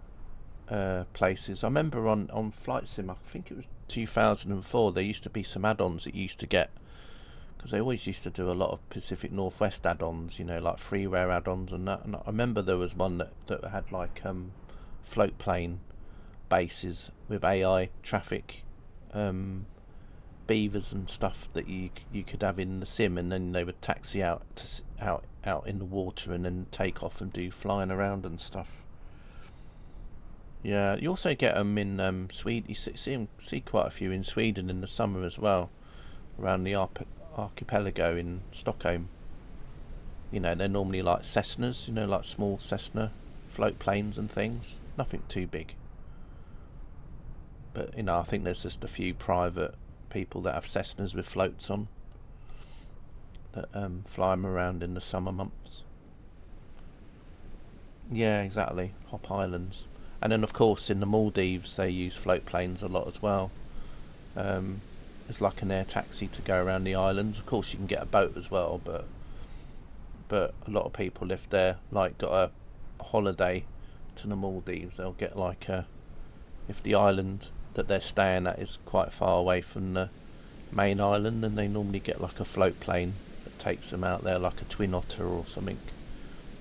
places. I remember on Flight Sim, I think it was 2004, there used to be some add-ons that you used to get, because they always used to do a lot of Pacific Northwest add-ons, you know, like freeware add-ons and that. And I remember there was one that had like float plane bases with AI traffic beavers and stuff that you could have in the sim, and then they would taxi out in the water and then take off and do flying around and stuff. Yeah, you also get them in Sweden. You see quite a few in Sweden in the summer as well, around the archipelago in Stockholm. You know, they're normally like Cessnas, you know, like small Cessna float planes and things. Nothing too big. But, you know, I think there's just a few private people that have Cessnas with floats on that fly them around in the summer months. Yeah, exactly. Hop islands. And then, of course, in the Maldives, they use float planes a lot as well. It's like an air taxi to go around the islands. Of course, you can get a boat as well, but a lot of people, if they're like got a holiday to the Maldives, they'll get like if the island that they're staying at is quite far away from the main island, then they normally get like a float plane that takes them out there, like a Twin Otter or something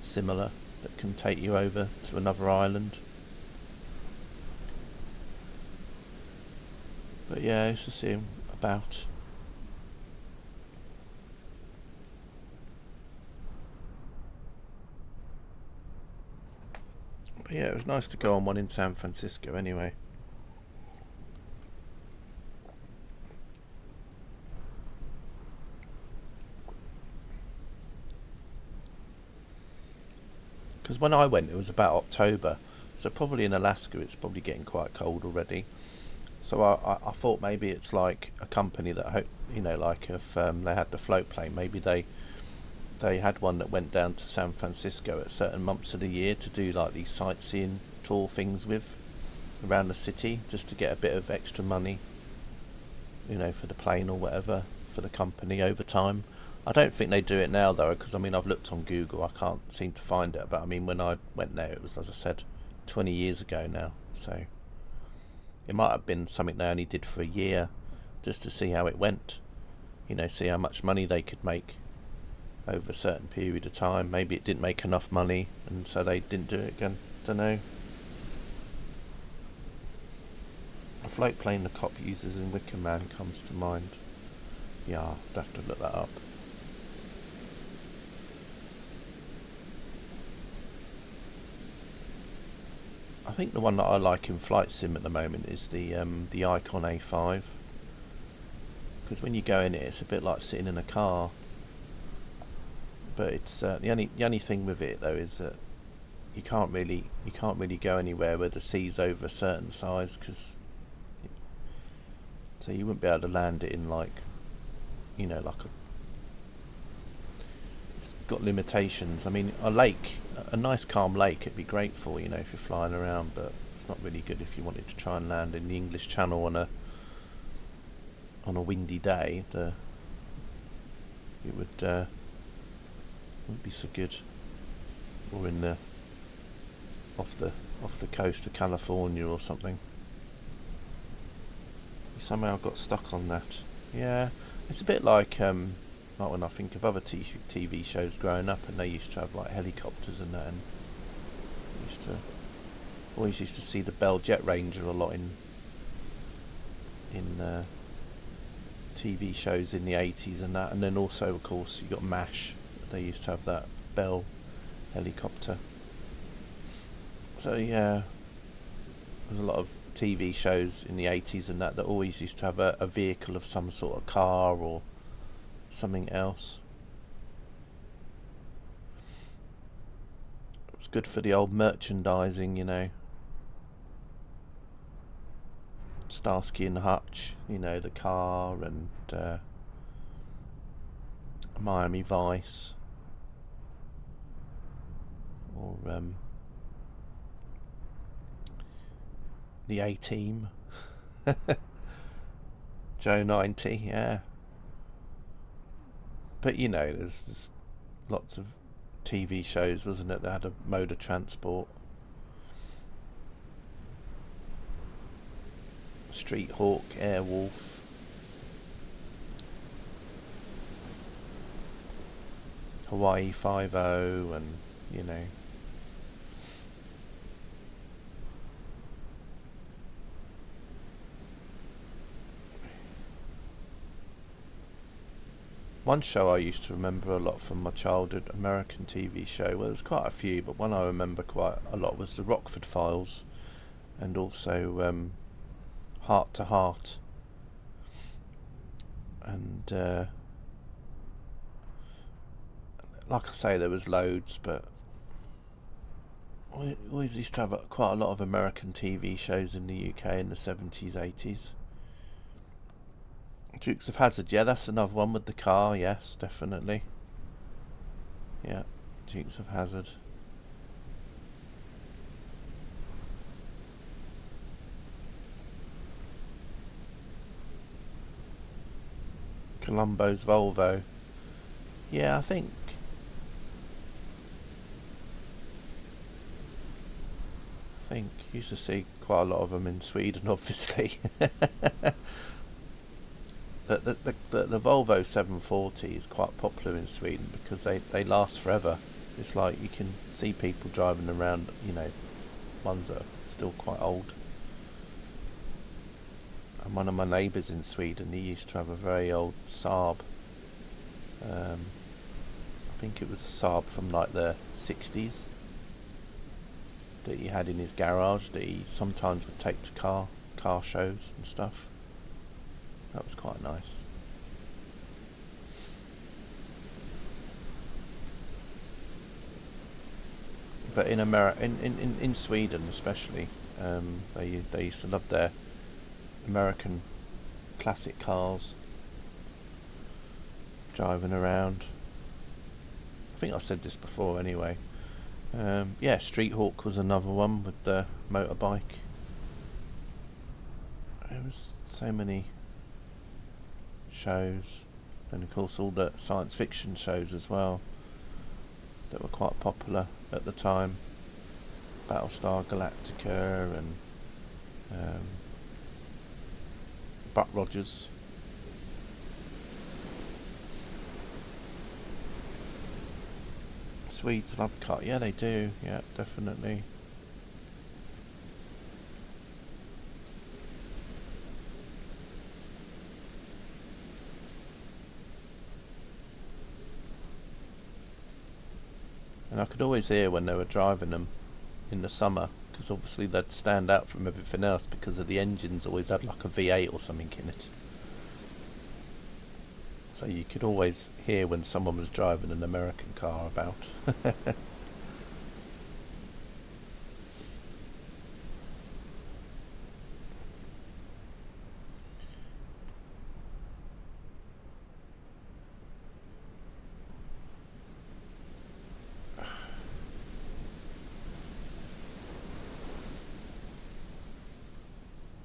similar, that can take you over to another island. But yeah, I used to see him about. But yeah, it was nice to go on one in San Francisco anyway. Because when I went, it was about October, so probably in Alaska it's probably getting quite cold already. So I thought maybe it's like a company that, you know, like if they had the float plane, maybe they they had one that went down to San Francisco at certain months of the year to do like these sightseeing tour things with around the city, just to get a bit of extra money, for the plane or whatever, for the company over time. I don't think they do it now though, because I mean I've looked on Google, I can't seem to find it. But I mean when I went there, it was, as I said, 20 years ago now, so it might have been something they only did for a year, just to see how it went. See how much money they could make over a certain period of time. Maybe it didn't make enough money, and so they didn't do it again. Don't know. A float plane the cop uses in Wicker Man comes to mind. Yeah, I'll have to look that up. I think the one that I like in Flight Sim at the moment is the Icon A5, because when you go in it, it's a bit like sitting in a car. But it's the only thing with it though is that you can't really go anywhere where the sea's over a certain size, so you wouldn't be able to land it in like it's got limitations. I mean, a nice calm lake, it'd be great for if you're flying around, but it's not really good if you wanted to try and land in the English Channel on a windy day. It wouldn't be so good, or in off the coast of California or something. Somehow got stuck on that. Yeah, it's a bit like when I think of other TV shows growing up, and they used to have like helicopters and that, and always used to see the Bell Jet Ranger a lot in TV shows in the 80s and that, and then also of course you got MASH. They used to have that Bell helicopter. So yeah, there's a lot of TV shows in the 80s and that always used to have a vehicle of some sort of car or something else. It's good for the old merchandising, Starsky and Hutch, the car, and Miami Vice, or the A-Team, Joe 90, yeah. But there's lots of TV shows, wasn't it, that had a mode of transport. Street Hawk, Airwolf, Hawaii 5-0, and one show I used to remember a lot from my childhood, American TV show, well there's quite a few, but one I remember quite a lot was the Rockford Files, and also Heart to Heart, and like I say, there was loads, but we always used to have quite a lot of American TV shows in the UK in the 70s, 80s. Dukes of Hazzard, yeah, that's another one with the car, yes, definitely. Yeah, Dukes of Hazzard. Columbo's Volvo. Yeah, I think used to see quite a lot of them in Sweden, obviously. The Volvo 740 is quite popular in Sweden because they last forever. It's like you can see people driving around, ones that are still quite old. And one of my neighbours in Sweden, he used to have a very old Saab. I think it was a Saab from like the 60s that he had in his garage that he sometimes would take to car shows and stuff. That was quite nice. But in in Sweden especially, they used to love their American classic cars driving around. I think I said this before anyway. Yeah, Street Hawk was another one with the motorbike. There was so many shows, and of course all the science fiction shows as well that were quite popular at the time. Battlestar Galactica and Buck Rogers. Swedes love car. Yeah, they do. Yeah, definitely. And I could always hear when they were driving them in the summer, because obviously they'd stand out from everything else because of the engines always had like a V8 or something in it. So you could always hear when someone was driving an American car about.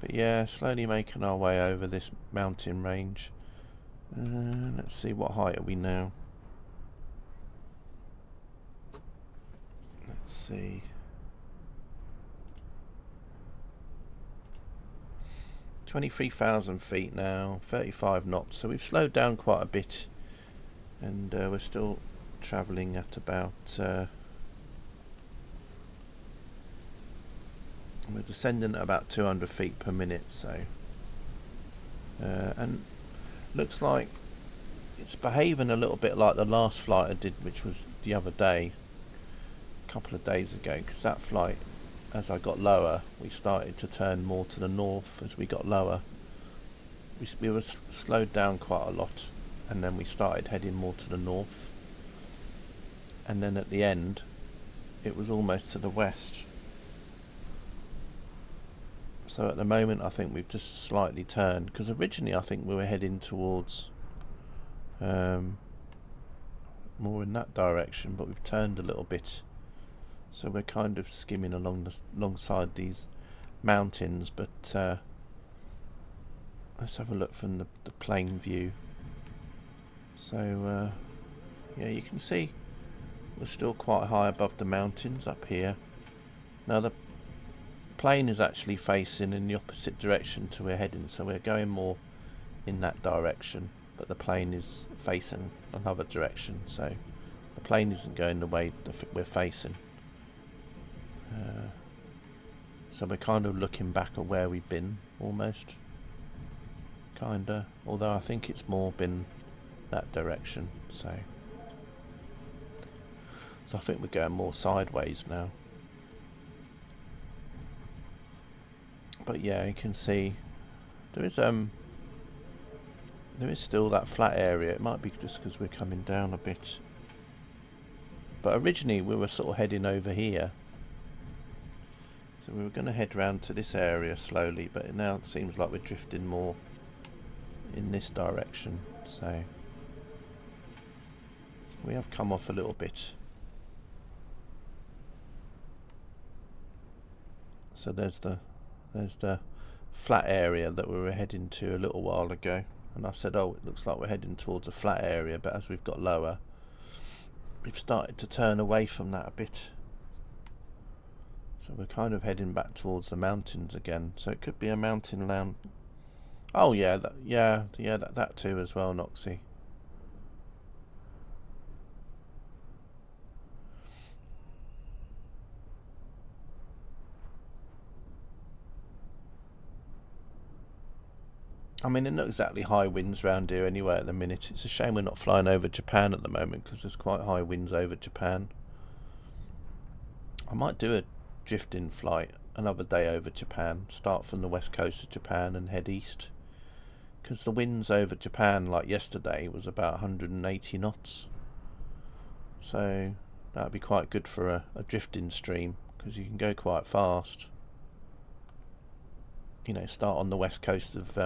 But yeah, slowly making our way over this mountain range. Let's see, what height are we now? Let's see. 23,000 feet now, 35 knots. So we've slowed down quite a bit, and we're still travelling at about. We're descending at about 200 feet per minute. So, and looks like it's behaving a little bit like the last flight I did, which was the other day, a couple of days ago, because that flight, as I got lower, we started to turn more to the north as we got lower. We were slowed down quite a lot, and then we started heading more to the north, and then at the end it was almost to the west. So at the moment I think we've just slightly turned, because originally I think we were heading towards more in that direction, but we've turned a little bit. So we're kind of skimming alongside these mountains, but let's have a look from the plane view. So yeah, you can see we're still quite high above the mountains up here. Now the plane is actually facing in the opposite direction to we're heading, so we're going more in that direction, but the plane is facing another direction, so the plane isn't going the way we're facing. So we're kind of looking back at where we've been, almost. Kinda, although I think it's more been that direction, so I think we're going more sideways now. But yeah, you can see there is still that flat area. It might be just because we're coming down a bit, but originally we were sort of heading over here, so we were going to head round to this area slowly, but now it seems like we're drifting more in this direction, so we have come off a little bit. So there's the flat area that we were heading to a little while ago, and I said, oh, it looks like we're heading towards a flat area, but as we've got lower, we've started to turn away from that a bit. So we're kind of heading back towards the mountains again. So it could be a mountain land. Oh yeah, that too as well, Noxie. I mean, they're not exactly high winds around here anyway at the minute. It's a shame we're not flying over Japan at the moment, because there's quite high winds over Japan. I might do a drifting flight another day over Japan. Start from the west coast of Japan and head east. Because the winds over Japan, like yesterday, was about 180 knots. So that would be quite good for a drifting stream, because you can go quite fast. You know, start on the west coast of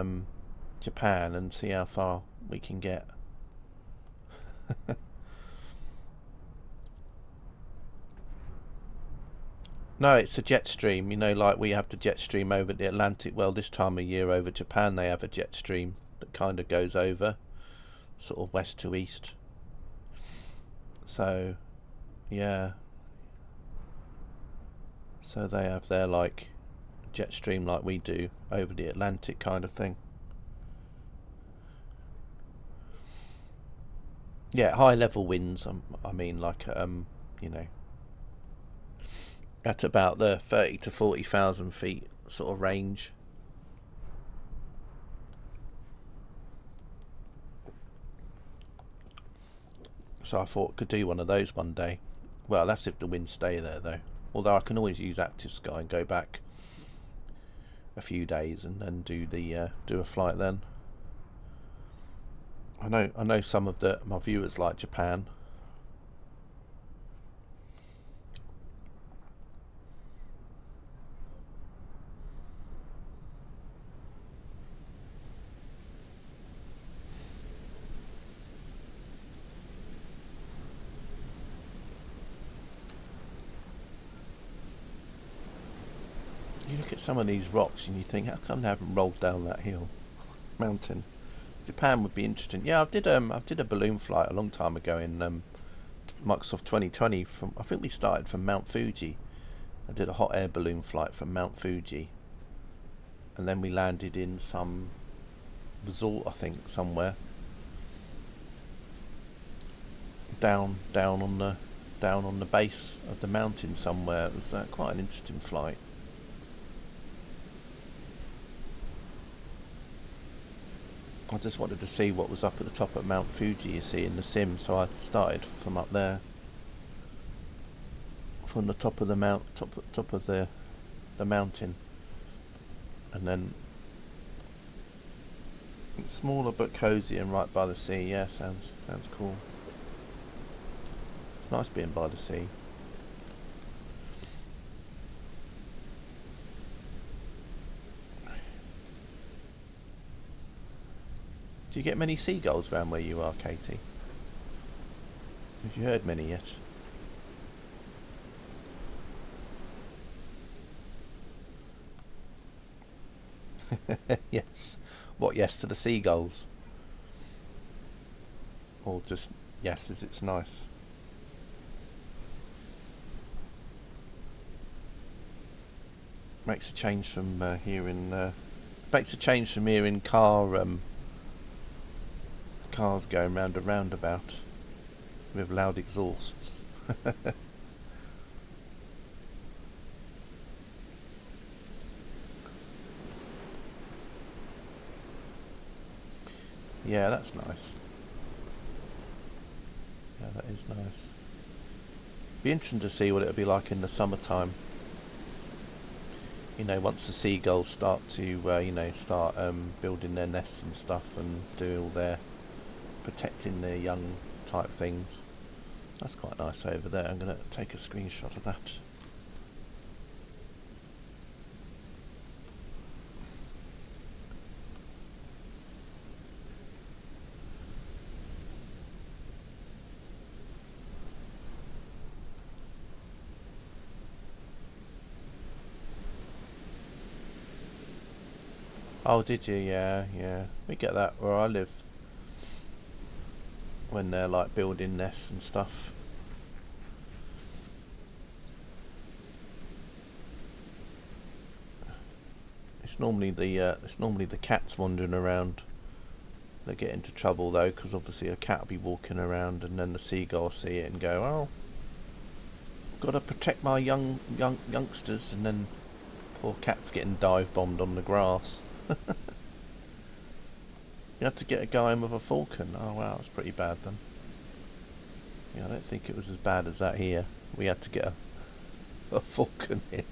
Japan and see how far we can get. No, it's a jet stream. You know, like we have the jet stream over the Atlantic. Well, this time of year over Japan, they have a jet stream that kind of goes over, sort of west to east. So, yeah. So they have their like jet stream like we do over the Atlantic kind of thing. Yeah, high level winds. I mean, like you know, at about the 30 to 40,000 feet sort of range. So I thought I could do one of those one day. Well, that's if the winds stay there though. Although I can always use Active Sky and go back a few days and then do a flight then. I know some of my viewers like Japan. You look at some of these rocks and you think, how come they haven't rolled down that mountain? Japan would be interesting. Yeah, I did a balloon flight a long time ago in Microsoft 2020. I think we started from Mount Fuji. I did a hot air balloon flight from Mount Fuji, and then we landed in some resort, I think, somewhere down on the base of the mountain somewhere. It was quite an interesting flight. I just wanted to see what was up at the top of Mount Fuji, you see, in the sim, so I started from up there, from the top of the top of the mountain, and then it's smaller but cosy and right by the sea. Yeah, sounds cool. It's nice being by the sea. Do you get many seagulls around where you are, Katie? Have you heard many yet? Yes. What, yes to the seagulls? Or just yes, as it's nice? Makes a change from makes a change from hearing cars going round a roundabout with loud exhausts. Yeah, that's nice. Yeah, that is nice. Be interesting to see what it'll be like in the summertime. You know, once the seagulls start to, start building their nests and stuff and doing all their protecting their young type things. That's quite nice over there. I'm going to take a screenshot of that. Oh, did you? Yeah, yeah. We get that where I live. When they're like building nests and stuff. It's normally the cats wandering around. They get into trouble though, because obviously a cat will be walking around, and then the seagulls see it and go, "Oh, got to protect my youngsters," and then poor cat's getting dive bombed on the grass. You had to get a guy in with a falcon. Oh wow, that's pretty bad then. Yeah, I don't think it was as bad as that here. We had to get a falcon in.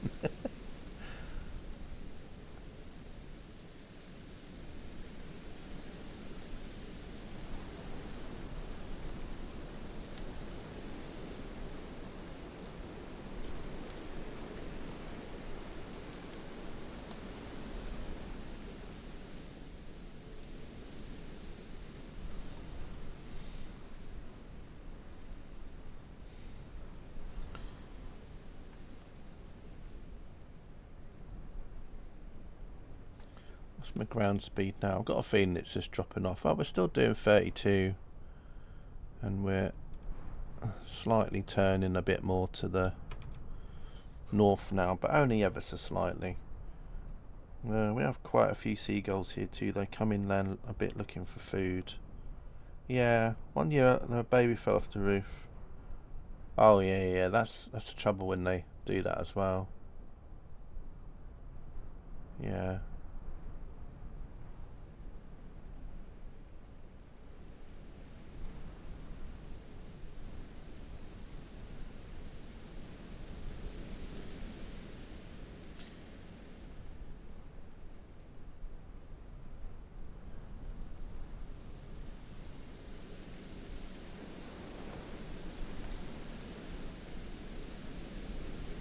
What's my ground speed now? I've got a feeling it's just dropping off. Oh, we're still doing 32. And we're slightly turning a bit more to the north now, but only ever so slightly. We have quite a few seagulls here too. They come inland a bit looking for food. Yeah, one year the baby fell off the roof. Oh yeah, that's the trouble when they do that as well. Yeah.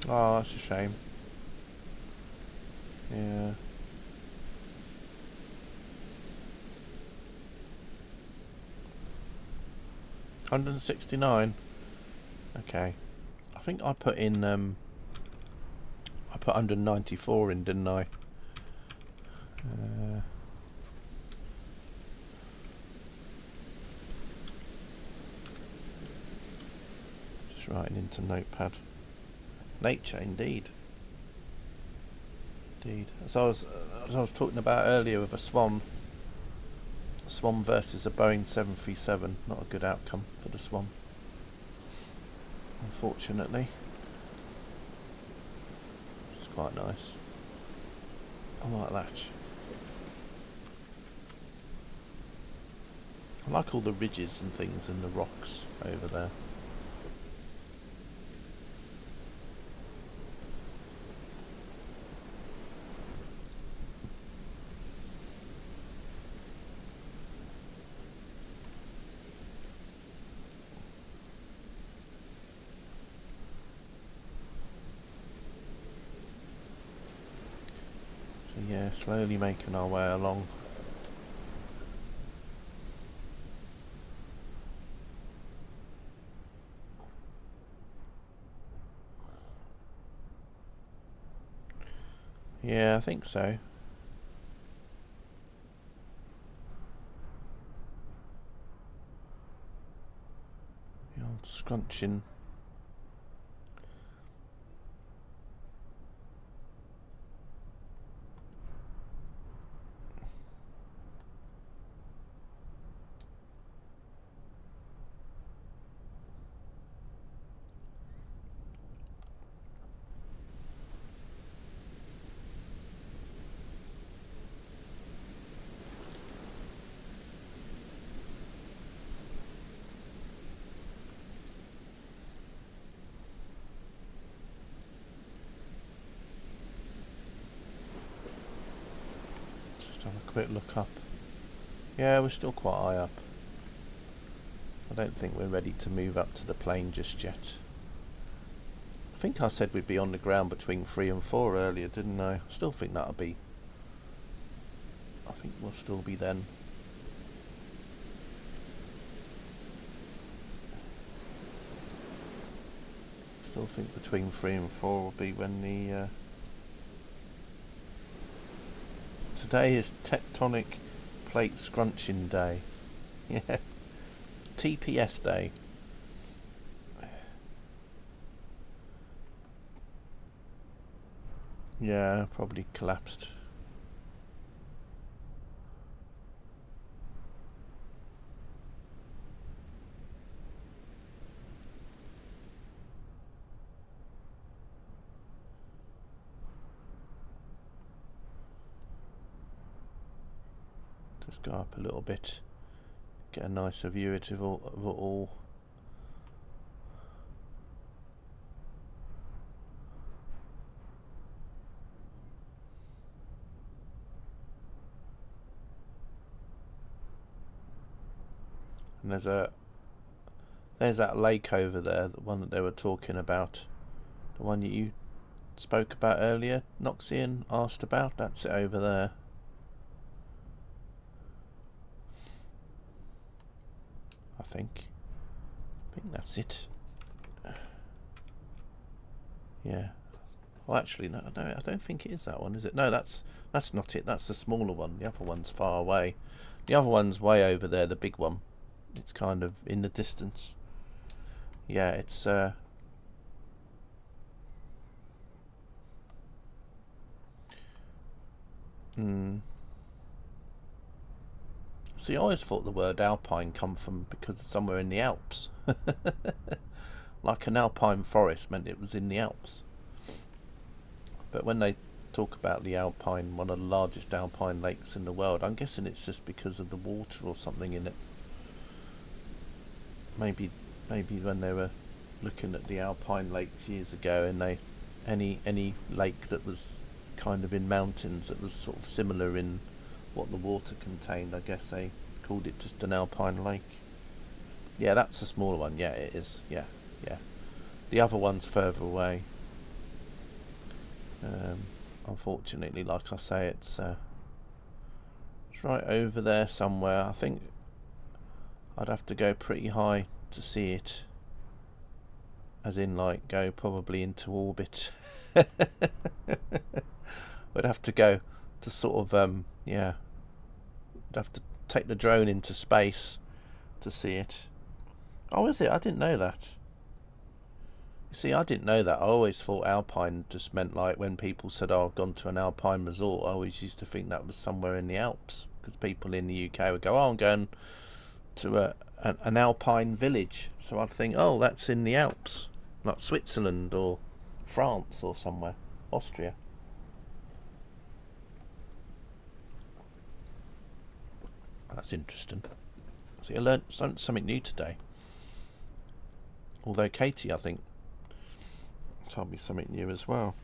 Oh, that's a shame. Yeah. $169. Okay. I think I put in I put 194 in, didn't I? Just writing into Notepad. Nature, indeed. Indeed. As I was talking about earlier with a Swan versus a Boeing 737. Not a good outcome for the Swan, unfortunately. It's quite nice. I like that. I like all the ridges and things and the rocks over there. So yeah, slowly making our way along. Yeah, I think so. The old scrunching. Just have a quick look up. Yeah, we're still quite high up. I don't think we're ready to move up to the plane just yet. I think I said we'd be on the ground between 3 and 4 earlier, didn't I? I still think that'll be... I think we'll still be then. Still think between 3 and 4 will be when the... Today is Tectonic Plate Scrunching Day. Yeah. TPS Day. Yeah, probably collapsed. Just go up a little bit. Get a nicer view of it all. And there's that lake over there, the one that they were talking about, the one that you spoke about earlier. Noxian asked about. That's it over there. I think that's it. Yeah, Well, actually, no, I don't think it is that one, is it? No, that's not it. That's the smaller one. The other one's far away. The other one's way over there. The big one. It's kind of in the distance. Yeah, it's See, I always thought the word alpine come from because it's somewhere in the Alps. Like an alpine forest meant it was in the Alps. But when they talk about the alpine, one of the largest alpine lakes in the world, I'm guessing it's just because of the water or something in it. Maybe when they were looking at the alpine lakes years ago, and they any lake that was kind of in mountains that was sort of similar in what the water contained, I guess they called it just an alpine lake. Yeah, that's a smaller one. Yeah, it is. Yeah. The other one's further away. Unfortunately, like I say, it's right over there somewhere. I think I'd have to go pretty high to see it. As in, like, go probably into orbit. We'd have to go to sort of, we'd have to take the drone into space to see it. Oh, is it? I didn't know that. You see, I didn't know that. I always thought alpine just meant like when people said, "Oh, I've gone to an alpine resort." I always used to think that was somewhere in the Alps, because people in the UK would go, "Oh, I'm going to an alpine village." So I'd think, "Oh, that's in the Alps, like Switzerland or France or somewhere, Austria." That's interesting. See, I learnt something new today. Although Katie, I think, told me something new as well.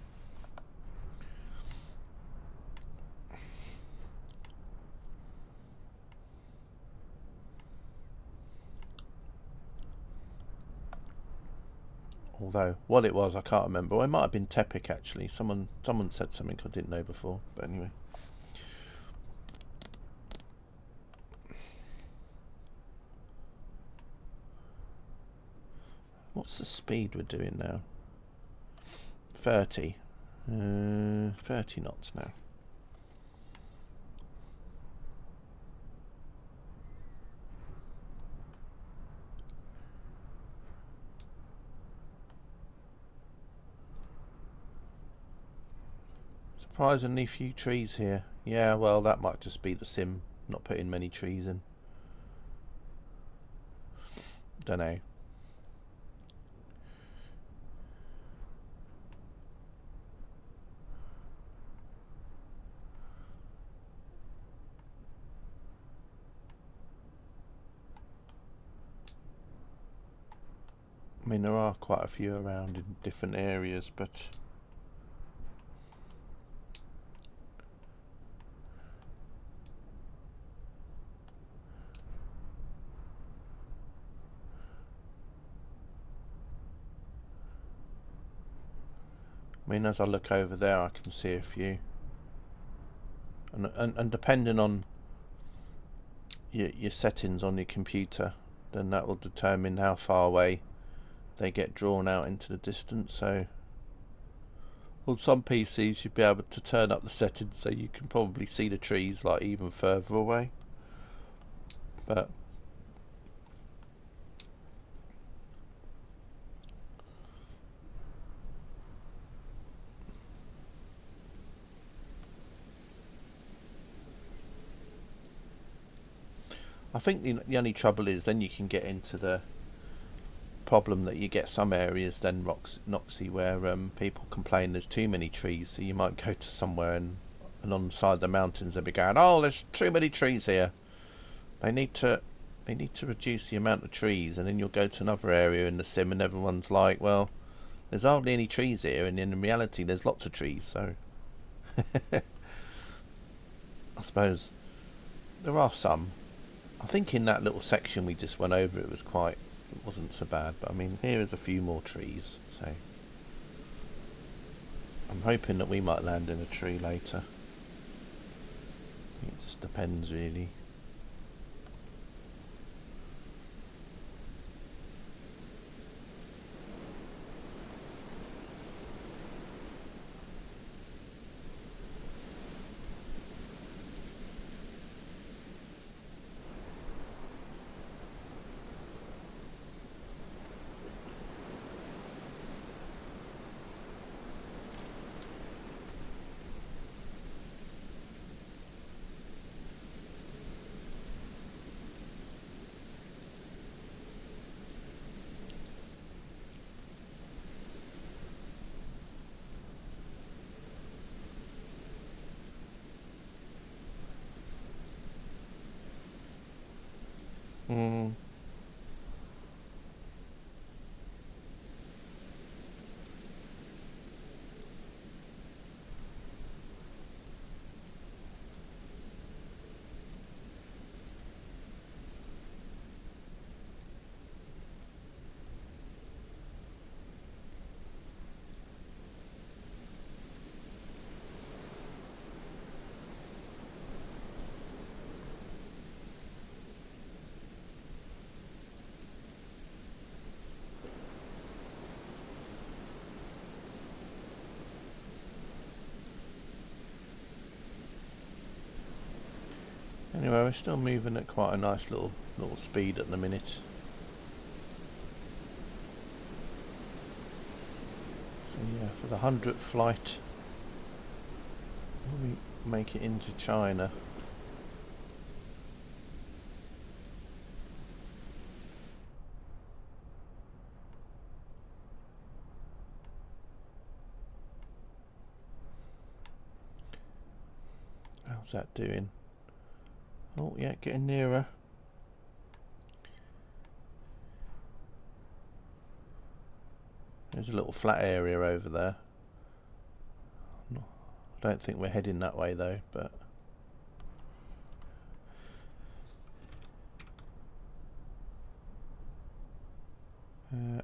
Although what it was, I can't remember. Well, it might have been Tepic actually. Someone said something I didn't know before. But anyway. What's the speed we're doing now? 30. 30 knots now. Surprisingly few trees here. Yeah, well, that might just be the sim not putting many trees in. Don't know. I mean, there are quite a few around in different areas, but I mean, as I look over there, I can see a few. And depending on your settings on your computer, then that will determine how far away they get drawn out into the distance. So on some PCs you'd be able to turn up the settings so you can probably see the trees like even further away. But I think the only trouble is then you can get into the problem that you get some areas then Noxy where people complain there's too many trees, so you might go to somewhere and on the side of the mountains they'll be going, "Oh, there's too many trees here. They need to reduce the amount of trees." And then you'll go to another area in the sim and everyone's like, "Well, there's hardly any trees here," and in reality there's lots of trees. So I suppose there are some. I think in that little section we just went over, it wasn't so bad. But I mean, here is a few more trees, so I'm hoping that we might land in a tree later. It just depends, really. Anyway, we're still moving at quite a nice little speed at the minute. So yeah, for the 100th flight, we make it into China. How's that doing? Oh yeah, getting nearer. There's a little flat area over there. I don't think we're heading that way though, but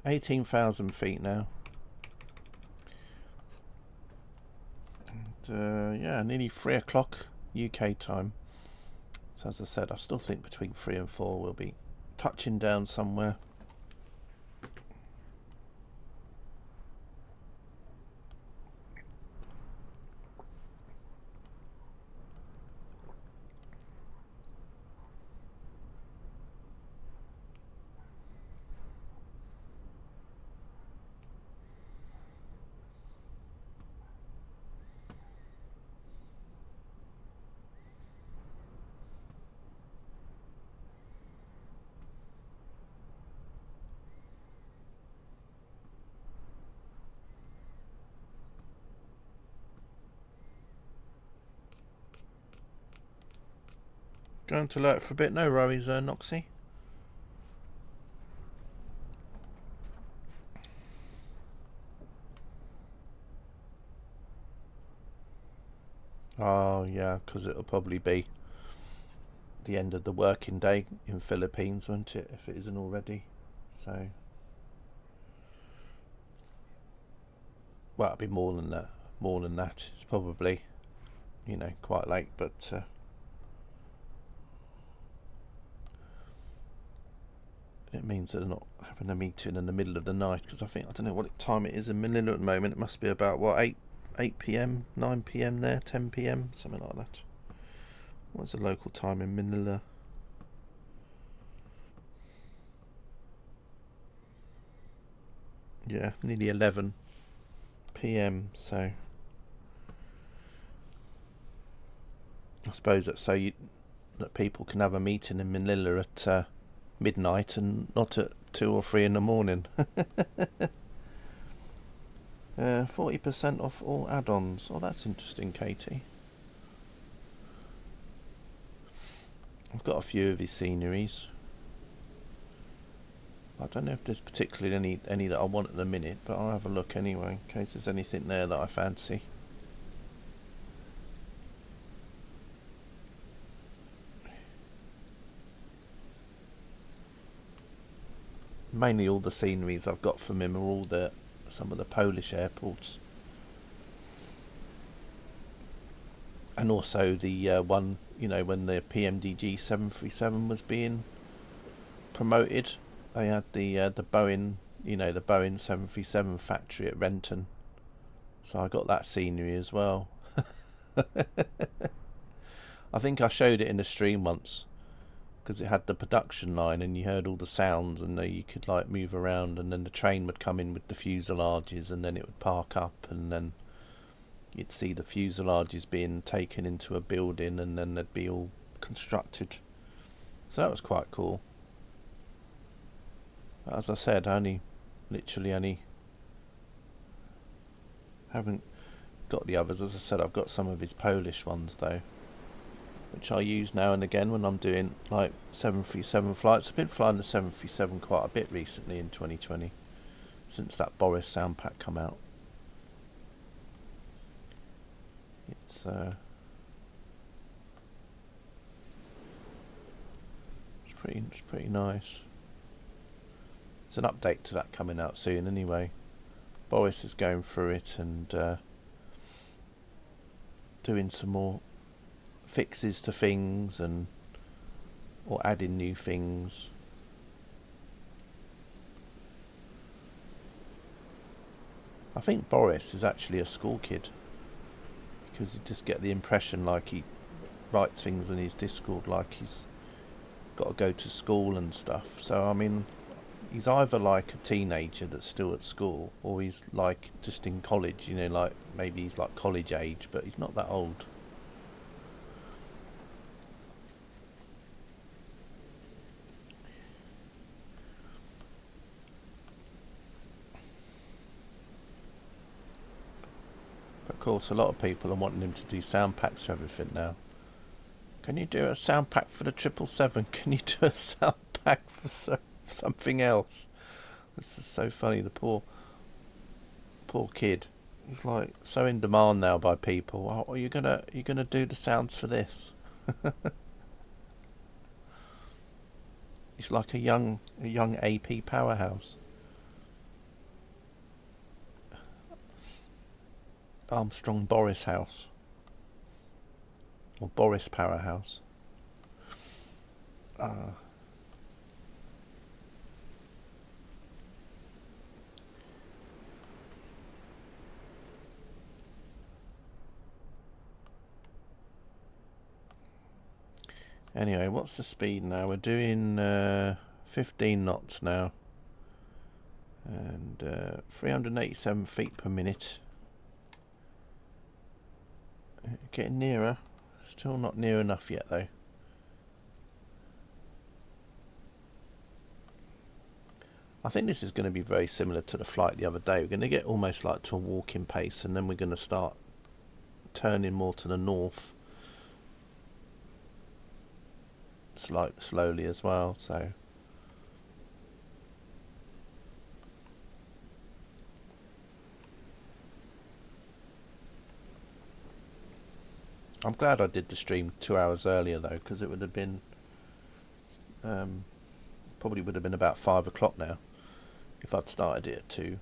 18,000 feet now. And yeah, nearly 3 o'clock UK time. So as I said, I still think between 3 and 4 we'll be touching down somewhere. Going to lurk for a bit. No worries, Noxie. Oh yeah, because it'll probably be the end of the working day in Philippines, won't it, if it isn't already? So, well, it'll be more than that. More than that. It's probably, you know, quite late, but it means that they're not having a meeting in the middle of the night, because I don't know what time it is in Manila at the moment. It must be about, what, 8 p.m, 9 p.m. there, 10 p.m, something like that. What's the local time in Manila? Yeah, nearly 11 p.m, so I suppose that's so that people can have a meeting in Manila at midnight and not at 2 or 3 in the morning. 40% off all add-ons. Oh, that's interesting, Katie. I've got a few of his sceneries. I don't know if there's particularly any that I want at the minute, but I'll have a look anyway, in case there's anything there that I fancy. Mainly all the sceneries I've got from him are all some of the Polish airports. And also the one, you know, when the PMDG 737 was being promoted, they had the Boeing, you know, the Boeing 737 factory at Renton. So I got that scenery as well. I think I showed it in the stream once, because it had the production line and you heard all the sounds, and you could like move around, and then the train would come in with the fuselages, and then it would park up, and then you'd see the fuselages being taken into a building, and then they'd be all constructed. So that was quite cool. But as I said, literally only haven't got the others. As I said, I've got some of his Polish ones though, which I use now and again when I'm doing like 737 flights. I've been flying the 737 quite a bit recently in 2020, since that Boris sound pack come out. It's pretty nice. There's an update to that coming out soon anyway. Boris is going through it and doing some more fixes to things, or adding new things. I think Boris is actually a school kid, because you just get the impression like writes things in his Discord like he's got to go to school and stuff. So I mean, he's either like a teenager that's still at school, or he's like just in college. You know, like maybe he's like college age, but he's not that old. But of course, a lot of people are wanting him to do sound packs for everything now. Can you do a sound pack for the 777? Can you do a sound pack for something else? This is so funny. The poor kid. He's like so in demand now by people. Oh, are you gonna do the sounds for this? He's like a young AP powerhouse. Armstrong Boris House. Or Boris Powerhouse. Anyway, what's the speed now? We're doing 15 knots now. And 387 feet per minute. Getting nearer. Still not near enough yet though. I think this is going to be very similar to the flight the other day. We're going to get almost like to a walking pace, and then we're going to start turning more to the north slowly as well. So I'm glad I did the stream 2 hours earlier though, because it would have been probably would have been about 5 o'clock now if I'd started it at 2.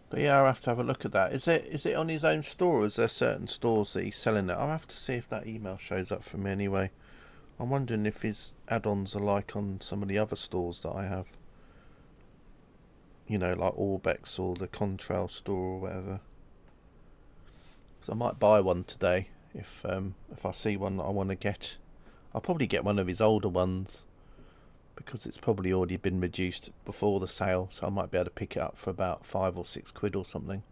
But yeah, I'll have to have a look at that. Is it on his own store, or is there certain stores that he's selling it? I'll have to see if that email shows up for me anyway. I'm wondering if his add-ons are like on some of the other stores that I have. You know, like Orbex or the Contrail store or whatever. So I might buy one today if I see one that I want to get. I'll probably get one of his older ones, because it's probably already been reduced before the sale, so I might be able to pick it up for about 5 or 6 quid or something.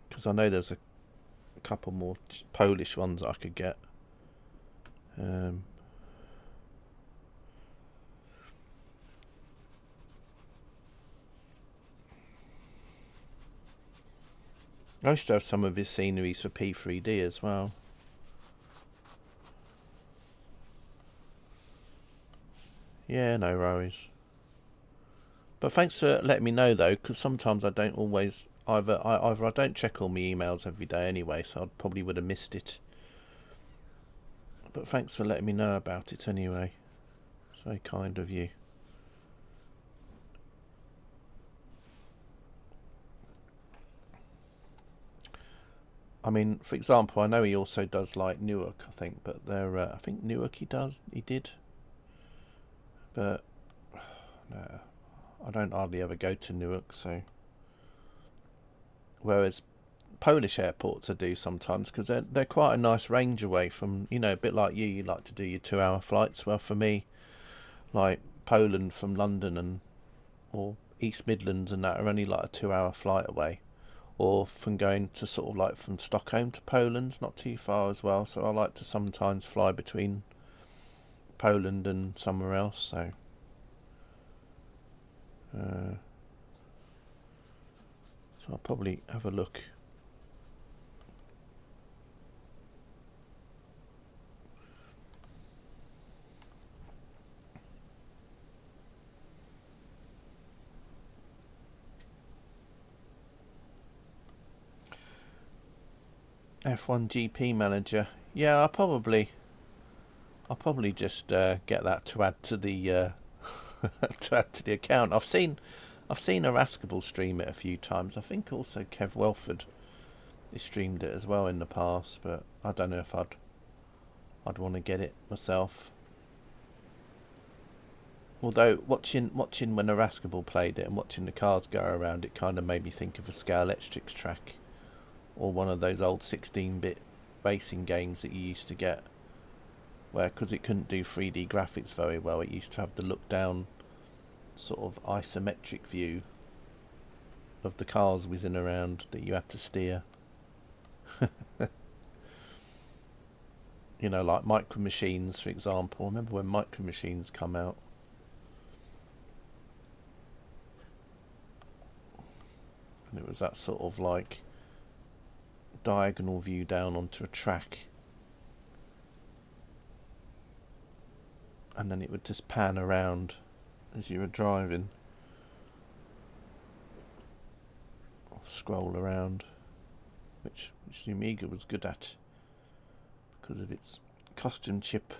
Because I know there's a couple more Polish ones I could get. I used to have some of his sceneries for P3D as well. Yeah, no worries. But thanks for letting me know though, because sometimes I don't always either I don't check all my emails every day anyway, so I probably would have missed it. But thanks for letting me know about it anyway. It's very kind of you. I mean, for example, I know he also does like Newark, I think, but I think Newark he did. But no, I don't hardly ever go to Newark, so. Whereas Polish airports I do sometimes, because they're quite a nice range away from, you know, a bit like you like to do your 2-hour flights. Well, for me, like Poland from London or East Midlands and that are only like a 2-hour flight away. Or from going to sort of like from Stockholm to Poland's not too far as well. So I like to sometimes fly between Poland and somewhere else. So I'll probably have a look. F1 GP manager. Yeah, I'll probably just get that to add to the to add to the account. I've seen Irascible stream it a few times. I think also Kev Welford has streamed it as well in the past, but I don't know if I'd I'd want to get it myself. Although watching when Irascible played it and watching the cars go around, it kind of made me think of a Scalextrics track, or one of those old 16-bit racing games that you used to get, where, because it couldn't do 3D graphics very well, it used to have the look down sort of isometric view of the cars whizzing around that you had to steer. You know, like Micro Machines, for example. Remember when Micro Machines come out? And it was that sort of like diagonal view down onto a track, and then it would just pan around as you were driving, or scroll around, which the Amiga was good at because of its costume chip.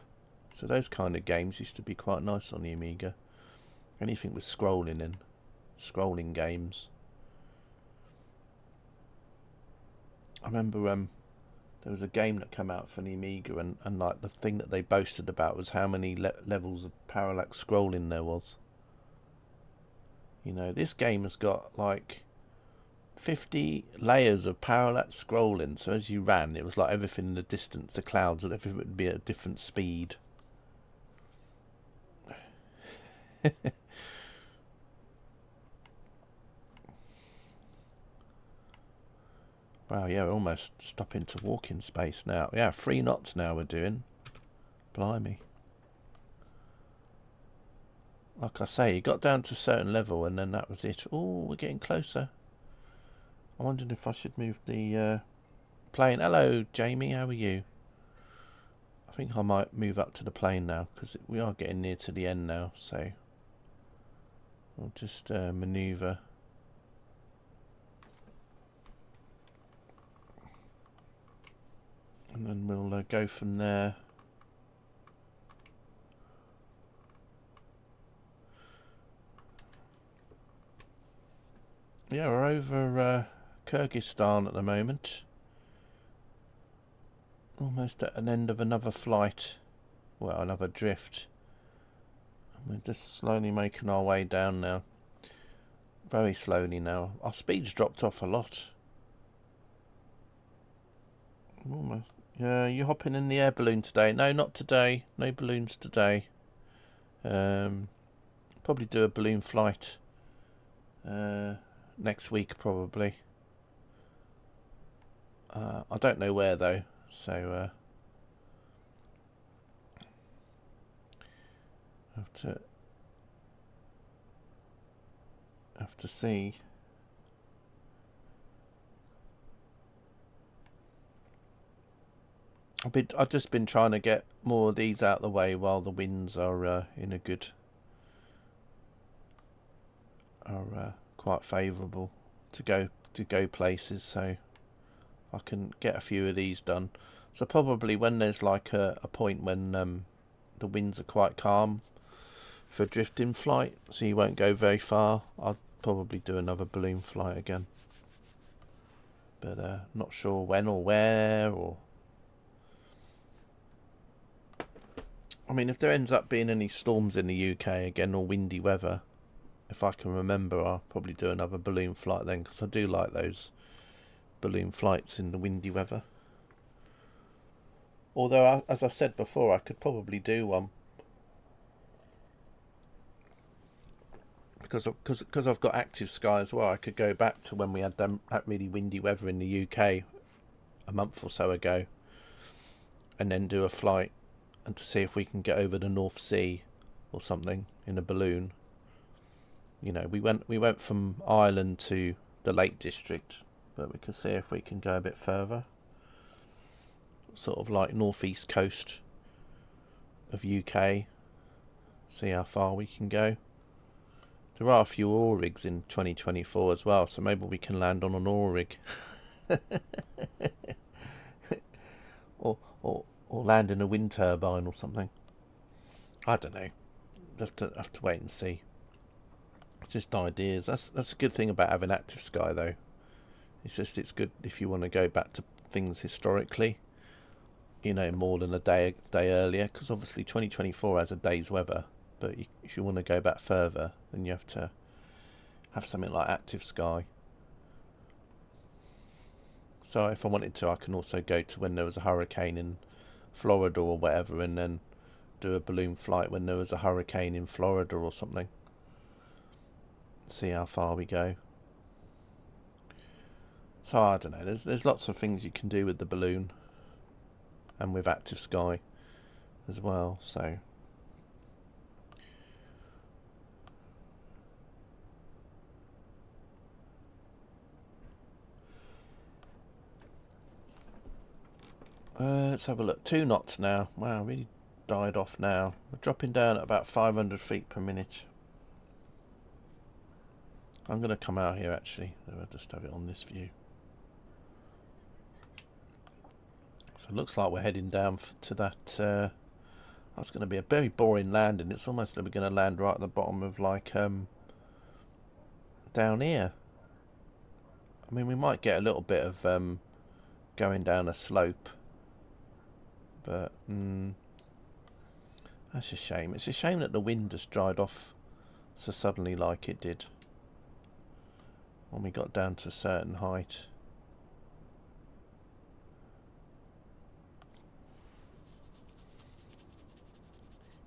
So those kind of games used to be quite nice on the Amiga. Anything with scrolling games. I remember there was a game that came out for the Amiga, and like the thing that they boasted about was how many levels of parallax scrolling there was. You know, this game has got like 50 layers of parallax scrolling, so as you ran, it was like everything in the distance, the clouds, and everything would be at a different speed. Wow, yeah, we're almost stopping to walk in space now. Yeah, 3 knots now we're doing. Blimey. Like I say, you got down to a certain level and then that was it. Oh, we're getting closer. I wondered if I should move the plane. Hello, Jamie, how are you? I think I might move up to the plane now, because we are getting near to the end now, so we'll just manoeuvre. And then we'll go from there. Yeah, we're over Kyrgyzstan at the moment. Almost at an end of another flight. Well, another drift. We're just slowly making our way down now. Very slowly now. Our speed's dropped off a lot. Almost. Yeah, you hopping in the air balloon today? No, not today. No balloons today. Probably do a balloon flight next week, probably. I don't know where though, so have to see. I've just been trying to get more of these out of the way while the winds are in a good, are quite favourable to go places, so I can get a few of these done. So probably when there's like a point when the winds are quite calm for a drifting flight, so you won't go very far, I'll probably do another balloon flight again. But not sure when or where, or I mean, if there ends up being any storms in the UK again, or windy weather, if I can remember, I'll probably do another balloon flight then, because I do like those balloon flights in the windy weather. Although, as I said before, I could probably do one. Because I've got Active Sky as well, I could go back to when we had that really windy weather in the UK a month or so ago, and then do a flight, and to see if we can get over the North Sea or something in a balloon. You know, we went from Ireland to the Lake District, but we could see if we can go a bit further, sort of like northeast coast of UK, see how far we can go. There are a few oar rigs in 2024 as well, so maybe we can land on an oar rig. or land in a wind turbine or something. I don't know. Have to wait and see. It's just ideas. That's a good thing about having Active Sky though. It's good if you want to go back to things historically. you know, more than a day earlier, because obviously 2024 has a day's weather. But if you want to go back further, then you have to have something like active sky. So if I wanted to, I can also go to when there was a hurricane in Florida or whatever, and then do a balloon flight when there was a hurricane in Florida or something. See how far we go. So I don't know, there's lots of things you can do with the balloon and with active sky as well, so let's have a look. 2 knots now. Wow, really died off now. We're dropping down at about 500 feet per minute. I'm going to come out here actually. I'll just have it on this view. So it looks like we're heading down to that. That's going to be a very boring landing. It's almost like we're going to land right at the bottom of like down here. I mean, we might get a little bit of going down a slope, but that's a shame. It's a shame that the wind just dried off so suddenly like it did when we got down to a certain height.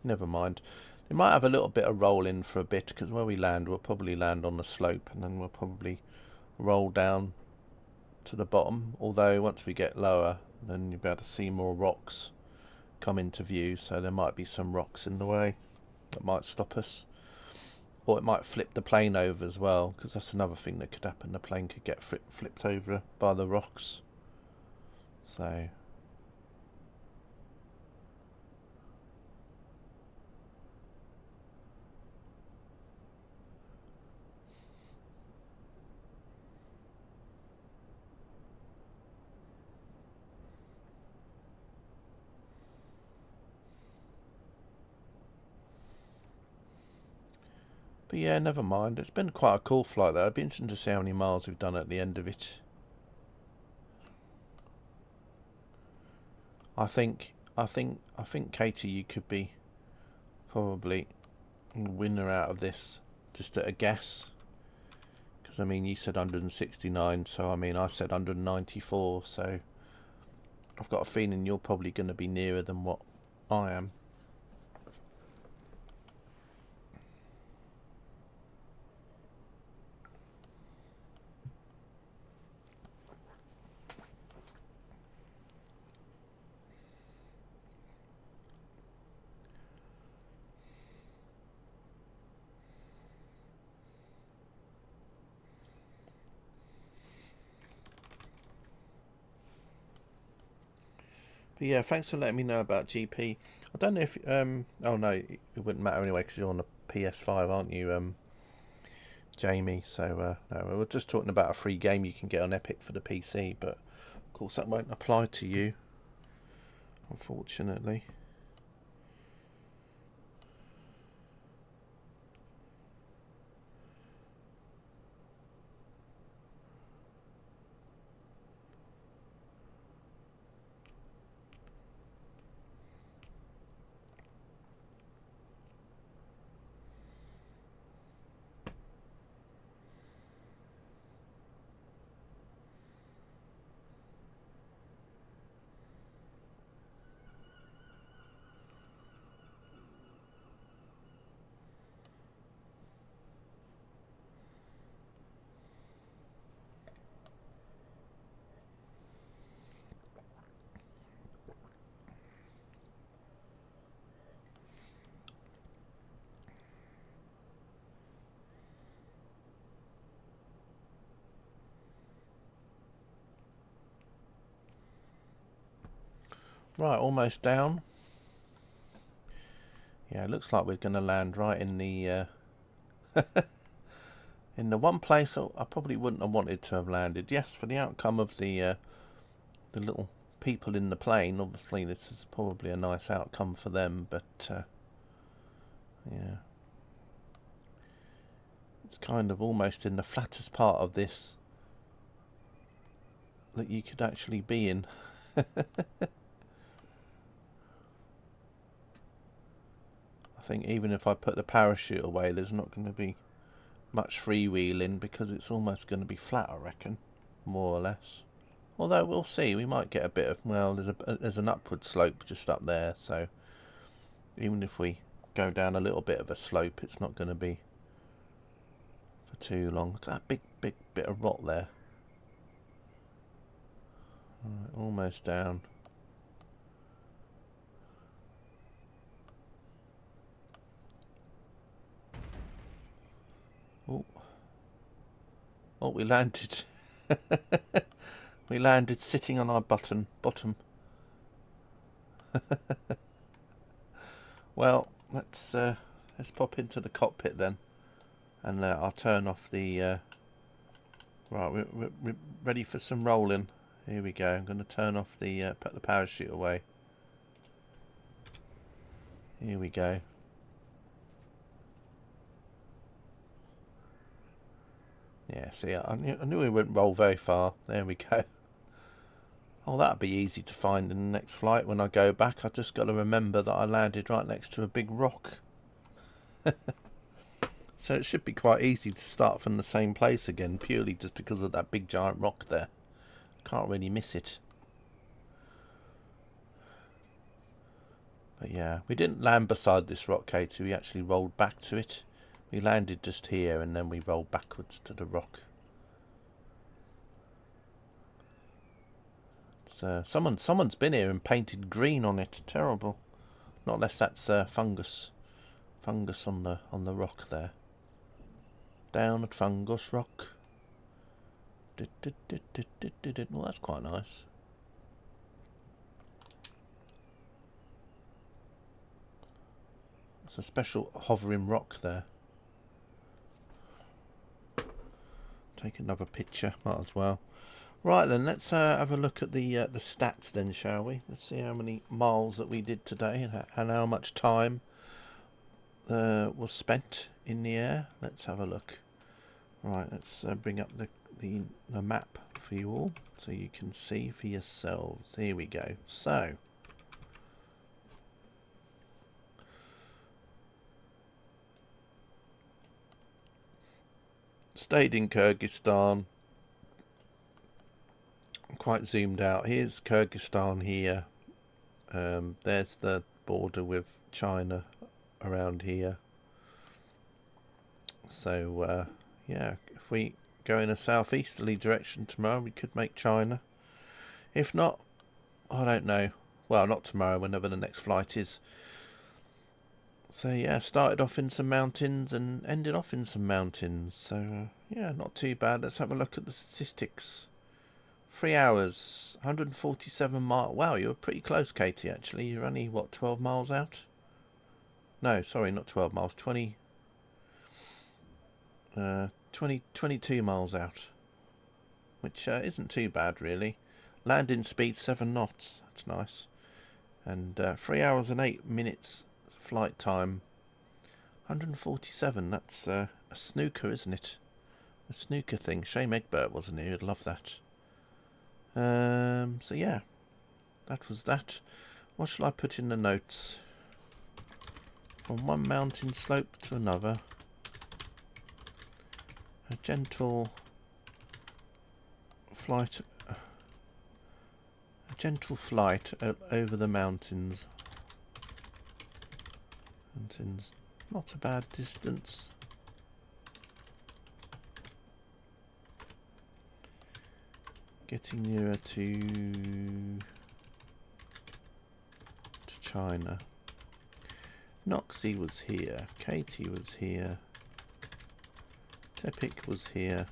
Never mind. We might have a little bit of roll in for a bit, because where we land, we'll probably land on the slope, and then we'll probably roll down to the bottom. Although once we get lower, then you'll be able to see more rocks come into view, so there might be some rocks in the way that might stop us. Or it might flip the plane over as well, because that's another thing that could happen. The plane could get flipped over by the rocks. So but yeah, never mind. It's been quite a cool flight though. It'd be interesting to see how many miles we've done at the end of it. I think, Katie, you could be probably the winner out of this, just at a guess. Because I mean, you said 169, so I mean, I said 194. So I've got a feeling you're probably going to be nearer than what I am. But yeah, thanks for letting me know about GP. I don't know if oh no, it wouldn't matter anyway because you're on a PS5, aren't you, Jamie? So no, we were just talking about a free game you can get on Epic for the PC, but of course that won't apply to you, unfortunately. Right, almost down. Yeah, it looks like we're going to land right in the in the one place I probably wouldn't have wanted to have landed. Yes, for the outcome of the little people in the plane, obviously this is probably a nice outcome for them, but yeah, it's kind of almost in the flattest part of this that you could actually be in. think even if I put the parachute away, there's not going to be much freewheeling because it's almost going to be flat, I reckon, more or less. Although we'll see, we might get a bit of, well, there's an upward slope just up there, so even if we go down a little bit of a slope, it's not going to be for too long. Look at that big bit of rock there. Right, almost down. Oh, we landed. We landed sitting on our bottom. Well, let's pop into the cockpit then, and I'll turn off the. Right, we're ready for some rolling. Here we go. I'm going to turn off the put the parachute away. Here we go. Yeah, see, I knew we wouldn't roll very far. There we go. Oh, that'll be easy to find in the next flight when I go back. I just got to remember that I landed right next to a big rock. So it should be quite easy to start from the same place again, purely just because of that big giant rock there. Can't really miss it. But yeah, we didn't land beside this rock, Katie. We actually rolled back to it. We landed just here and then we rolled backwards to the rock. Someone's been here and painted green on it. Terrible. Not unless that's fungus. Fungus on the rock there. Down at Fungus Rock. Well, that's quite nice. It's a special hovering rock there. Take another picture, might as well. Right then, let's have a look at the stats then, shall we? Let's see how many miles that we did today and how much time was spent in the air. Let's have a look. Right, let's bring up the map for you all so you can see for yourselves. Here we go. So, stayed in Kyrgyzstan. Quite zoomed out. Here's Kyrgyzstan here. There's the border with China around here. So yeah, if we go in a southeasterly direction tomorrow, we could make China. If not, I don't know. Well, not tomorrow, whenever the next flight is. So yeah, started off in some mountains and ended off in some mountains. So yeah, not too bad. Let's have a look at the statistics. 3 hours, 147 miles. Wow, you were pretty close, Katie, actually. You're only, what, 12 miles out? No, sorry, not 12 miles. 22 miles out. Which isn't too bad, really. Landing speed 7 knots. That's nice. And 3 hours and 8 minutes flight time. 147. That's a snooker, isn't it? A snooker thing. Shame Egbert wasn't here. I'd love that. So yeah, that was that. What shall I put in the notes? From one mountain slope to another, a gentle flight over the mountains. Mountains, not a bad distance. Getting nearer to China. Noxie was here. Katie was here. Tepik was here.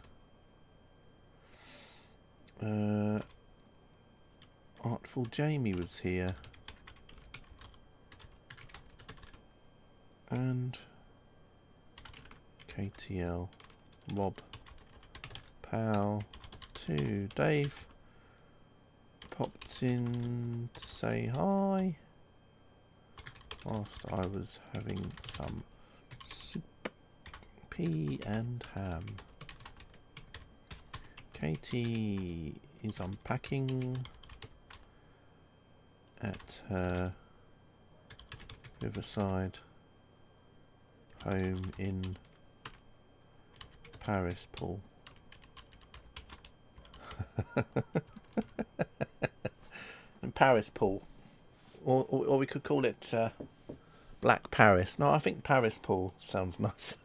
Artful Jamie was here. And KTL. Rob. Pal. Dave popped in to say hi whilst I was having some soup, pea and ham. Katie is unpacking at her riverside Home in Paris, Paul. In Paris, Paul. Or we could call it Black Paris. No, I think Paris, Paul sounds nice.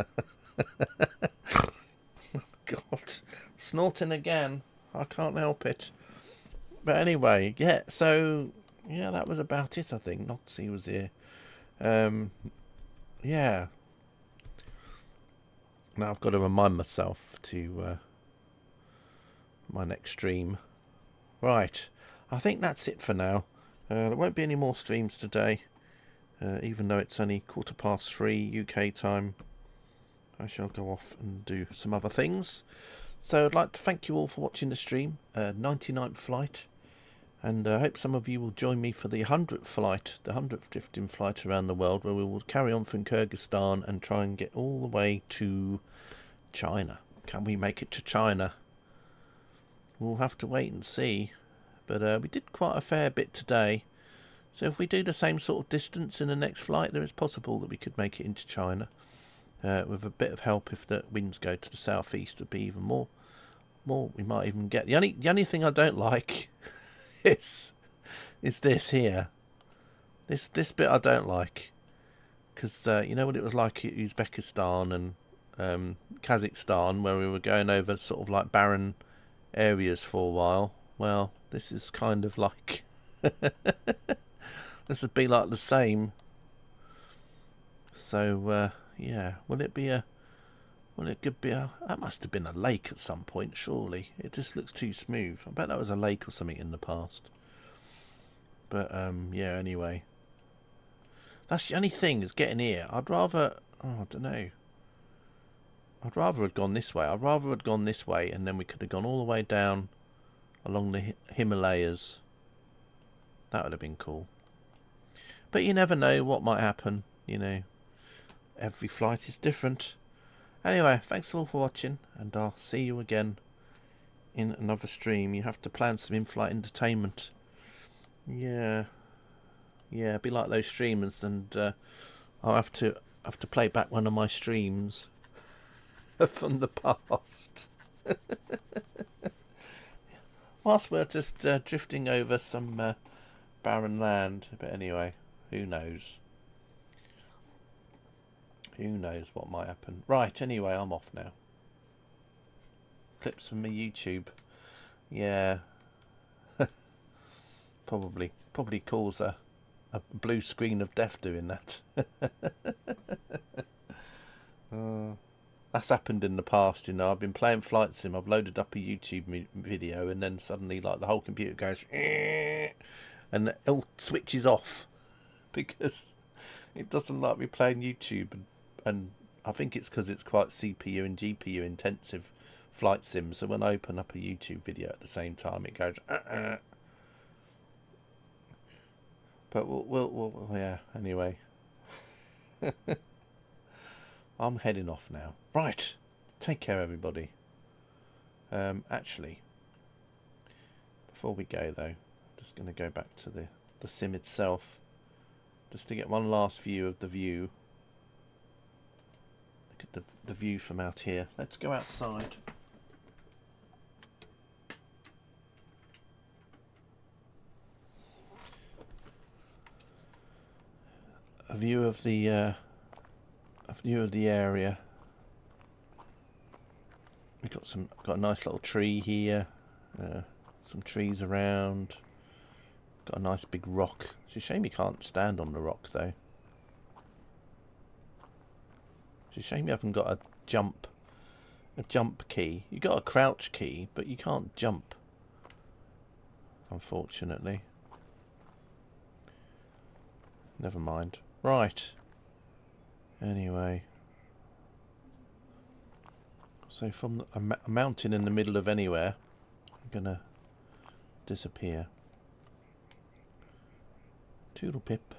God, snorting again. I can't help it. But anyway, yeah, so, yeah, that was about it, I think. Nazi was here. Yeah. Now I've got to remind myself to my next stream. Right, I think that's it for now. There won't be any more streams today, even though it's only 3:15 UK time. I shall go off and do some other things. So I'd like to thank you all for watching the stream, 99th flight, and I hope some of you will join me for the 100th flight, the 100th drifting flight around the world, where we will carry on from Kyrgyzstan and try and get all the way to China. Can we make it to China? We'll have to wait and see. But we did quite a fair bit today. So if we do the same sort of distance in the next flight, there is possible that we could make it into China. With a bit of help, if the winds go to the southeast, would be even more. We might even get the only thing I don't like is this here. This bit I don't like, because you know what it was like in Uzbekistan and Kazakhstan, where we were going over sort of like barren areas for a while. Well, this is kind of like this would be like the same. So yeah, that must have been a lake at some point, surely. It just looks too smooth. I bet that was a lake or something in the past. But yeah, anyway, that's the only thing, is getting here. I'd rather, I don't know, I'd rather have gone this way. I'd rather have gone this way, and then we could have gone all the way down along the Himalayas. That would have been cool. But you never know what might happen, you know. Every flight is different. Anyway, thanks all for watching, and I'll see you again in another stream. You have to plan some in-flight entertainment. Yeah, be like those streamers, and I'll have to play back one of my streams from the past. Whilst we're just drifting over some barren land. But anyway, who knows? Who knows what might happen. Right, anyway, I'm off now. Clips from my YouTube. Yeah. Probably cause a blue screen of death doing that. That's happened in the past, you know. I've been playing Flight Sim, I've loaded up a YouTube video, and then suddenly, like, the whole computer goes and it all switches off because it doesn't like me playing YouTube, and I think it's because it's quite CPU and GPU intensive Flight Sim, so when I open up a YouTube video at the same time, it goes But we'll yeah, anyway. I'm heading off now. Right. Take care, everybody. Actually, before we go, though, I'm just going to go back to the sim itself, just to get one last view of the view. Look at the view from out here. Let's go outside. A view of the area. We've got a nice little tree here. Some trees around. Got a nice big rock. It's a shame you can't stand on the rock, though. It's a shame you haven't got a jump key. You got a crouch key, but you can't jump, unfortunately. Never mind. Right. Anyway. So from a mountain in the middle of anywhere, I'm gonna disappear. Toodle pip.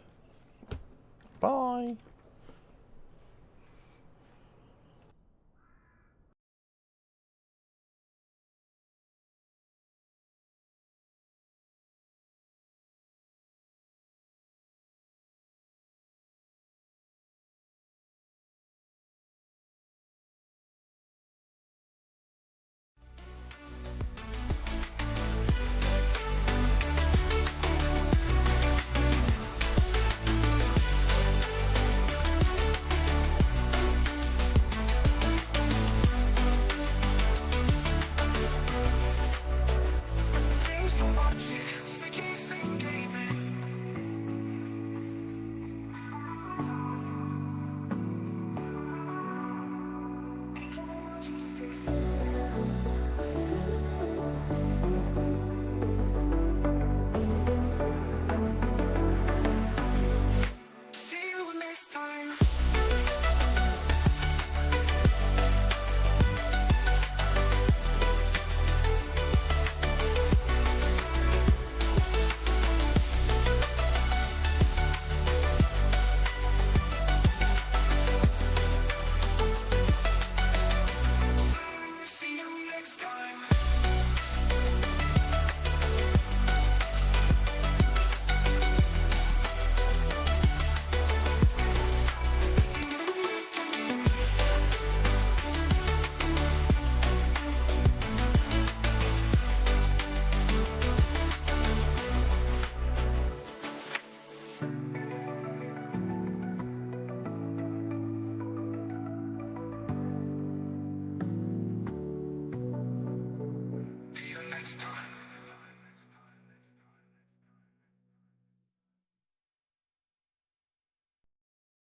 Bye.